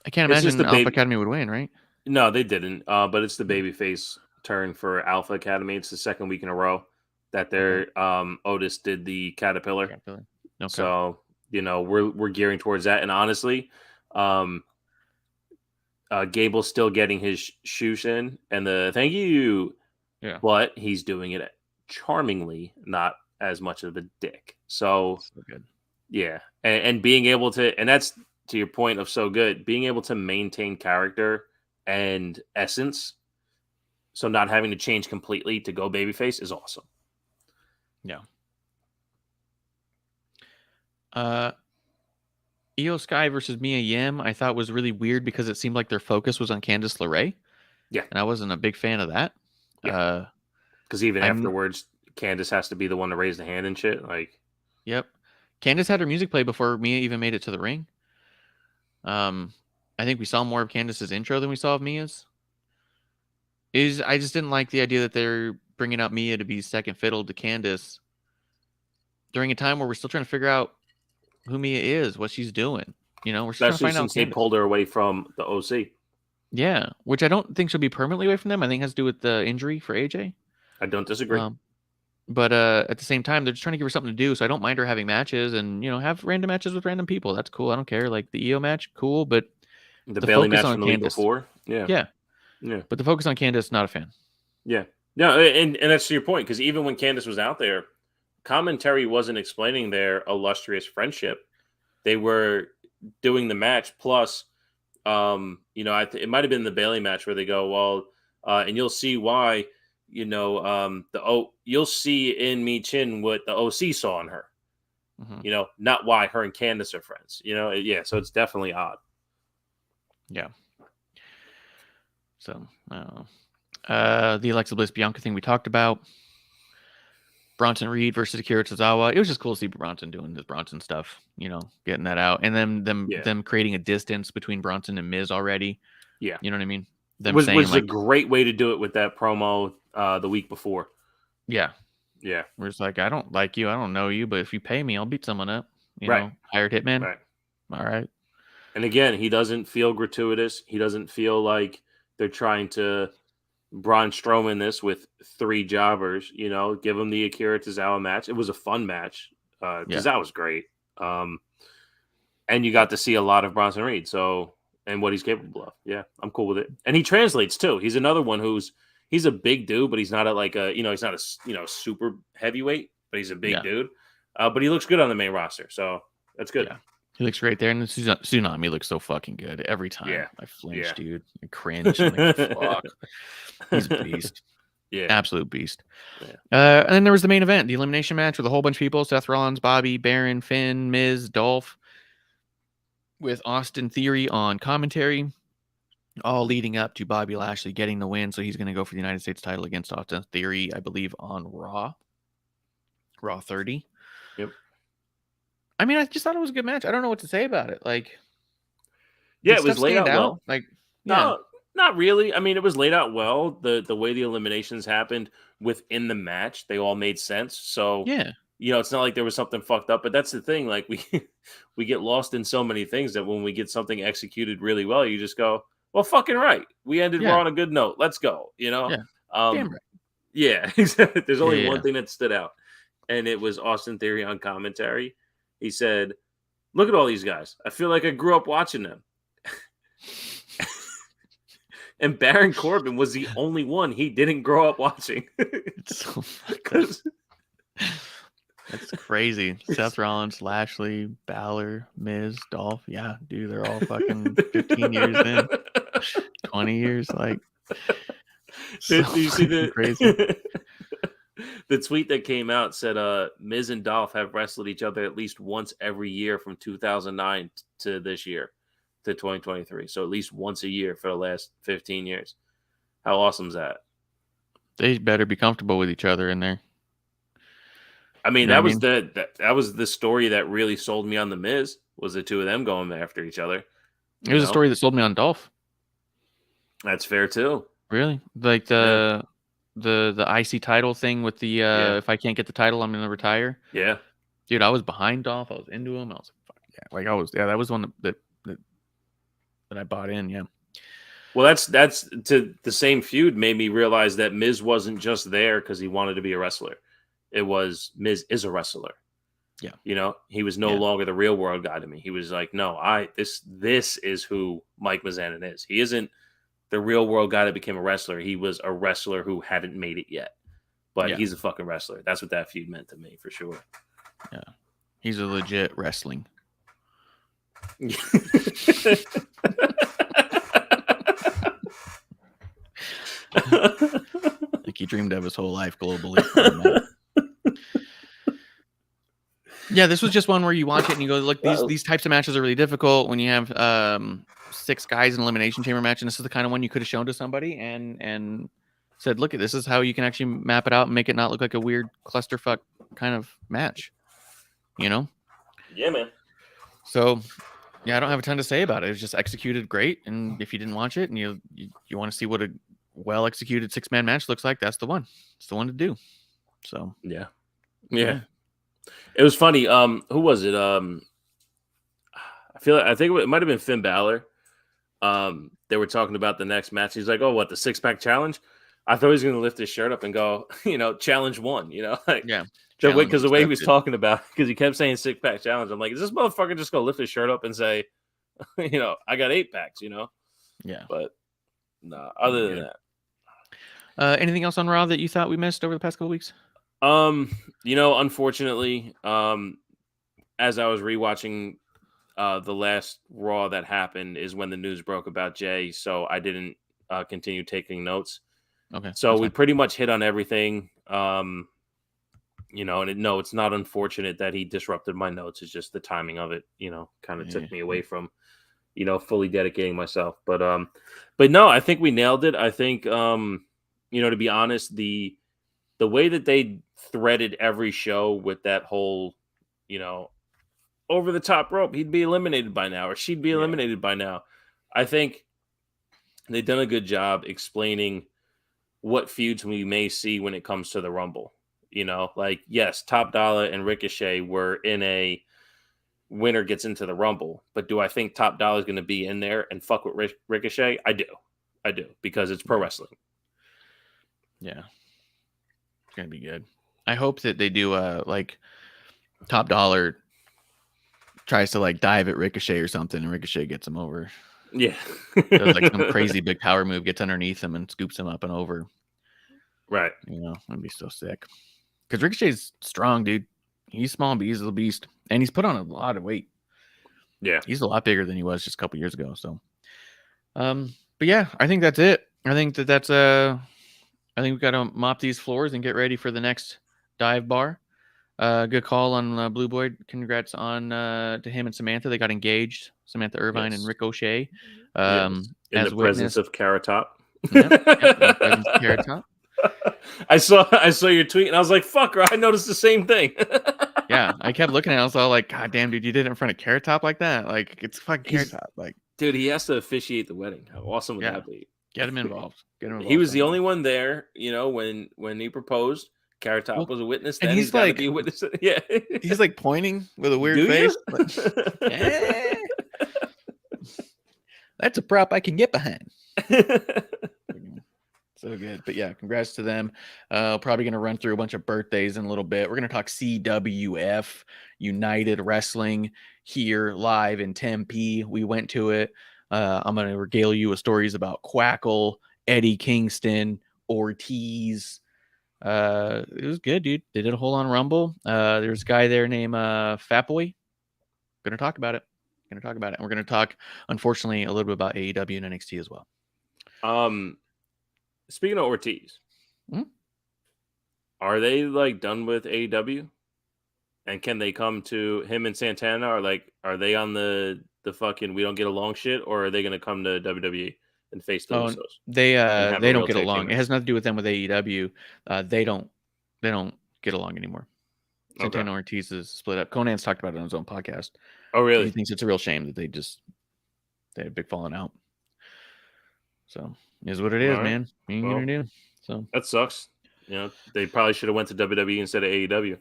I can't imagine Alpha Academy would win, right? No, they didn't. But it's the babyface turn for Alpha Academy. It's the second week in a row that their Otis did the Caterpillar. Okay. So we're gearing towards that. And honestly, Gable's still getting his shoes in and the thank you. Yeah, but he's doing it charmingly, not as much of a dick. So good. Yeah, and being able to, and that's to your point of so good, being able to maintain character and essence, so not having to change completely to go babyface is awesome. Yeah. Io Sky versus Mia Yim, I thought was really weird because it seemed like their focus was on Candice LeRae. Yeah, and I wasn't a big fan of that. Yeah, because even afterwards, Candice has to be the one to raise the hand and shit. Like, yep, Candice had her music play before Mia even made it to the ring. I think we saw more of Candice's intro than we saw of Mia's. I just didn't like the idea that they're bringing out Mia to be second fiddle to Candice during a time where we're still trying to figure out who Mia is, what she's doing. We're still trying to find out. They pulled her away from the OC. Yeah, which I don't think she'll be permanently away from them. I think it has to do with the injury for AJ. I don't disagree. But at the same time, they're just trying to give her something to do. So I don't mind her having matches and, have random matches with random people. That's cool. I don't care. Like the EO match, cool. But the Bailey match from the week before. Yeah. But the focus on Candice, not a fan. Yeah. No, and that's to your point. Because even when Candice was out there, commentary wasn't explaining their illustrious friendship. They were doing the match. Plus, it might have been the Bailey match where they go, well, and you'll see why, you'll see in Mi Chin what the OC saw in her, not why her and Candice are friends, yeah. So it's definitely odd. Yeah. So, the Alexa Bliss Bianca thing we talked about. Bronson Reed versus Akira Tozawa. It was just cool to see Bronson doing this Bronson stuff, getting that out. And then them creating a distance between Bronson and Miz already. Yeah. You know what I mean? Was a great way to do it with that promo the week before. Yeah. Yeah. Where it's like, I don't like you. I don't know you. But if you pay me, I'll beat someone up. You know, hired hitman. Right. All right. And again, he doesn't feel gratuitous. He doesn't feel like they're trying to Braun Strowman this with 3 jobbers, give him the Akira Tozawa match. It was a fun match. That was great. And you got to see a lot of Bronson Reed, and what he's capable of. Yeah, I'm cool with it. And he translates too. He's another one he's a big dude, but he's not he's not a super heavyweight, but he's a big dude. But he looks good on the main roster, so that's good. Yeah. He looks great there, and the Tsunami looks so fucking good every time. Yeah. I flinch, dude. I cringe. I'm like, fuck. He's a beast. Yeah. Absolute beast. Yeah. And then there was the main event, the elimination match with a whole bunch of people: Seth Rollins, Bobby, Baron, Finn, Miz, Dolph, with Austin Theory on commentary, all leading up to Bobby Lashley getting the win. So he's going to go for the United States title against Austin Theory, I believe, on Raw 30. Yep. I mean, I just thought it was a good match. I don't know what to say about it. It was laid out well. No, not really. I mean, it was laid out well. The way the eliminations happened within the match, they all made sense. So yeah. It's not like there was something fucked up, but that's the thing. Like we get lost in so many things that when we get something executed really well, you just go, well, fucking right. We ended Raw on a good note. Let's go. Yeah. Damn right. Yeah. There's only one thing that stood out, and it was Austin Theory on commentary. He said, "Look at all these guys. I feel like I grew up watching them." And Baron Corbin was the only one he didn't grow up watching. It's so That's crazy. Seth Rollins, Lashley, Balor, Miz, Dolph. Yeah, dude, they're all fucking 15 years in. 20 years. Did you see crazy. The tweet that came out said Miz and Dolph have wrestled each other at least once every year from 2009 to this year, to 2023. So at least once a year for the last 15 years. How awesome is that? They better be comfortable with each other in there. I mean, that was the story that really sold me on the Miz, was the two of them going after each other. It was a story that sold me on Dolph. That's fair too. Really? Like the IC title thing with the if I can't get the title, I'm gonna retire. Yeah. Dude, I was behind Dolph. I was into him. I was like, fuck yeah. That was one that I bought in, yeah. Well, that's to the same feud made me realize that Miz wasn't just there because he wanted to be a wrestler. It was Miz is a wrestler. Yeah. He was no longer the real world guy to me. He was like, no, this is who Mike Mizanin is. He isn't the real world guy that became a wrestler. He was a wrestler who hadn't made it yet. But he's a fucking wrestler. That's what that feud meant to me, for sure. Yeah. He's a legit wrestling. Like he dreamed of his whole life globally. Yeah, this was just one where you watch it and you go, look, these types of matches are really difficult when you have 6 guys in elimination chamber match, and this is the kind of one you could have shown to somebody and said, look, this is how you can actually map it out and make it not look like a weird clusterfuck kind of match. Yeah, man. So yeah, I don't have a ton to say about it. It was just executed great, and if you didn't watch it and you want to see what a well executed 6-man match looks like, that's the one. It's the one to do. So yeah. It was funny. Who was it? I think it might have been Finn Balor. They were talking about the next match. He's like, "Oh, what, the 6-pack challenge?" I thought he was going to lift his shirt up and go, challenge 1. Yeah. Because the way he was talking about, because he kept saying 6-pack challenge. I'm like, is this motherfucker just going to lift his shirt up and say, I got 8 packs, Yeah. But nah, other than that. Anything else on Raw that you thought we missed over the past couple weeks? Unfortunately, as I was rewatching the last Raw that happened is when the news broke about Jay, so I didn't continue taking notes. Okay. So we pretty much hit on everything. And it's not unfortunate that he disrupted my notes. It's just the timing of it, kind of took me away from, fully dedicating myself. But no, I think we nailed it. I think, to be honest, the way that they threaded every show with that whole, over the top rope, he'd be eliminated by now, or she'd be eliminated by now. I think they've done a good job explaining what feuds we may see when it comes to the Rumble. Yes, Top Dollar and Ricochet were in a winner gets into the Rumble, but do I think Top Dollar is going to be in there and fuck with Ricochet? I do, because it's pro wrestling. Yeah, it's gonna be good. I hope that they do like Top Dollar tries to like dive at Ricochet or something, and Ricochet gets him over. Yeah. Does like some crazy big power move, gets underneath him and scoops him up and over. Right. You know, that'd be so sick. Because Ricochet's strong, dude. He's small, but he's a beast, and he's put on a lot of weight. Yeah. He's a lot bigger than he was just a couple years ago. So, but yeah, I think that's it. I think that's I think we got to mop these floors and get ready for the next dive bar. Good call on Blue Boy. Congrats on to him and Samantha. They got engaged. Samantha Irvine and Rick O'Shea. Yes. In As the presence of Carrot Top. Yep, in the presence of Carrot Top. I saw your tweet and I was like, fucker, I noticed the same thing. Yeah, I kept looking at it. I was all like, God damn, dude, you did it in front of Carrot Top like that? Like, it's fucking Carrot Top. Like, dude, he has to officiate the wedding. How awesome would that be? Get him involved. He was the only one there, you know, when he proposed. Carrot Top was a witness. Then and he's like, be a witness. Yeah, he's like pointing with a weird face. Like, eh. That's a prop I can get behind. So good. But yeah, congrats to them. Probably going to run through a bunch of birthdays in a little bit. We're going to talk CWF, United Wrestling, here live in Tempe. We went to it. I'm going to regale you with stories about Quackle, Eddie Kingston, Ortiz. It was good, dude. They did a whole on Rumble. There's a guy there named Fatboy. Going to talk about it. And we're going to talk, unfortunately, a little bit about AEW and NXT as well. Speaking of Ortiz, are they like done with AEW? And can they come to him and Santana? Or like, are they on the fucking we don't get along shit? Or are they going to come to WWE and face the Usos? They don't get along. It has nothing to do with them with AEW. They don't get along anymore. Santana and Ortiz is split up. Conan's talked about it on his own podcast. Oh, really? He thinks it's a real shame that they had a big falling out. So is what it is, man. What are you gonna do? So that sucks. You know, they probably should have went to WWE instead of AEW.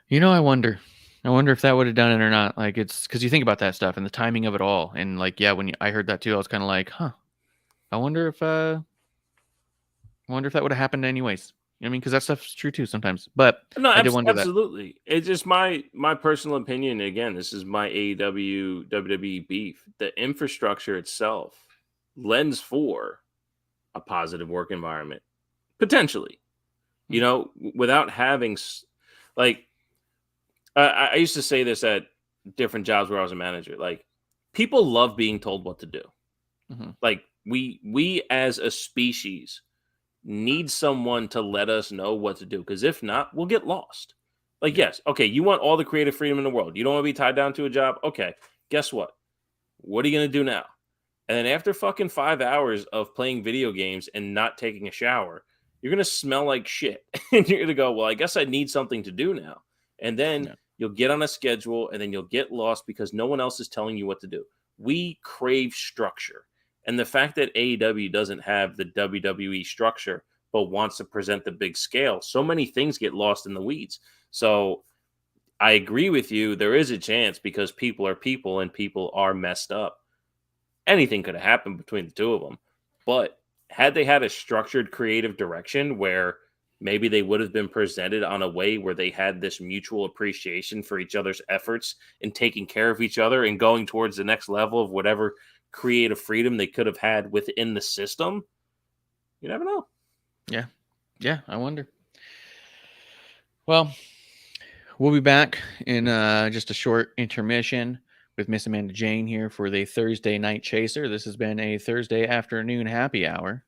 You know, I wonder if that would have done it or not. Like, it's because you think about that stuff and the timing of it all, and like, yeah, when I heard that too, I was kind of like, huh. I wonder if that would have happened anyways. You know what I mean? Because that stuff's true too sometimes. But no, I did wonder absolutely. That. It's just my personal opinion. Again, this is my AEW WWE beef. The infrastructure itself lends for a positive work environment, potentially. You know, without having like. I used to say this at different jobs where I was a manager. Like, people love being told what to do. Mm-hmm. Like, we as a species need someone to let us know what to do. Because if not, we'll get lost. Like, yes, okay, you want all the creative freedom in the world. You don't want to be tied down to a job? Okay, guess what? What are you going to do now? And then after fucking 5 hours of playing video games and not taking a shower, you're going to smell like shit. And you're going to go, well, I guess I need something to do now. And then you'll get on a schedule and then you'll get lost because no one else is telling you what to do. We crave structure. And the fact that AEW doesn't have the WWE structure but wants to present the big scale, so many things get lost in the weeds. So I agree with you. There is a chance because people are people and people are messed up. Anything could have happened between the two of them. But had they had a structured creative direction where maybe they would have been presented on a way where they had this mutual appreciation for each other's efforts and taking care of each other and going towards the next level of whatever creative freedom they could have had within the system. You never know. Yeah. Yeah, I wonder. Well, we'll be back in just a short intermission with Miss Amanda Jane here for the Thursday Night Chaser. This has been a Thursday afternoon happy hour.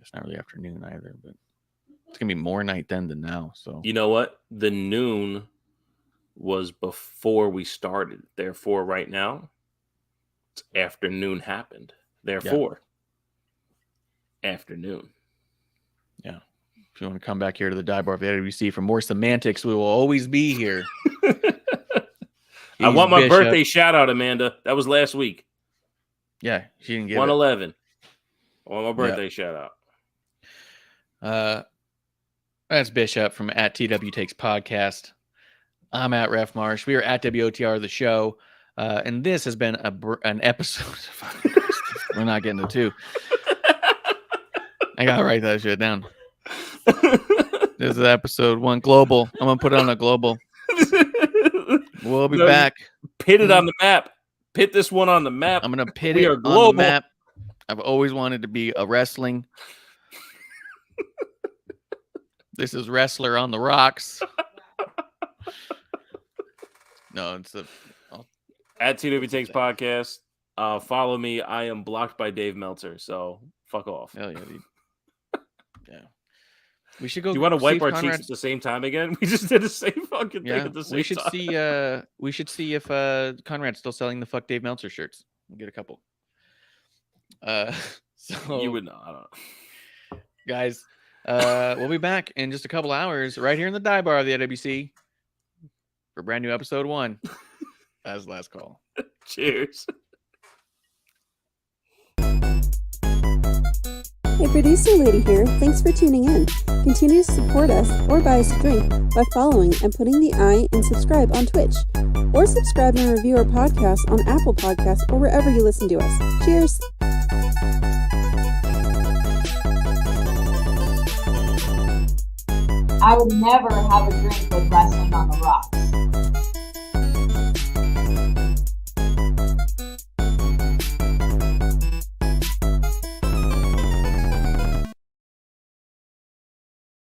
It's not really afternoon either, but it's gonna be more night then than now. So you know what? The noon was before we started. Therefore, right now, it's afternoon happened. Therefore, afternoon. Yeah. If you want to come back here to the dive bar of the AWC for more semantics, we will always be here. I want my birthday shout out, Amanda. That was last week. Yeah, she didn't get 111. I want my birthday shout out. That's Bishop from at TW Takes Podcast. I'm at Ref Marsh. We are at WOTR the show, and this has been an episode. We're not getting to two. I gotta write that shit down. This is episode 1 global. I'm gonna put it on a global. We'll be back. Pit it on the map. Pit this one on the map. I'm gonna pit We it are on the global. map. I've always wanted to be a wrestling. This is Wrestler on the Rocks. No, it's at TW Takes Podcast. Follow me. I am blocked by Dave Meltzer, so fuck off. hell yeah, dude. Yeah. We should go. Do you want to see wipe if our Conrad's- cheeks at the same time again? We just did the same fucking thing at the same time. We should see if Conrad's still selling the Fuck Dave Meltzer shirts. We'll get a couple. So You would know. I don't know. guys, we'll be back in just a couple hours right here in the dive bar of the AWC for brand new episode 1. As last call. Cheers. Hey, producer lady here. Thanks for tuning in. Continue to support us or buy us a drink by following and putting the I in subscribe on Twitch. Or subscribe and review our podcast on Apple Podcasts or wherever you listen to us. Cheers! I would never have a drink with Wrestling on the Rocks.